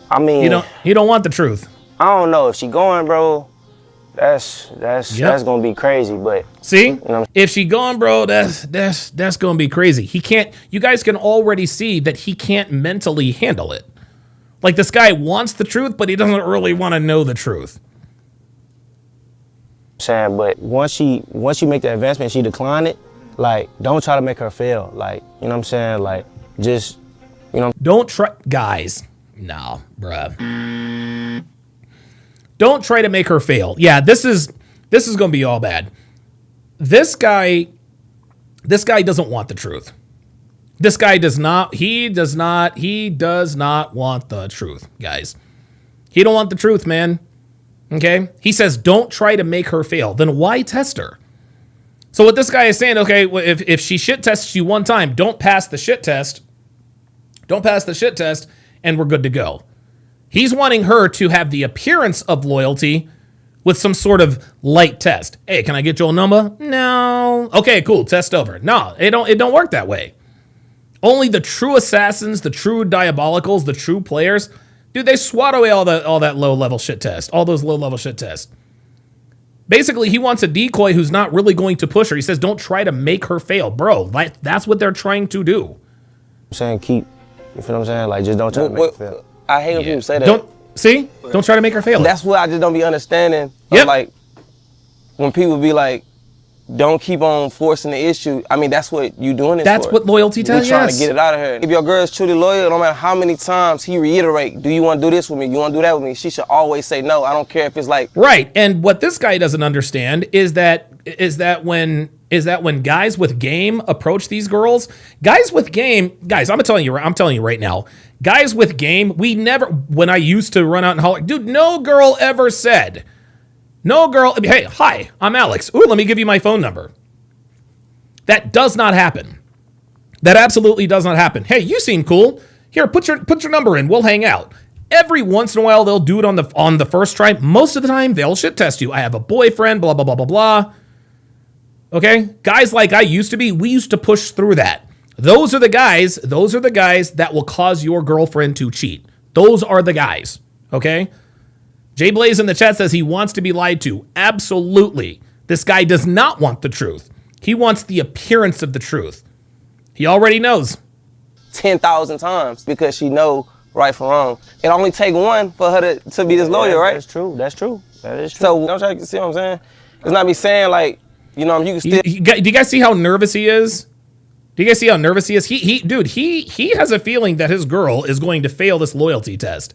I mean, he don't want the truth. I don't know if she going, bro. That's gonna be crazy, but see, if she gone, bro, that's gonna be crazy. He can't. You guys can already see that he can't mentally handle it. This guy wants the truth, but he doesn't really want to know the truth. Saying, but once you make the advancement, she decline it. Don't try to make her fail. You know what I'm saying? Just, don't try, guys. No, bruh. Don't try to make her fail. Yeah, this is going to be all bad. This guy doesn't want the truth. This guy does not want the truth, guys. He don't want the truth, man. Okay? He says don't try to make her fail. Then why test her? So what this guy is saying, okay, well, if she shit tests you one time, don't pass the shit test. Don't pass the shit test and we're good to go. He's wanting her to have the appearance of loyalty with some sort of light test. Hey, can I get your number? No. Okay, cool. Test over. No, it don't work that way. Only the true assassins, the true diabolicals, the true players, dude, they swat away all that low-level shit test, all those low-level shit tests. Basically, he wants a decoy who's not really going to push her. He says, don't try to make her fail. Bro, that's what they're trying to do. I'm saying you feel what I'm saying? Just don't try to make her fail. I hate when people say that. Don't try to make her fail. That's what I just don't be understanding. Yep. When people be like, don't keep on forcing the issue. I mean, that's what you doing it That's for. What loyalty tells you. You're trying to get it out of her. If your girl is truly loyal, no matter how many times he reiterate, do you want to do this with me? You want to do that with me? She should always say no. I don't care if it's Right. And what this guy doesn't understand is that when guys with game approach these girls, guys, I'm telling you right now, Guys with game, we never, when I used to run out and holler, dude, no girl ever said, hey, hi, I'm Alex. Ooh, let me give you my phone number. That does not happen. That absolutely does not happen. Hey, you seem cool. Here, put your number in. We'll hang out. Every once in a while, they'll do it on the first try. Most of the time, they'll shit test you. I have a boyfriend, blah, blah, blah, blah, blah. Okay? Guys like I used to be, we used to push through that. Those are the guys that will cause your girlfriend to cheat. Those are the guys. Okay? Jay Blaze in the chat says he wants to be lied to. Absolutely. This guy does not want the truth. He wants the appearance of the truth. He already knows. 10,000 times because she know right from wrong. It only take one for her to be this loyal, right? That's true. That is true. So don't try to see what I'm saying. It's not me saying like, you know, you can still. Do you guys see how nervous he is? Do you guys see how nervous he is? He has a feeling that his girl is going to fail this loyalty test.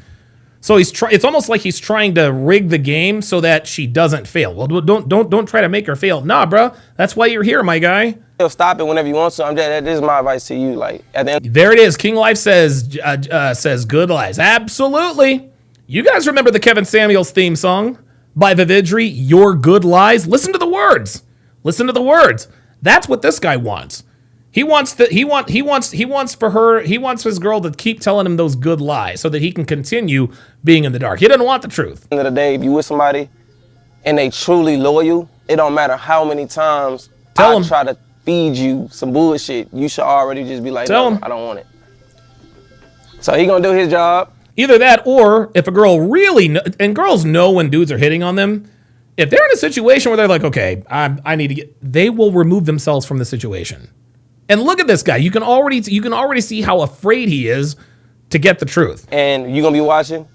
So it's almost like he's trying to rig the game so that she doesn't fail. Well, don't try to make her fail. Nah, bro. That's why you're here, my guy. Stop it whenever you want to. This is my advice to you. Like at the end. There it is. King Life says good lies. Absolutely. You guys remember the Kevin Samuels theme song by Vividry, Your Good Lies? Listen to the words. Listen to the words. That's what this guy wants. He wants his girl to keep telling him those good lies so that he can continue being in the dark. He doesn't want the truth. At the end of the day, if you with somebody and they truly loyal, it don't matter how many times I try to feed you some bullshit, you should already just be like, no, I don't want it. So he gonna do his job. Either that, or if a girl really, and girls know when dudes are hitting on them, if they're in a situation where they're like, okay, I need to get, they will remove themselves from the situation. And look at this guy. You can already see how afraid he is to get the truth. And you're gonna be watching,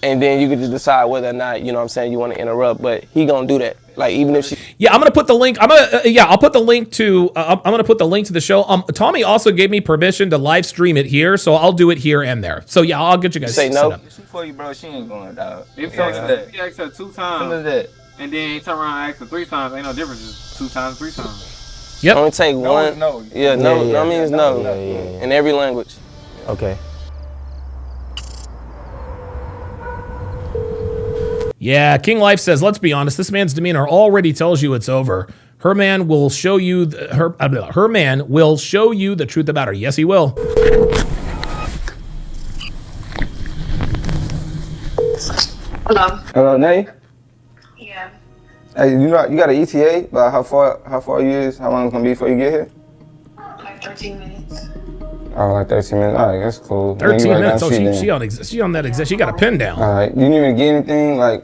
and then you can just decide whether or not, you know what I'm saying, you want to interrupt. But he gonna do that. Like even if she. Yeah, I'm gonna put the link. I'll put the link to. I'm gonna put the link to the show. Tommy also gave me permission to live stream it here, so I'll do it here and there. So yeah, I'll get you guys. Say no. She for you, bro. She ain't going, dog. If you ask her 2 times, and then you turn around and ask her 3 times, ain't no difference. It's 2 times, 3 times. Yep. Only take one. No. Yeah, no means no. In every language. Okay. Yeah, King Life says, let's be honest, this man's demeanor already tells you it's over. Her man will show you her man will show you the truth about her. Yes, he will. Hello. Hello, Nay? Yeah. Hey, you got an ETA about how far you is, how long it's gonna be before you get here? Like 13 minutes. Oh, like 13 minutes. All right, that's cool. 13 minutes. Oh, she on that exist. She got a pin down. All right. You didn't even get anything like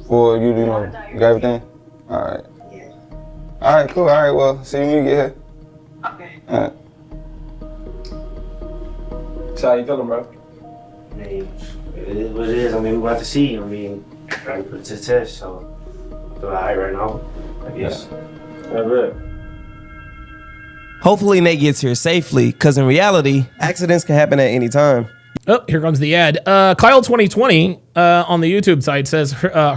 for you to you got everything? All right. Yeah. All right, cool. All right, well, see you when you get here. Okay. All right. So how you feeling, bro? I mean, it is what it is. I mean, we about to see. I mean, I put it to the test, so I feel alright right now, I guess. Yeah, good. Hopefully Nate gets here safely, because in reality, accidents can happen at any time. Oh, here comes the ad. Kyle 2020 on the YouTube side says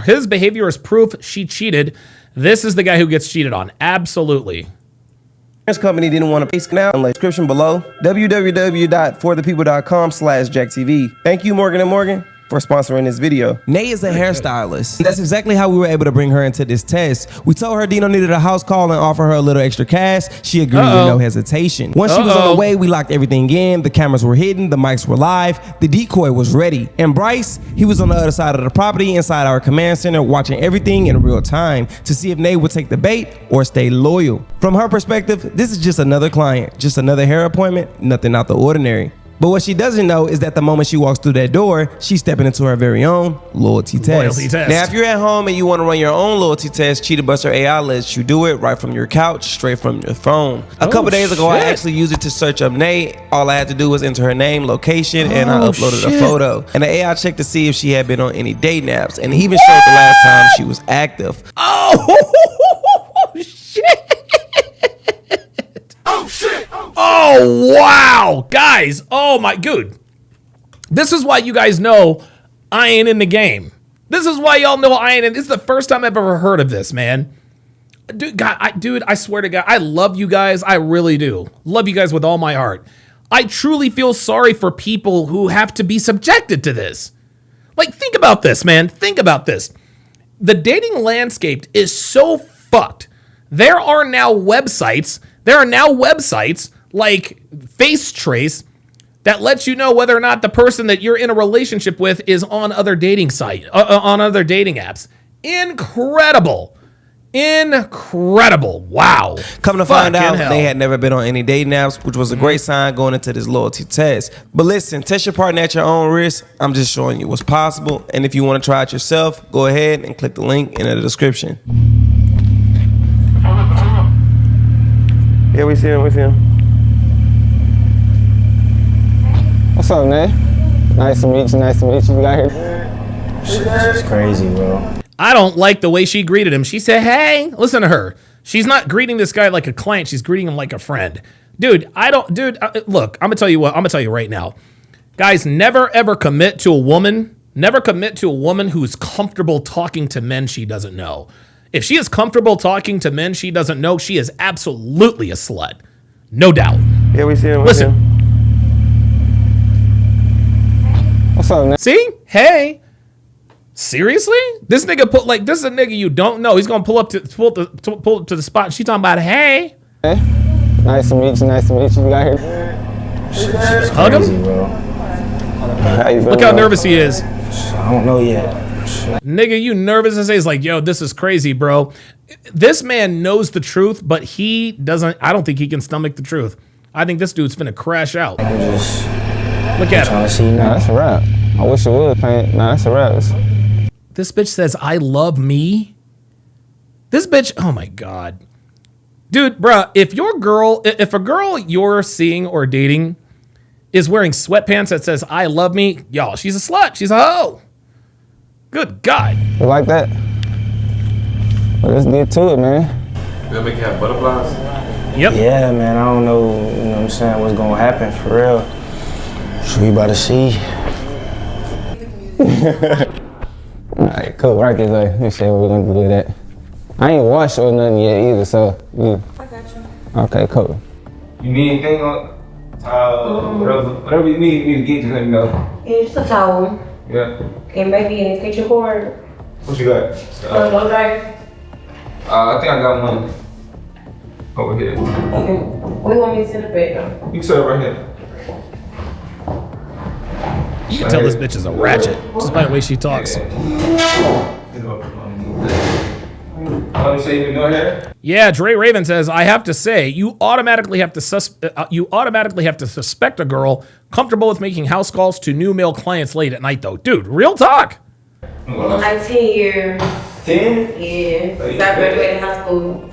his behavior is proof she cheated. This is the guy who gets cheated on. Absolutely. Insurance company didn't want to pay now. In the description below, www.forthepeople.com/JackTV. Thank you, Morgan & Morgan, for sponsoring this video. Nay is a hairstylist. That's exactly how we were able to bring her into this test. We told her Dino needed a house call and offer her a little extra cash. She agreed with no hesitation. Once she was on the way, we locked everything in. The cameras were hidden, the mics were live, the decoy was ready. And Bryce, he was on the other side of the property inside our command center watching everything in real time to see if Nay would take the bait or stay loyal. From her perspective, this is just another client, just another hair appointment, nothing out the ordinary. But what she doesn't know is that the moment she walks through that door, she's stepping into her very own loyalty test. Now, if you're at home and you want to run your own loyalty test, Cheetah Buster AI lets you do it right from your couch, straight from your phone. A couple days ago, I actually used it to search up Nate. All I had to do was enter her name, location, and I uploaded a photo. And the AI checked to see if she had been on any dating apps, and even showed the last time she was active. Oh, shit. Oh, wow. Guys, oh my, dude. This is why you guys know I ain't in the game. This is why y'all know I ain't in. This is the first time I've ever heard of this, man. Dude, I swear to God, I love you guys. I really do. Love you guys with all my heart. I truly feel sorry for people who have to be subjected to this. Like, think about this, man. Think about this. The dating landscape is so fucked. There are now websites like FaceTrace that lets you know whether or not the person that you're in a relationship with is on other dating on other dating apps. Incredible. Wow. Come to find out, hell. they had never been on any dating apps, which was a great sign going into this loyalty test. But listen, test your partner at your own risk. I'm just showing you what's possible. And if you want to try it yourself, go ahead and click the link in the description. Yeah, we see him. What's up, man? Nice to meet you. You got here? It's crazy, bro. I don't like the way she greeted him. She said, hey, listen to her. She's not greeting this guy like a client. She's greeting him like a friend. Look, I'm going to tell you right now. Guys, never ever commit to a woman. Never commit to a woman who's comfortable talking to men she doesn't know. If she is comfortable talking to men she doesn't know, she is absolutely a slut. No doubt. Yeah, we see him. Listen. What's up, man? See? Hey. Seriously? This nigga this is a nigga you don't know. He's gonna pull up to the spot. She talking about, hey. Nice to meet you. You got here? Hug him? Crazy, bro. How you Look how nervous he is. I don't know yet. Nigga, you nervous as he's like, yo, this is crazy, bro. This man knows the truth, but he doesn't. I don't think he can stomach the truth. I think this dude's finna crash out. I'm just Look at trying him. to see now. Nah, that's a wrap. I wish it would, paint. Nah, that's a wrap. This bitch says, I love me. This bitch, oh my God. Dude, bruh, if a girl you're seeing or dating is wearing sweatpants that says, I love me, y'all, she's a slut. She's a hoe. Good God. You like that? Well, let's get to it, man. Gonna make you have butterflies? Yep. Yeah, man, I don't know, you know what I'm saying, what's gonna happen for real. So we about to see. Alright, cool. Right this way. Let me see what we're gonna do with that. I ain't washed or nothing yet either, so yeah. I got you. Okay, cool. You need anything on whatever you need me to get, just let me know. Yeah, just a towel. Yeah. And maybe an extension cord. What you got? Blow dryer. I think I got one over here. Okay. What do you want me to send it back though? You can set it right here. You can tell this bitch is a ratchet just by the way she talks. Yeah, Dre Raven says, I have to say, you automatically have to suspect a girl comfortable with making house calls to new male clients late at night, though. Dude, real talk. Like 10 years. 10? Yeah. Since I graduated high school.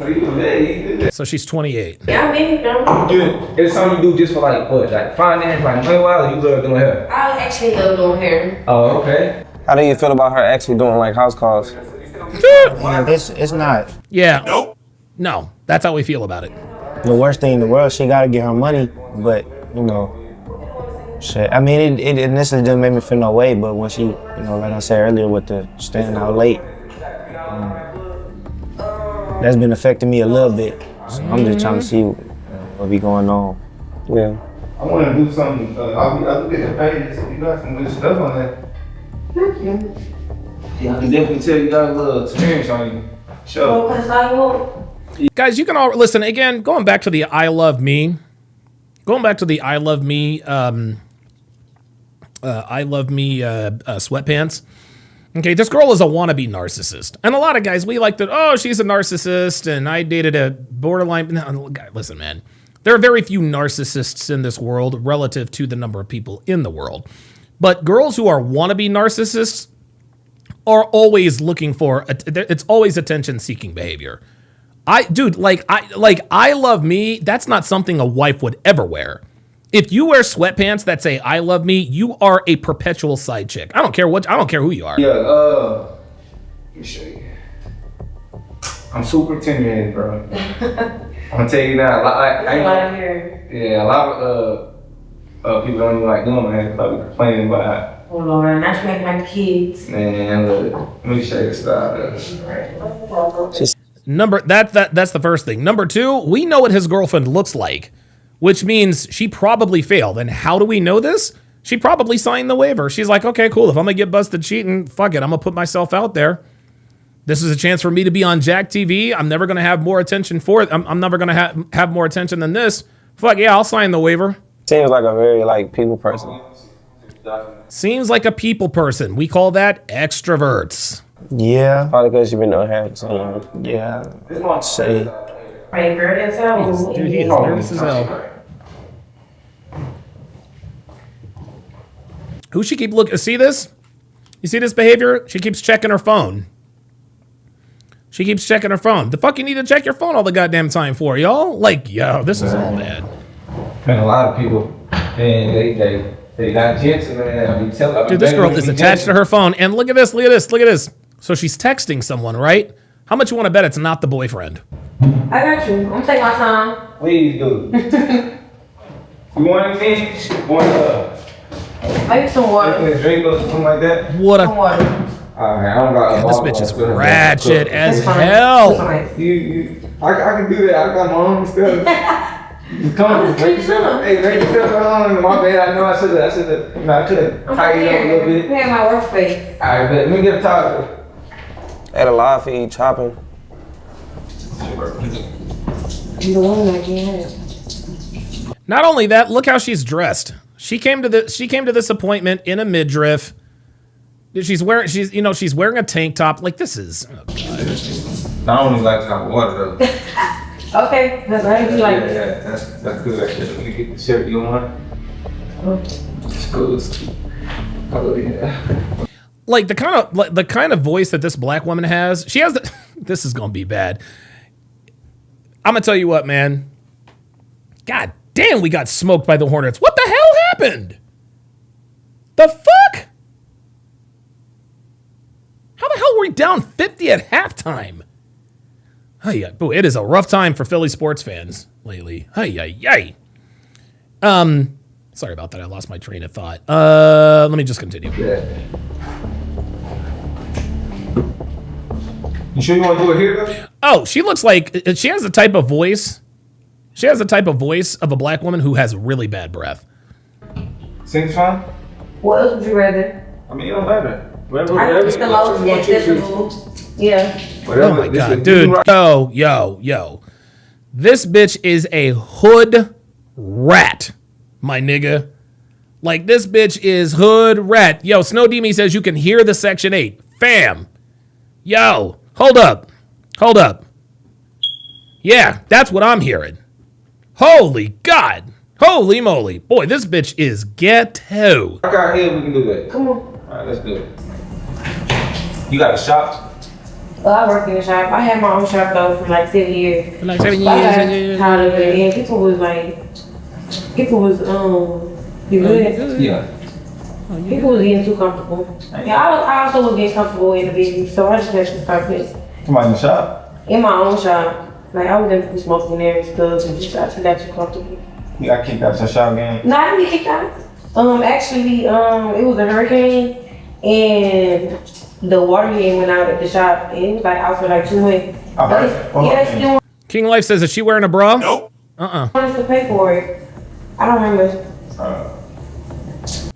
So she's 28. Yeah, I mean, Dude, it's something you do just for like what? Like finance, like money wise, or you love doing hair? I actually love doing hair. Oh, okay. How do you feel about her actually doing like house calls? Yeah, it's not. Yeah. Nope. No, that's how we feel about it. The worst thing in the world, she gotta get her money, but, you know, shit. I mean, it initially didn't make me feel no way, but when she, you know, like I said earlier with the staying out late, that's been affecting me a little bit. So I'm just trying to see what be going on. Yeah. I want to do something. I'll look at the pages. You got some good stuff on there. Thank you. Yeah, I can definitely tell you got a little experience on you. Sure. What kind of style you want? Guys, you can all listen again. Going back to the I love me sweatpants. Okay, this girl is a wannabe narcissist, and a lot of guys we like that. Oh, she's a narcissist, and I dated a borderline. No, listen, man, there are very few narcissists in this world relative to the number of people in the world. But girls who are wannabe narcissists are always looking for. It's always attention-seeking behavior. I love me. That's not something a wife would ever wear. If you wear sweatpants that say "I love me," you are a perpetual side chick. I don't care who you are. Yeah. Let me show you. I'm super intimidated, bro. I'm gonna tell you now. A lot of hair. Yeah, a lot of people don't even like doing my hair. Probably complaining about. Oh Lord, not to make my kids. Man, look. Let me show you the style. That's the first thing. Number two, we know what his girlfriend looks like. which means she probably failed. And how do we know this? She probably signed the waiver. She's like, okay, cool. If I'm going to get busted cheating, fuck it. I'm going to put myself out there. This is a chance for me to be on Jack TV. I'm never going to have more attention for it. I'm never going to have more attention than this. Fuck yeah, I'll sign the waiver. Seems like a very like people person. Seems like a people person. We call that extroverts. Yeah. Probably because you've been unhappy so long. Yeah. Say. Are you nervous as hell? Dude, he is nervous as hell. Who she keep looking? See this? You see this behavior? She keeps checking her phone. She keeps checking her phone. The fuck you need to check your phone all the goddamn time for, y'all? Like, yo, this is all bad. Man, a lot of people, man, they not gentle, man. Dude, this girl is attached to her phone. And look at this, look at this, look at this. So she's texting someone, right? How much you want to bet it's not the boyfriend? I got you. I'm taking my time. Please do. You want anything? Maybe some water. Drink or something like that? What a... Some water. Alright, I don't got this bitch is ratchet as hell. I can do that. I got my own stuff. Come on, break yourself. Hey, break yourself on. My bad. I know I should have. I could have tightened up a little bit. I'm my workspace. Alright, but let me get a taco. At a live feed chopping. You the one that can't. Not only that, look how she's dressed. She came to this appointment in a midriff. She's wearing a tank top. Like, this is, oh God. I don't even like hot water though. Okay, that's right. You like Yeah, that's good. Actually, let me get the shirt you want. It's cool. Oh yeah. Like the kind of voice that this black woman has. She has the. This is gonna be bad. I'm gonna tell you what, man. God damn, we got smoked by the Hornets. What the hell happened? The fuck? How the hell were we down 50 at halftime? Hey, boo, it is a rough time for Philly sports fans lately. Hey. Sorry about that. I lost my train of thought. Let me just continue. Yeah. You sure you want to do it here though? Oh, she looks like she has the type of voice. She has the type of voice of a black woman who has really bad breath. Sing's fine? What else would you rather? I mean, it don't matter. I think the most accessible. Yeah. Oh my God, dude. Yo. This bitch is a hood rat, my nigga. Like, this bitch is hood rat. Yo, Snow Demi says you can hear the Section 8. Fam. Yo, hold up. Yeah, that's what I'm hearing. Holy God. Holy moly. Boy, this bitch is ghetto. I got here, we can do that. Come on. All right, let's do it. You got a shop? I work in the shop. I had my own shop though for like 7 years. For like 7 years. I got tired of it. And people was you good? Yeah. People was getting too comfortable. Yeah, I also was getting comfortable in the business, so I just had to start this. Come on, in the shop? In my own shop. Like, I was gonna be smoking there and stuff, and just I just got too comfortable. You got kicked out your shop game? No, I didn't get kicked out. Actually, it was a hurricane, and the water heater went out at the shop, and it was like out for like 2 months. Yes, King Life says, is she wearing a bra? Nope. Wanted to pay for it. I don't remember.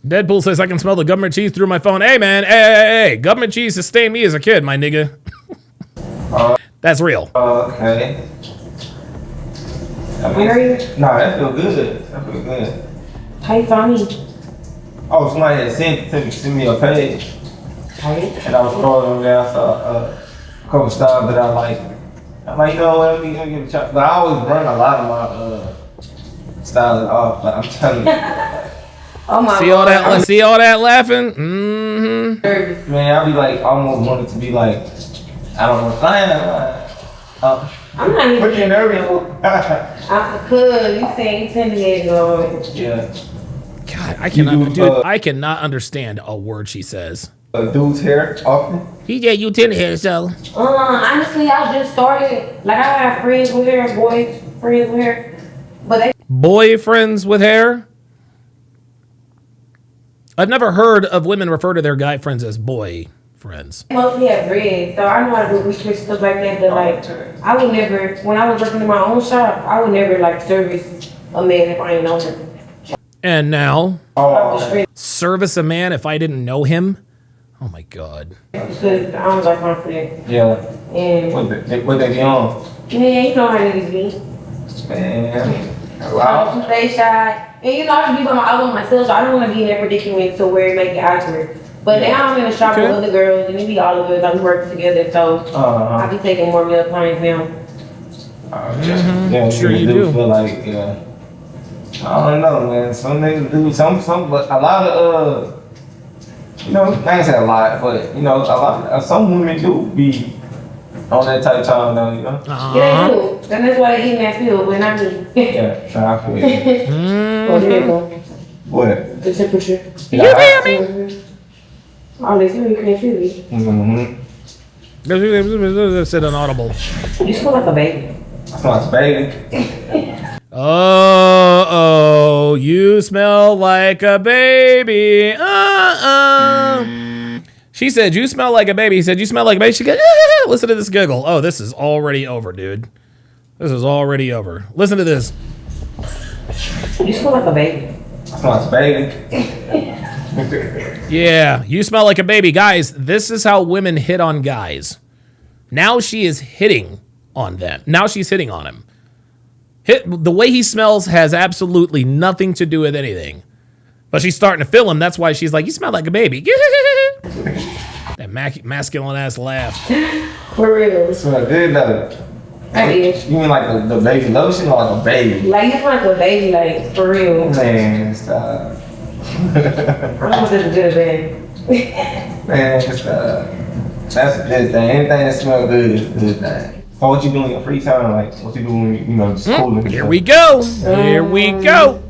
Deadpool says, I can smell the government cheese through my phone. Hey, man. Hey. Government cheese sustained me as a kid, my nigga. That's real. Okay. Nah, that feel good. How you found me? Oh, somebody had sent me a page. And I was scrolling down, saw a couple styles that I like. I'm like, you know what, let me give it a shot. But I always burn a lot of my styling off, but I'm telling you. Oh my see all that? See all that laughing? Mm-hmm. Man, I be like, almost wanted to be like, I don't know, I'm not even freaking nervous. Cause you say intimidated or Yeah. God, I cannot understand a word she says. A dude's hair often? He get you 10 hair, so. Honestly, I just started. Like, I have friends with hair, boys, friends with hair. But they. Boyfriends with hair? I've never heard of women refer to their guy friends as boy friends. Mostly have dreads, so I know how to do research, stuff like that. But, like, I would never, when I was working in my own shop, I would never, like, service a man if I ain't know him. And now, Oh. service a man if I didn't know him? Oh my God. Because I don't like confident. Yeah. And What they be on? yeah, you know how niggas be. Man. Wow. Stay shy. And you know, I should be by my own myself, so I don't want to be in that predicament to where it make it awkward. But now I'm in a shop with other girls, and it be all the girls that we work together, so I be taking more meal times now. Yeah, Sure you do. Feel like, yeah. I don't know, man. Some niggas do some, but a lot of you know, I ain't say a lot, but you know, a lot. Some women do be on that type of time now, you know. Yeah, they do, and that's why they eat that field, but not me. Yeah, try to feel it. Oh, there you go. What? The temperature. You hear me? Mm-hmm. Oh, they see you can't feel it. Mm-hmm. Said inaudible. You smell like a baby. I smell like a baby. Oh, you smell like a baby. She said, you smell like a baby. He said, you smell like a baby. She goes, listen to this giggle. Oh, this is already over, dude. This is already over. Listen to this. You smell like a baby. I smell like a baby. Yeah, you smell like a baby. Guys, this is how women hit on guys. Now she is hitting on them. Now she's hitting on him. The way he smells has absolutely nothing to do with anything. But she's starting to feel him. That's why she's like, you smell like a baby. That masculine ass laugh. For real. It smells good though. I did. You mean like the baby lotion or like a baby? Like, you smell like a baby, like, for real. Man, stop. I don't think it's good, man. Man, stop. That's a good thing. Anything that smells good is a good thing. So what you do in your free time? Like, what you do when you know, just cooling? Here we go. Here we go.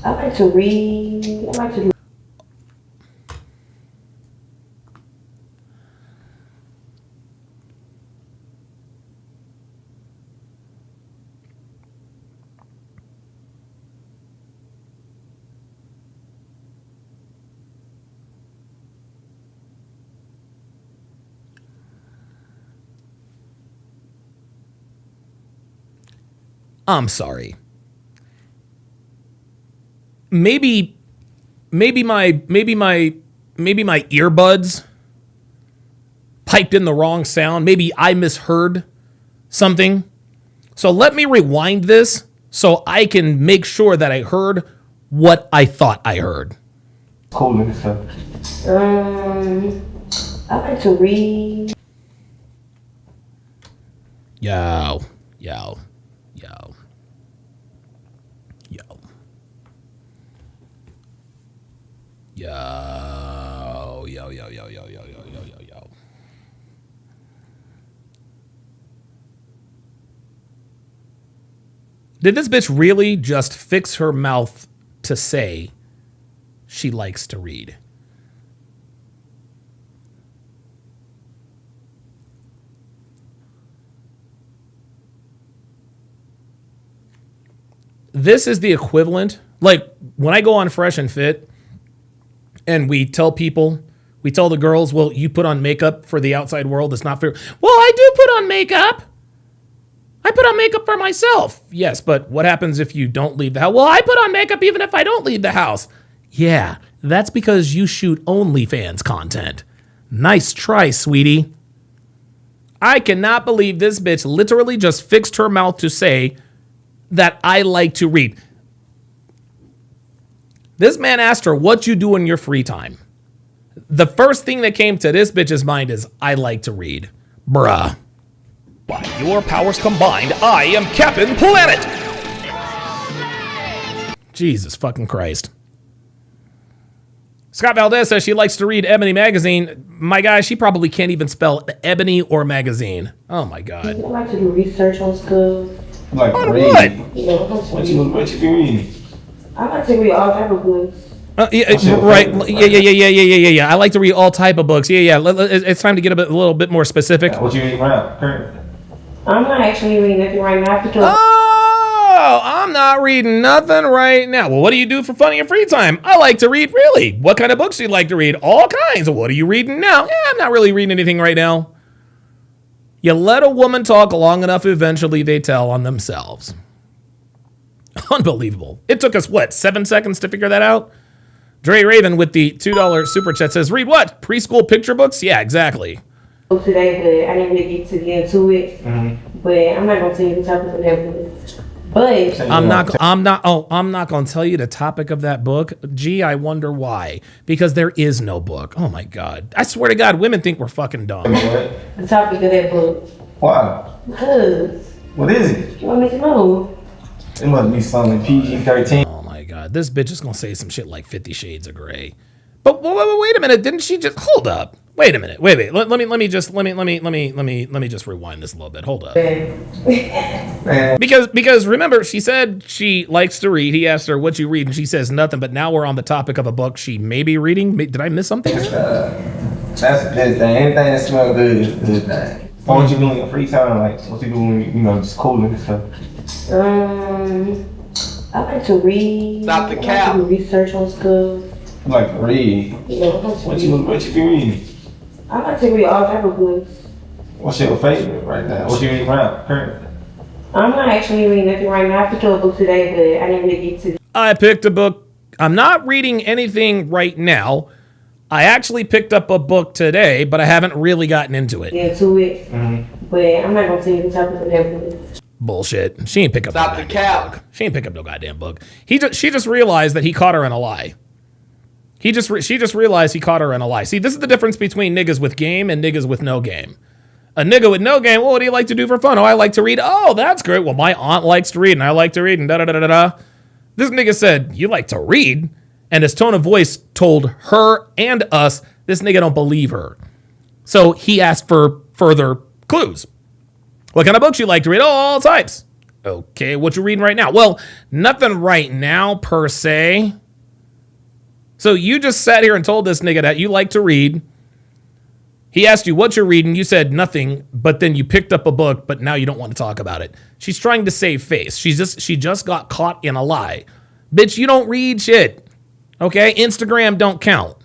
I like to read. I like to I'm sorry. Maybe my earbuds piped in the wrong sound. Maybe I misheard something. So let me rewind this so I can make sure that I heard what I thought I heard. Cool and stuff. I like to read. Yo. Did this bitch really just fix her mouth to say she likes to read? This is the equivalent. Like when I go on Fresh and Fit and we tell the girls, well, you put on makeup for the outside world. It's not fair. Well, I do put on makeup. I put on makeup for myself. Yes, but what happens if you don't leave the house? Well, I put on makeup even if I don't leave the house. Yeah, that's because you shoot OnlyFans content. Nice try, sweetie. I cannot believe this bitch literally just fixed her mouth to say that I like to read. This man asked her, what you do in your free time? The first thing that came to this bitch's mind is, I like to read. Bruh. By your powers combined, I am Captain Planet! Jesus fucking Christ. Scott Valdez says she likes to read Ebony Magazine. My guy, she probably can't even spell Ebony or magazine. Oh my God. I like to do research on stuff. Like on read. what? Yeah, What you be reading? I like to read all type of books. Right. Yeah. I like to read all type of books. Yeah. It's time to get a little bit more specific. What you reading right now? I'm not actually reading nothing right now. Oh, I'm not reading nothing right now. Well, what do you do for fun in your free time? I like to read, really. What kind of books do you like to read? All kinds. What are you reading now? Yeah, I'm not really reading anything right now. You let a woman talk long enough, eventually they tell on themselves. Unbelievable. It took us, what, 7 seconds to figure that out? Dre Raven with the $2 super chat says, read what? Preschool picture books? Yeah, exactly. Today, but I didn't really get to get into it. But I'm not gonna tell you the topic of that book. But I'm not gonna tell you the topic of that book. Gee, I wonder why. Because there is no book. Oh my God. I swear to God, women think we're fucking dumb. The topic of that book. Why? Because. What is it? You want me to know? It must be something PG-13. Oh my God, this bitch is gonna say some shit like 50 Shades of Grey. But wait a minute, didn't she just hold up? Wait a minute, wait. Let me just rewind this a little bit. Hold up. Because remember, she said she likes to read. He asked her what you read, and she says nothing. But now we're on the topic of a book she may be reading. Did I miss something? That's a good thing. Anything that smells good is a good thing. What you do in your free time? Like what you do when you just cooling and stuff? I like to read. Stop the cap. I like to do research on stuff. You like to read? Yeah, I like to What read. you be reading? I like to read all type of books. What's your favorite right now? What you reading right currently? I'm not actually reading nothing right now. I picked up a book today, but I didn't really get to. I picked a book. I'm not reading anything right now. I actually picked up a book today, but I haven't really gotten into it. Into it. But I'm not gonna tell you the topic of that book. Bullshit. She ain't pick up Stop no the goddamn cap. book. She ain't pick up no goddamn book. She just realized that he caught her in a lie. She just realized he caught her in a lie. See, this is the difference between niggas with game and niggas with no game. A nigga with no game, well, what do you like to do for fun? Oh, I like to read. Oh, that's great. Well, my aunt likes to read, and I like to read, and da-da-da-da-da. This nigga said, you like to read? And his tone of voice told her and us, this nigga don't believe her. So he asked for further clues. What kind of books you like to read? Oh, all types. Okay, what you reading right now? Well, nothing right now, per se. So you just sat here and told this nigga that you like to read. He asked you what you're reading. You said nothing, but then you picked up a book, but now you don't want to talk about it. She's trying to save face. She just got caught in a lie. Bitch, you don't read shit. Okay? Instagram don't count.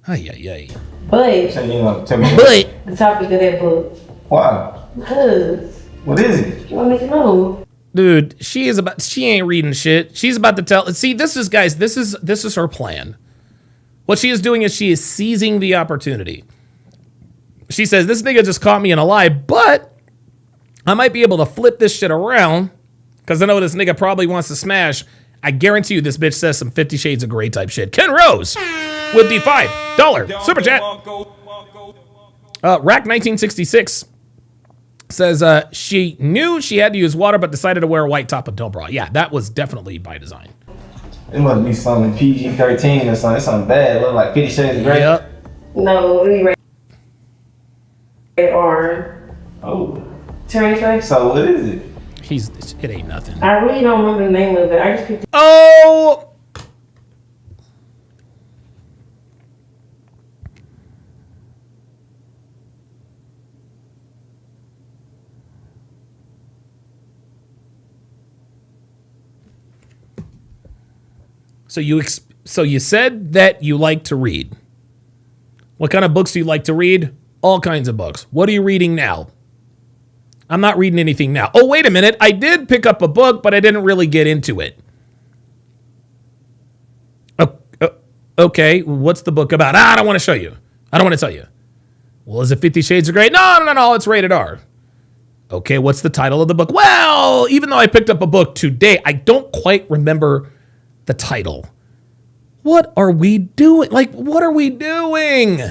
Ay. But So you know, tell me. But the topic of that book. Why? Because. What is it? You want me to know? dude, she ain't reading shit. She's about to tell. See, this is her plan. What she is doing is she is seizing the opportunity. She says, this nigga just caught me in a lie, but I might be able to flip this shit around because I know this nigga probably wants to smash. I guarantee you this bitch says some 50 Shades of Grey type shit. Ken Rose with the $5 super chat. Rack 1966 says she knew she had to use water but decided to wear a white top and toe bra. Yeah, that was definitely by design. It must be something PG-13 or something. It's something bad. Look like 50 Shades of Grey. Yep. No, let me or Oh. turn face. So what is it? It ain't nothing. I really don't remember the name of it. I just picked it. Oh! So you said that you like to read. What kind of books do you like to read? All kinds of books. What are you reading now? I'm not reading anything now. Oh, wait a minute. I did pick up a book, but I didn't really get into it. Okay, what's the book about? I don't want to show you. I don't want to tell you. Well, is it 50 Shades of Grey? No, it's rated R. Okay, what's the title of the book? Well, even though I picked up a book today, I don't quite remember the title. What are we doing? What are we doing?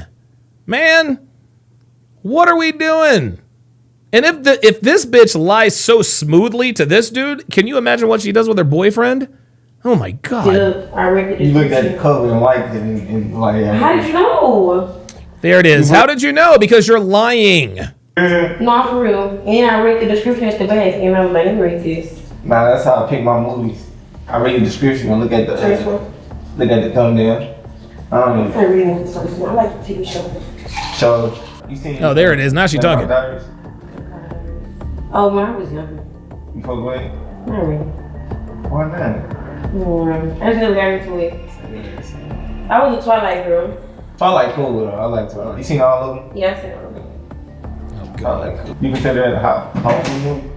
Man, what are we doing? And if this bitch lies so smoothly to this dude, can you imagine what she does with her boyfriend? Oh my God. Yeah, I read it. You looked at the cover and liked it and like. How did you know? There it is. How did you know? Because you're lying. No, for real. And I read the description at the back and I was like, let me read this. Nah, that's how I pick my movies. I read the description and look at the thumbnail. I don't I'm know. not reading this person. I like the TV show. So you seen? Oh, there it is. Now she's talking. Oh, when I was younger. You fuck with it? Not really. Why not? I just never got into it. I was a Twilight girl. Twilight cool though. I like Twilight. You seen all of them? Yeah, I said all of them. Oh God. You consider that a horror movie?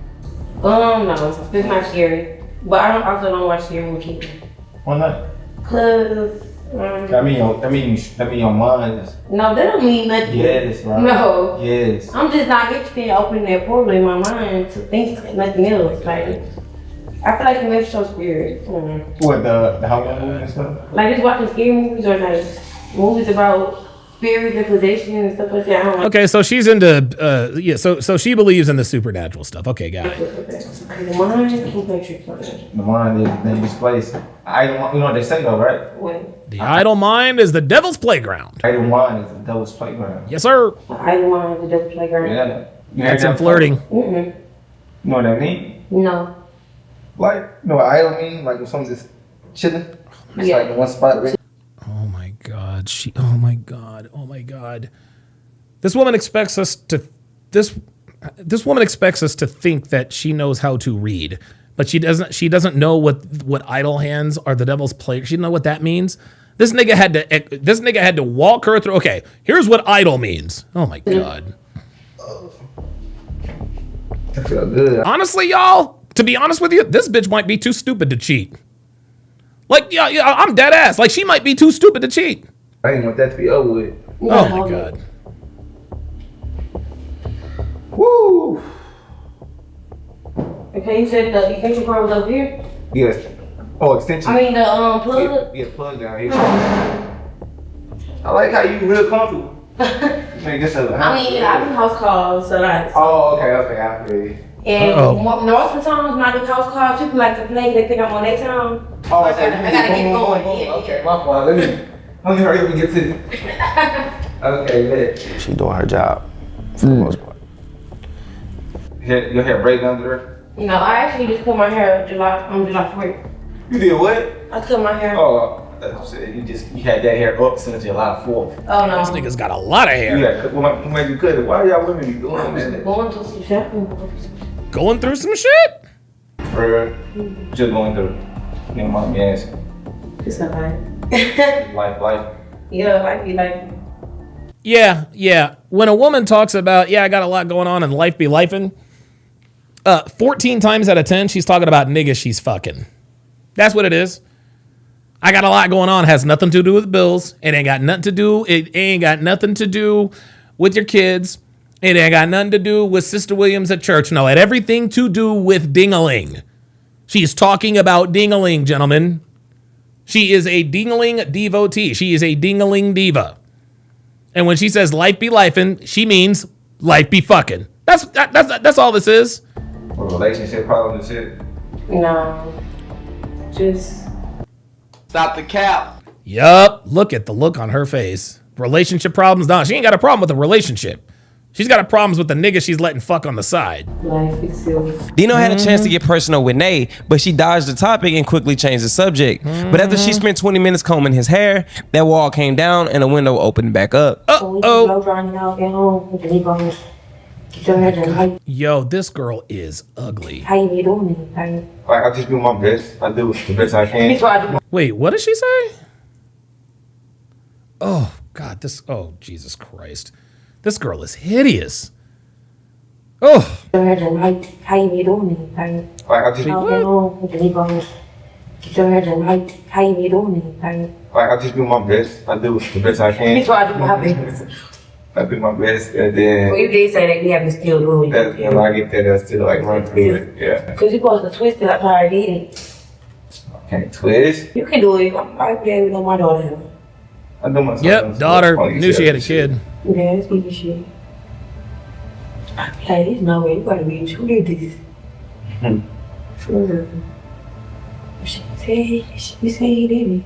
No, it's not scary. But I don't watch scary movies either. Why not? Cause That mean your mind is. no, that don't mean nothing. Yes, right. No. Yes. I'm just not interested in opening that portal in my mind to think nothing else. Like, I feel like it makes your spirit. What the Halloween movie and stuff? Like just watching scary movies or like movies about spirits and possession and stuff like that. I don't like. Okay, so she's into yeah. So she believes in the supernatural stuff. Okay, got it. The mind can make you something. The mind is the dangerous place. You know what they say though, right? What? The idle mind is the devil's playground. Idle mind is the devil's playground. Yes, sir. The idle mind is the devil's playground. Yeah. That's in flirting. You know what that mean? No. Like, you know what idle mean? Like when someone's just chilling. It's like in one spot. Right? Oh my God. Oh my God. Oh my God. This woman expects us to think that she knows how to read, but she doesn't know what idle hands are the devil's play. She doesn't know what that means. This nigga had to walk her through. Okay, here's what idle means. Oh my God. I feel good. Honestly, y'all, to be honest with you, this bitch might be too stupid to cheat. Like, yeah, I'm dead ass. Like, she might be too stupid to cheat. I didn't want that to be over with. Oh my God. Woo! Okay, you said the extension cord was over here? Yes. Oh, extension. I mean the plug? Yeah, plug down here. I like how you real comfortable. Make this a I mean, I do house calls, so like. Oh, okay, I feel you. And most of the times when I do house calls, people like to play, they think I'm on their time. Oh, I gotta get going. Yeah. Okay, my fault. Let me hurry up and get to it. Okay, good. She doing her job for the most part. Your hair braided under there? No, I actually just cut my hair on July 4th. You did what? I cut my hair. Oh, you had that hair up since July 4th. Oh no. This nigga's got a lot of hair. Yeah, what made you cut it? Why y'all women be doing that? Going through some shopping. Going through some shit? Just going through. You know, my ass. It's alright. Life. Yeah, life be life. Yeah. When a woman talks about, I got a lot going on and life be lifing, 14 times out of 10, she's talking about niggas she's fucking. That's what it is. I got a lot going on. Has nothing to do with bills. It ain't got nothing to do with your kids. It ain't got nothing to do with Sister Williams at church. No, it had everything to do with ding-a-ling. She's talking about ding-a-ling, gentlemen. She is a ding-a-ling devotee. She is a ding-a-ling diva. And when she says life be lifing, she means life be fucking. That's all this is. What, relationship problems and shit? No. Just stop the cap. Yup. Look at the look on her face. Relationship problems? No, she ain't got a problem with the relationship. She's got a problems with the nigga she's letting fuck on the side. life is serious. Dino had a chance to get personal with Nay, but she dodged the topic and quickly changed the subject. But after she spent 20 minutes combing his hair, that wall came down and the window opened back up. Yo, this girl is ugly. How you be doing it? Like, I just do my best. I do the best I can. Wait, what did she say? Oh, God, Jesus Christ. This girl is hideous. Oh. How you be doing it? Like, I just How you be doing it? Like, I just do my best. I do the best I can. I do my best, and then Well, you did say that you have to still do it. when I get there, I still like run through it. Yeah. Because you're supposed to twist it up how I did it. Can't twist. You can do it. I be able to know my daughter. I do my Yep, daughter. Knew she had a kid. Yeah, that's good shit. I be like, there's no way you gotta be true to this. For real. She say he did it.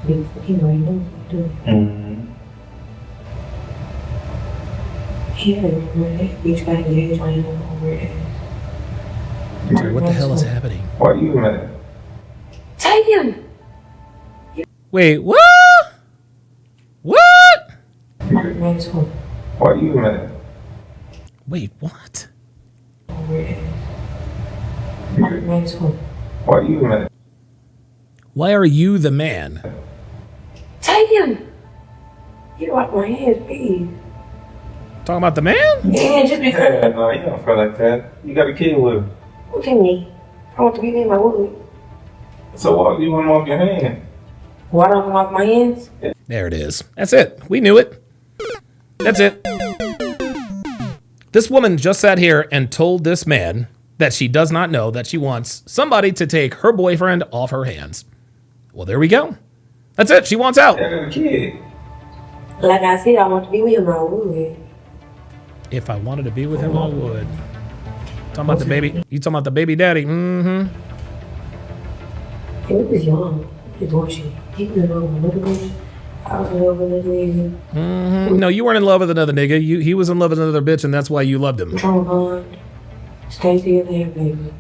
You know, I know what to do. Yeah, that bitch got engaged on him over there. Sorry, what the hell is happening? Why you mad? Take him! Wait, what? What? Why you mad? Wait, what? Why you mad? Why are you the man? Take him! You like my hands big. Talking about the man? Yeah, just because. Yeah, no, you don't feel like that. You got a kid with him. Look at me. I want to be with him, I would. So why do you want him off your hand? Why don't I want off my hands? There it is. That's it. We knew it. That's it. This woman just sat here and told this man that she does not know that she wants somebody to take her boyfriend off her hands. Well, there we go. That's it. She wants out. I got a kid. Like I said, I want to be with him, I would. If I wanted to be with him, I would. Talking about the baby. You talking about the baby daddy? Mm-hmm. He was young. He was doing shit. He was in love with another nigga. I was in love with another nigga. Mm-hmm. No, you weren't in love with another nigga. He was in love with another bitch, and that's why you loved him. Trying to bond. Stay together, baby.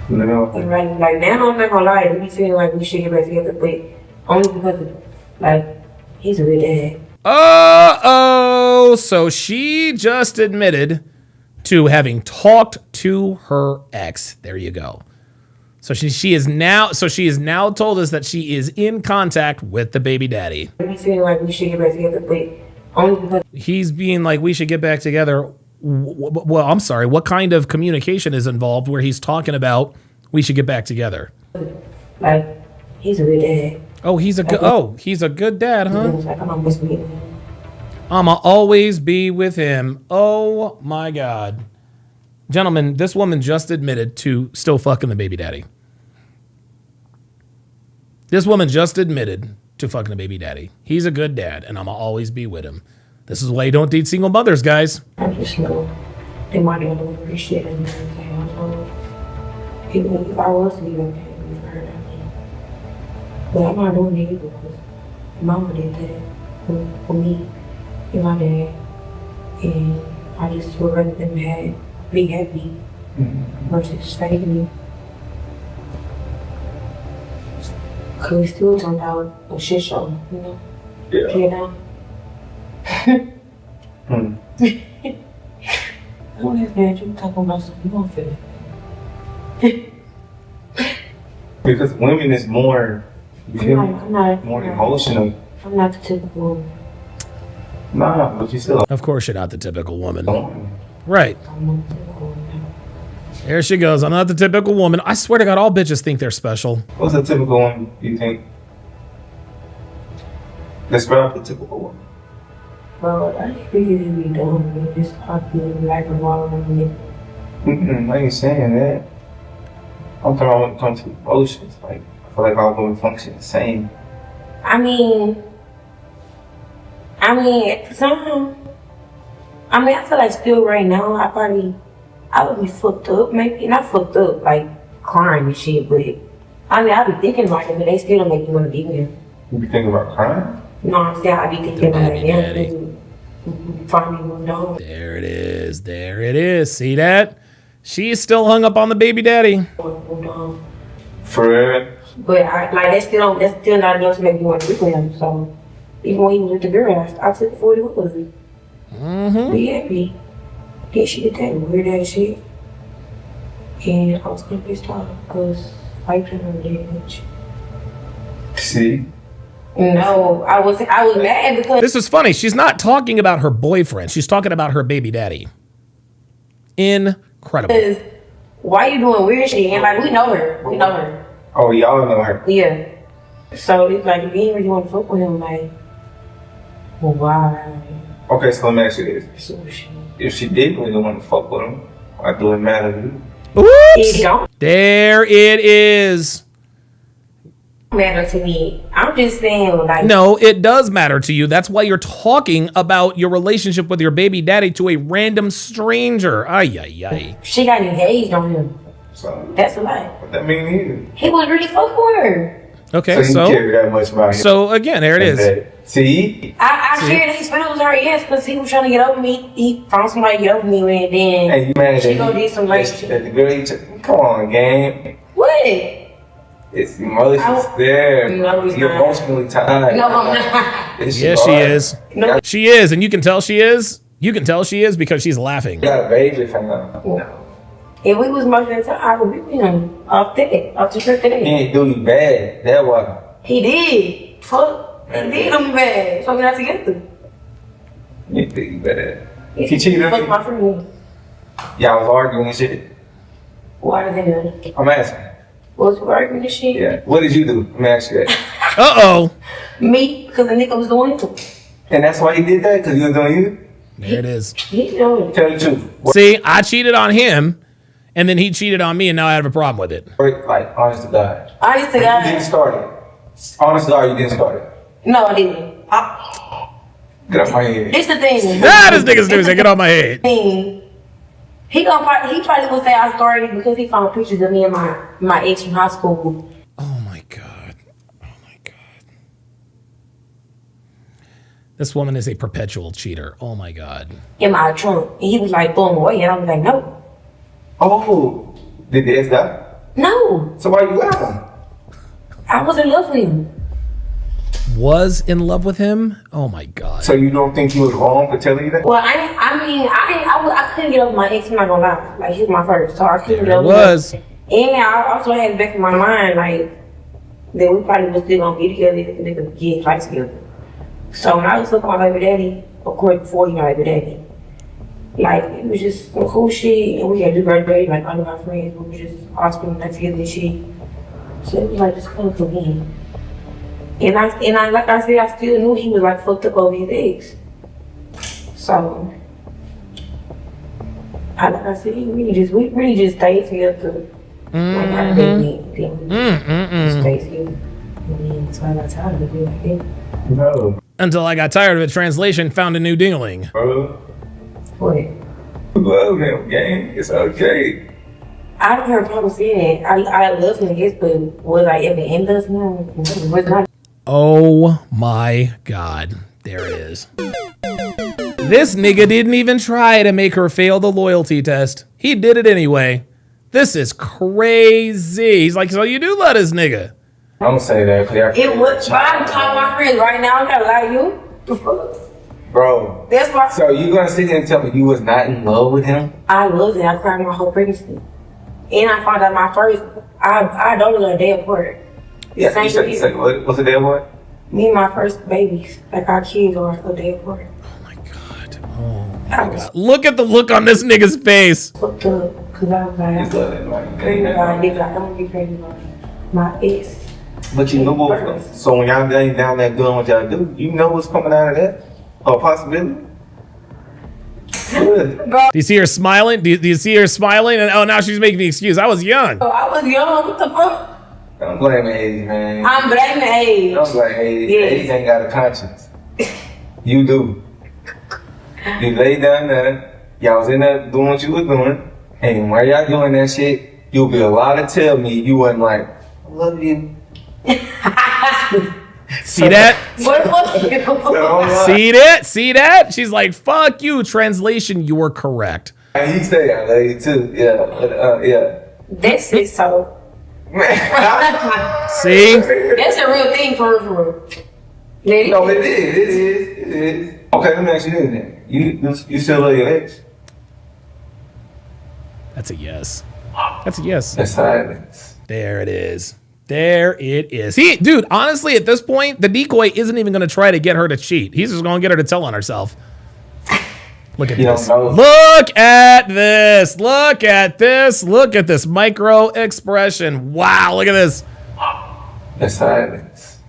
No. And right, like now, I'm not gonna lie. We be feeling like we should get back together, but only because of, like, he's a good dad. Uh-oh. So she just admitted to having talked to her ex. There you go. So she is now told us that she is in contact with the baby daddy. We be feeling like we should get back together, but only because he's being like, we should get back together. Well, I'm sorry. What kind of communication is involved where he's talking about we should get back together? like he's a good dad. Oh, he's a good dad, huh? Like, I'm always be with him. I'ma always be with him. Oh my God. Gentlemen, this woman just admitted to still fucking the baby daddy. This woman just admitted to fucking the baby daddy. He's a good dad, and I'ma always be with him. This is why you don't date single mothers, guys. I just know they might not appreciate it. And even if I was to be with her, but I'm not doing it because Mama did that for me and my dad, and I just would rather them be happy versus faking me. Cause it still turned out a shit show, you know? Yeah. You know? I don't have that. You talking about something, you don't feel it. Because women is more, you feel me? More emotional. I'm not the typical. Nah, but you still. Of course, you're not the typical woman. Oh. Right. I'm not the typical woman. There she goes. I'm not the typical woman. I swear to God, all bitches think they're special. What's a typical one you think? Describe the typical one. Well, I think it would be dumb. You just talk to me like a wall and it. I ain't saying that. I'm talking about when it comes to emotions. Like, I feel like all women function the same. I mean, some. I feel like still right now, I would be fucked up, maybe not fucked up, like crying and shit, but I'd be thinking about it, but they still don't make me want to be with him. You be thinking about crying? No, I'm still, I be thinking about it. Finally moved on. There it is. There it is. See that? She's still hung up on the baby daddy. Moved on. For real? But that's still not enough to make me want to be with him. So even when he was with the girl, I took it for what it was. Be happy. Then she did that weird ass shit. And I was kind of pissed off because I couldn't have that much. See? No, I was mad because This is funny. She's not talking about her boyfriend. She's talking about her baby daddy. Incredible. why you doing weird shit? And like we know her. Oh, y'all know her? Yeah. So it's like if you ain't really want to fuck with him, like, well, why? Okay, so let me ask you this. If she did really want to fuck with him, why do it matter to you? It don't There it is. matter to me. I'm just saying, like, No, it does matter to you. That's why you're talking about your relationship with your baby daddy to a random stranger. Ay, ay, ay. she got engaged on him. So, That's a lie. what that mean either? He was really fucking with her. Okay, So you care that much about him? so again, there it is. See? I shared his feelings with her, yes, because he was trying to get over me. He found somebody to get over me with, and then Hey, you mad she that gonna do some rape that shit. the girl you took? Come on, gang. What? It's emotions there. No, it's You're not. emotionally tied. No, I'm not. Yes, Yes, she is. No. She is, and you can tell she is. You can tell she is because she's laughing. You got a baby from her. No. If we was emotionally tied, I would be with him off the trip He today. ain't do you bad. That why. He did. Fuck. He did do me bad. So we're not together. He did you bad. He He cheated on fucked you? my friend. Y'all was arguing and shit. Why did they know? I'm asking. Was we arguing and shit? Yeah. What did you do? Let me ask you that. Uh-oh. Me, because the nigga was doing it. And that's why he did that? Because he was doing you? There it is. He doing it. Tell the truth. See, I cheated on him, and then he cheated on me, and now I have a problem with it. Like, honest to God. Honest to You God. didn't start it. Honest to God, you didn't start it. No, I didn't. Get off my head. It's the thing. This nigga's doing get off my head. He probably gonna say I started because he found pictures of me and my ex from high school. Oh my god. Oh my god. This woman is a perpetual cheater. Oh my god. In my trunk. And he was like throwing away and I was like, no. Oh. Did the ex die? No. So why you laughing? I was in love with him. Was in love with him? Oh my god. So you don't think he was wrong for telling you that? Well, I couldn't get over my ex, I'm not gonna lie. Like, he was my first, so I couldn't get over was. him. And I also had it back in my mind, like, that we probably was still gonna be together if they could get fight together. So when I was looking at my baby daddy, of course, before he my baby daddy, like, it was just some cool shit, and we had to graduate, like, all of my friends, we were just all spending that together and shit. So it was like, just coming for me. And I, like I said, I still knew he was like fucked up over his ex. So, like I said, we really just stayed together. Like I didn't stay together. And then so I got tired of it like that. No. Until I got tired of it. Translation, found a new dingling. What? You love him, gang. It's okay. I don't heard people say that. I love him, yes, but was I ever in love with him? Was not. Oh my god. There it is. This nigga didn't even try to make her fail the loyalty test. He did it anyway. This is crazy. He's like, so you do love this nigga. Don't say that. It was, but I'm talking to my friends right now. I gotta lie to you. The fuck? Bro. That's why. So you gonna sit here and tell me you was not in love with him? I wasn't. I cried my whole pregnancy. And I found out my first, I don't know a day apart. Yeah, you said what's the day apart? Me and my first babies, like our kids are a day apart. Oh my god. Oh my god. Look at the look on this nigga's face. Fucked up, cause I was like, crazy about nigga. I don't get crazy about my ex. But you know what? So when y'all down there doing what y'all do, you know what's coming out of that? A possibility? Good. Do you see her smiling? Do you see her smiling? And oh, now she's making the excuse. I was young. Oh, I was young. What the fuck? Don't blame age, man. I'm blaming age. Don't blame age. Yes. Age ain't got a conscience. You do. You laid down there. Y'all was in there doing what you was doing. And while y'all doing that shit, you'll be allowed to tell me you wasn't like, I love you. See that? What the fuck? See that? See that? She's like, fuck you. Translation, you were correct. And he say I love you too. Yeah. Yeah. That's it, so. See? That's a real thing for real. No, it is. Okay, let me ask you this then. You still love your ex? That's a yes. That's a yes. That's silence. There it is. There it is. Dude, honestly, at this point, the decoy isn't even going to try to get her to cheat. He's just going to get her to tell on herself. Look at this. Look at this. Look at this. Look at this micro expression. Wow, look at this. The silence.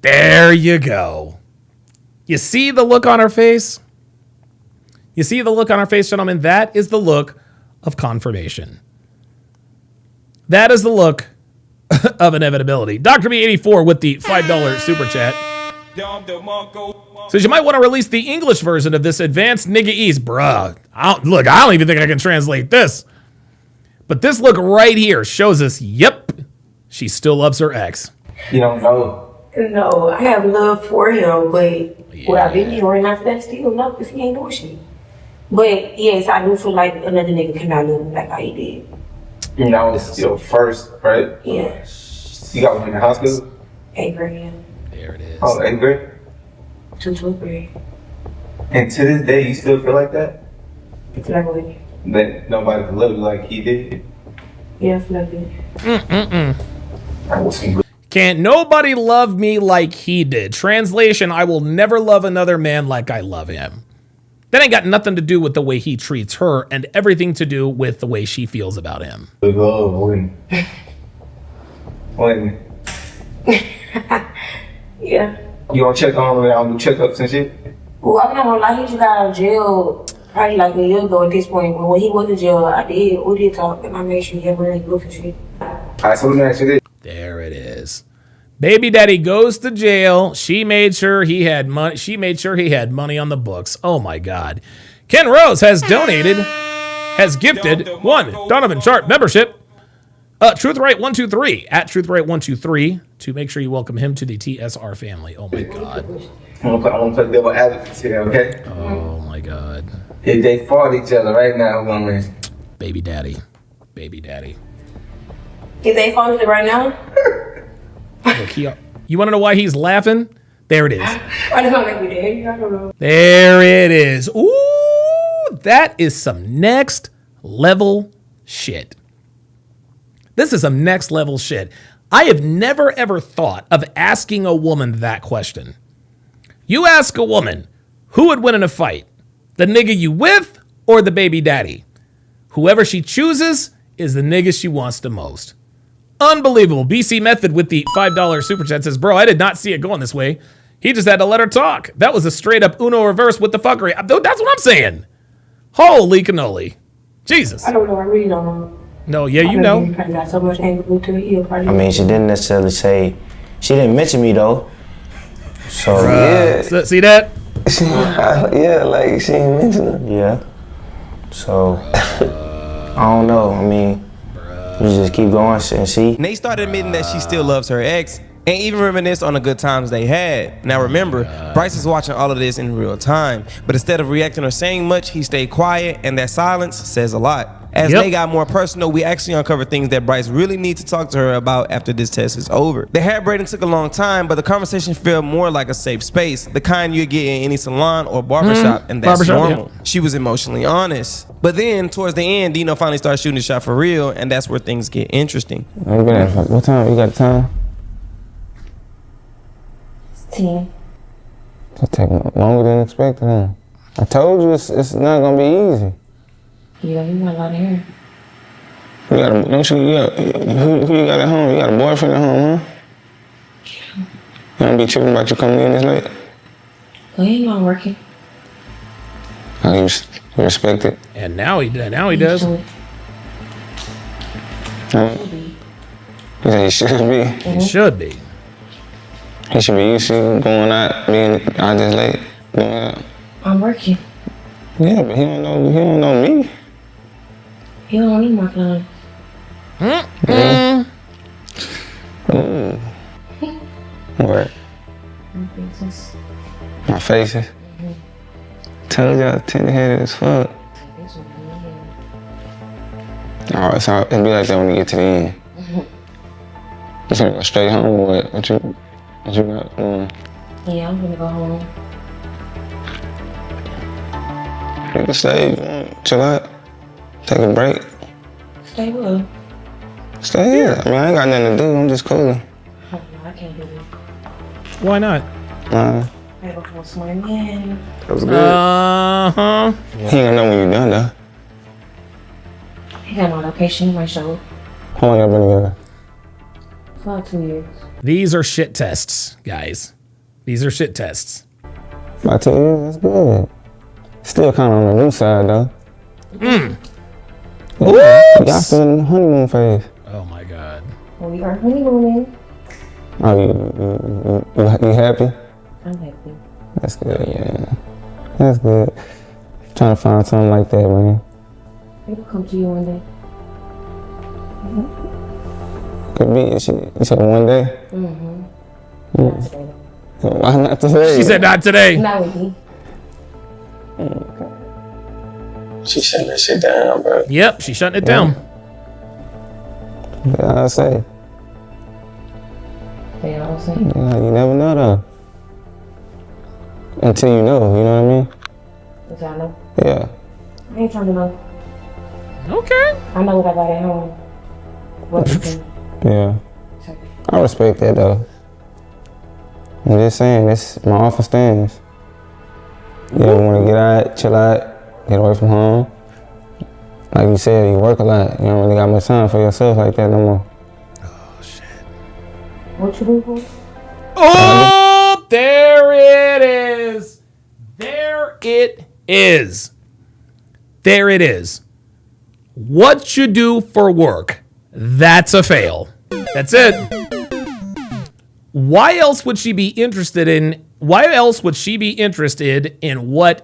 There you go. You see the look on her face? You see the look on her face, gentlemen? That is the look of confirmation. That is the look of inevitability. Dr. B84 with the $5 super chat. Says you might want to release the English version of this advanced nigga-ease. Bruh, I don't even think I can translate this. But this look right here shows us, yep, she still loves her ex. You don't know. No, I have love for him, but what I've been hearing after that still no, because he ain't doing shit. But yes, I do feel like another nigga cannot love me like how he did. You know, it's your first, right? Yeah. You got one in the hospital? 8th grade. There it is. Oh, 8th grade? To 12th grade. And to this day, you still feel like that? I feel like what? That nobody could love you like he did? Yeah, I feel like that. Can't nobody love me like he did. Translation, I will never love another man like I love him. That ain't got nothing to do with the way he treats her and everything to do with the way she feels about him. Yeah. You don't check on him and do checkups and shit? Well, I'm not gonna lie, he just got out of jail probably like a year ago at this point. But when he was in jail, we did talk, and I made sure he had money to look and shit. Alright, so let me ask you this. There it is. Baby daddy goes to jail. She made sure he had money. She made sure he had money on the books. Oh my God. Ken Rose has gifted one Donovan Sharp membership. Truthright123 at Truthright123 to make sure you welcome him to the TSR family. Oh my God. I'm gonna play devil advocate here, okay? Oh my God. If they fought each other right now, who's gonna win? Baby daddy. Baby daddy. If they fought each other right now? Look, you want to know why he's laughing? There it is. I don't know, maybe daddy. I don't know. There it is. Ooh, that is some next level shit. This is some next level shit. I have never ever thought of asking a woman that question. You ask a woman, who would win in a fight? The nigga you with or the baby daddy? Whoever she chooses is the nigga she wants the most. Unbelievable. BC Method with the $5 super chat says, bro, I did not see it going this way. He just had to let her talk. That was a straight up Uno reverse with the fuckery. That's what I'm saying. Holy cannoli. Jesus. I don't know. I really don't know. No, yeah, you know. I got so much anger to it. I mean, she didn't necessarily say, she didn't mention me though. So, yeah. See that? Yeah, like she didn't mention her. Yeah. So, I don't know. I mean, you just keep going and see. Nate started admitting that she still loves her ex and even reminisce on the good times they had. Now remember, Bryce is watching all of this in real time, but instead of reacting or saying much, he stayed quiet, and that silence says a lot. As they got more personal, we actually uncovered things that Bryce really needs to talk to her about after this test is over. The hair braiding took a long time, but the conversation felt more like a safe space, the kind you get in any salon or barbershop, and that's normal. Yeah. She was emotionally honest. But then, towards the end, Dino finally started shooting the shot for real, and that's where things get interesting. What time? You got time? 10. It take longer than expected, huh? I told you it's not gonna be easy. Yeah, you got a lot of hair. Who you got at home? You got a boyfriend at home, huh? Yeah. You don't be tripping about you coming in this late? Well, he ain't not working. Oh, you respect it? And now he does. You say he should be? He should be. He should be used to going out, being out this late. I'm working. Yeah, but he don't know me. He don't need my clothes. What? My faces? Told y'all tender-headed as fuck. Alright, so it'll be like that when we get to the end. You gonna go straight home or what? What you got? Yeah, I'm gonna go home. You can stay, chill out, take a break. Stay what? Stay here. I mean, I ain't got nothing to do. I'm just cooling. Oh, no, I can't do that. Why not? I gotta go for a swim in. That was good. Uh-huh. He ain't gonna know when you're done, though. He got my location in my show. How long y'all been together? For 2 years. These are shit tests, guys. These are shit tests. About 2 years? That's good. Still kind of on the new side, though. Y'all still in the honeymoon phase. Oh, my God. We are honeymooning. Oh, you happy? I'm happy. That's good, yeah. That's good. Trying to find something like that, man. It'll come to you one day. Could be. You said one day? Why not today? She said not today. Not with me. She shutting that shit down, bro. Yep, she's shutting it down. Yeah, I say. They all say. Yeah, you never know, though. Until you know, you know what I mean? Which I know. Yeah. I ain't trying to know. Okay. I know what I got at home. What you think? Yeah. I respect that, though. I'm just saying, this my offer stands. Yeah, we want to get out, chill out, get away from home. Like you said, you work a lot. You don't really got much time for yourself like that no more. Oh, shit. What you do? Oh, there it is. There it is. There it is. What you do for work, that's a fail. That's it. Why else would she be interested in what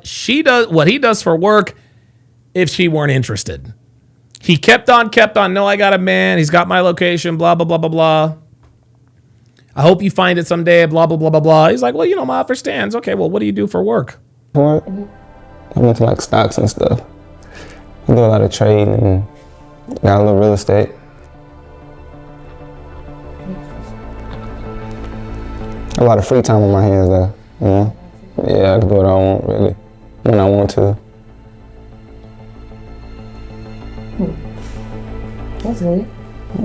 she does, what he does for work if she weren't interested? He kept on, no, I got a man, he's got my location, blah, blah, blah, blah, blah. I hope you find it someday, blah, blah, blah, blah, blah. He's like, well, you know, my offer stands. Okay, well, what do you do for work? I went to like stocks and stuff. I do a lot of trading and got a little real estate. A lot of free time on my hands though, you know? Yeah, I can do what I want really, when I want to. That's good.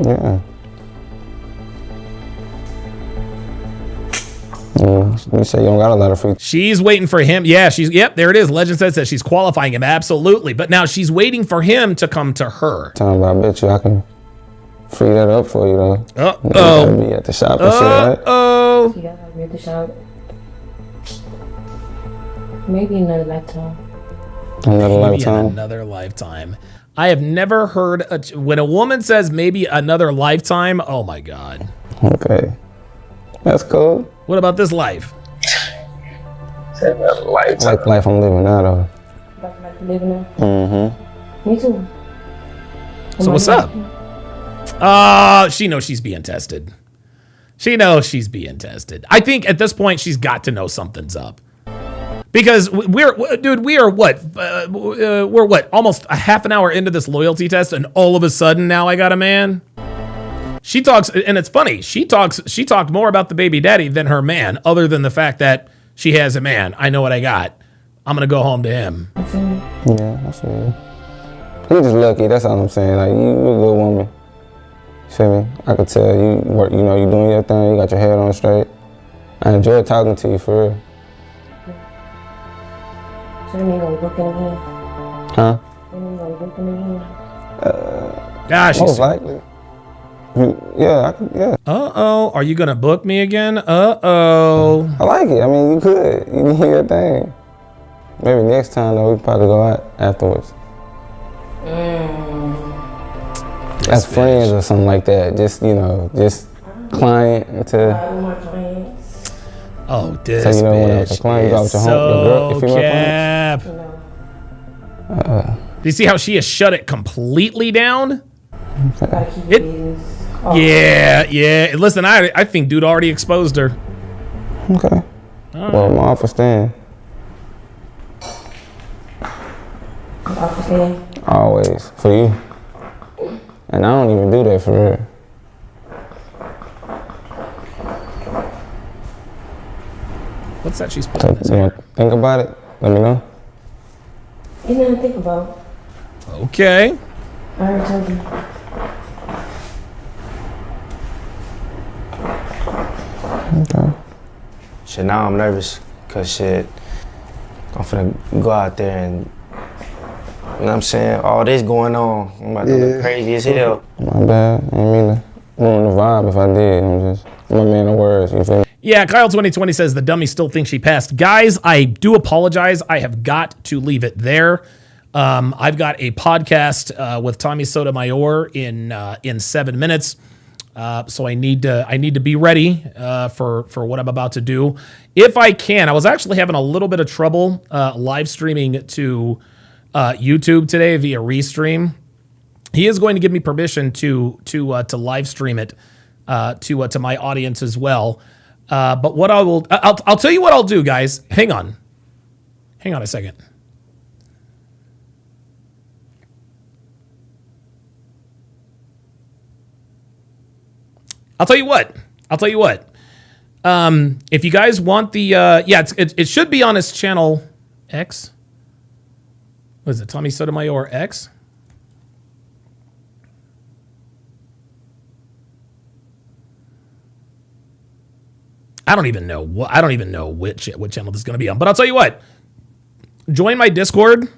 Yeah. You say you don't got a lot of free. She's waiting for him. Yeah, there it is. Legend says that she's qualifying him. Absolutely. But now she's waiting for him to come to her. Time, but I bet you I can free that up for you though. Uh-oh. You gotta be at the shop and shit, right? Uh-oh. You gotta be at the shop. Maybe another lifetime. Another lifetime. I have never heard, when a woman says maybe another lifetime, oh my God. Okay. That's cool. What about this life? Like life I'm living now though. Like living now? Mm-hmm. Me too. So what's up? She knows she's being tested. She knows she's being tested. I think at this point she's got to know something's up. Because we're almost a half an hour into this loyalty test, and all of a sudden now I got a man. She talks, and it's funny. She talked more about the baby daddy than her man, other than the fact that she has a man. I know what I got. I'm gonna go home to him. Yeah, I feel you. You just lucky. That's all I'm saying. Like you a good woman. You feel me? I could tell you work. You know, you doing your thing. You got your head on straight. I enjoy talking to you for real. So you ain't gonna book in again? Huh? You ain't gonna book in again? Most likely. Yeah. Uh-oh. Are you gonna book me again? Uh-oh. I like it. I mean, you could. You can do your thing. Maybe next time though, we probably go out afterwards. As friends or something like that. Just, you know, just client until. Oh, this so, you know, when bitch it's a client, you go with your so your female cap. Do you see how she has shut it completely down? Yeah. Listen, I think dude already exposed her. Okay. Well, my offer stand. Always. For you. And I don't even do that for real. What's that she's putting in his You hair? want to think about it? Let me know. Ain't nothing to think about. Okay. I already told you. Okay. Shit, now I'm nervous, cause shit, I'm finna go out there and, you know what I'm saying, all this going on, I'm about to look crazy as hell. My bad. I didn't mean to ruin the vibe if I did. I'm just, I'm a man of words, you feel me? Yeah, Kyle 2020 says the dummy still thinks she passed. Guys, I do apologize. I have got to leave it there. I've got a podcast with Tommy Sotomayor in 7 minutes. So I need to be ready for what I'm about to do. If I can, I was actually having a little bit of trouble live streaming to YouTube today via Restream. He is going to give me permission to live stream it to my audience as well. But what I'll tell you what I'll do, guys. Hang on a second. I'll tell you what. If you guys want the, it should be on his channel X. What is it? Tommy Sotomayor X. I don't even know which channel this is going to be on. But I'll tell you what. join my Discord.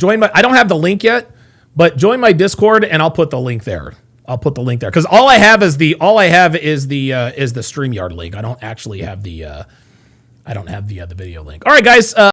I don't have the link yet, but join my Discord and I'll put the link there. Because all I have is the StreamYard link. I don't actually have the video link. All right, guys.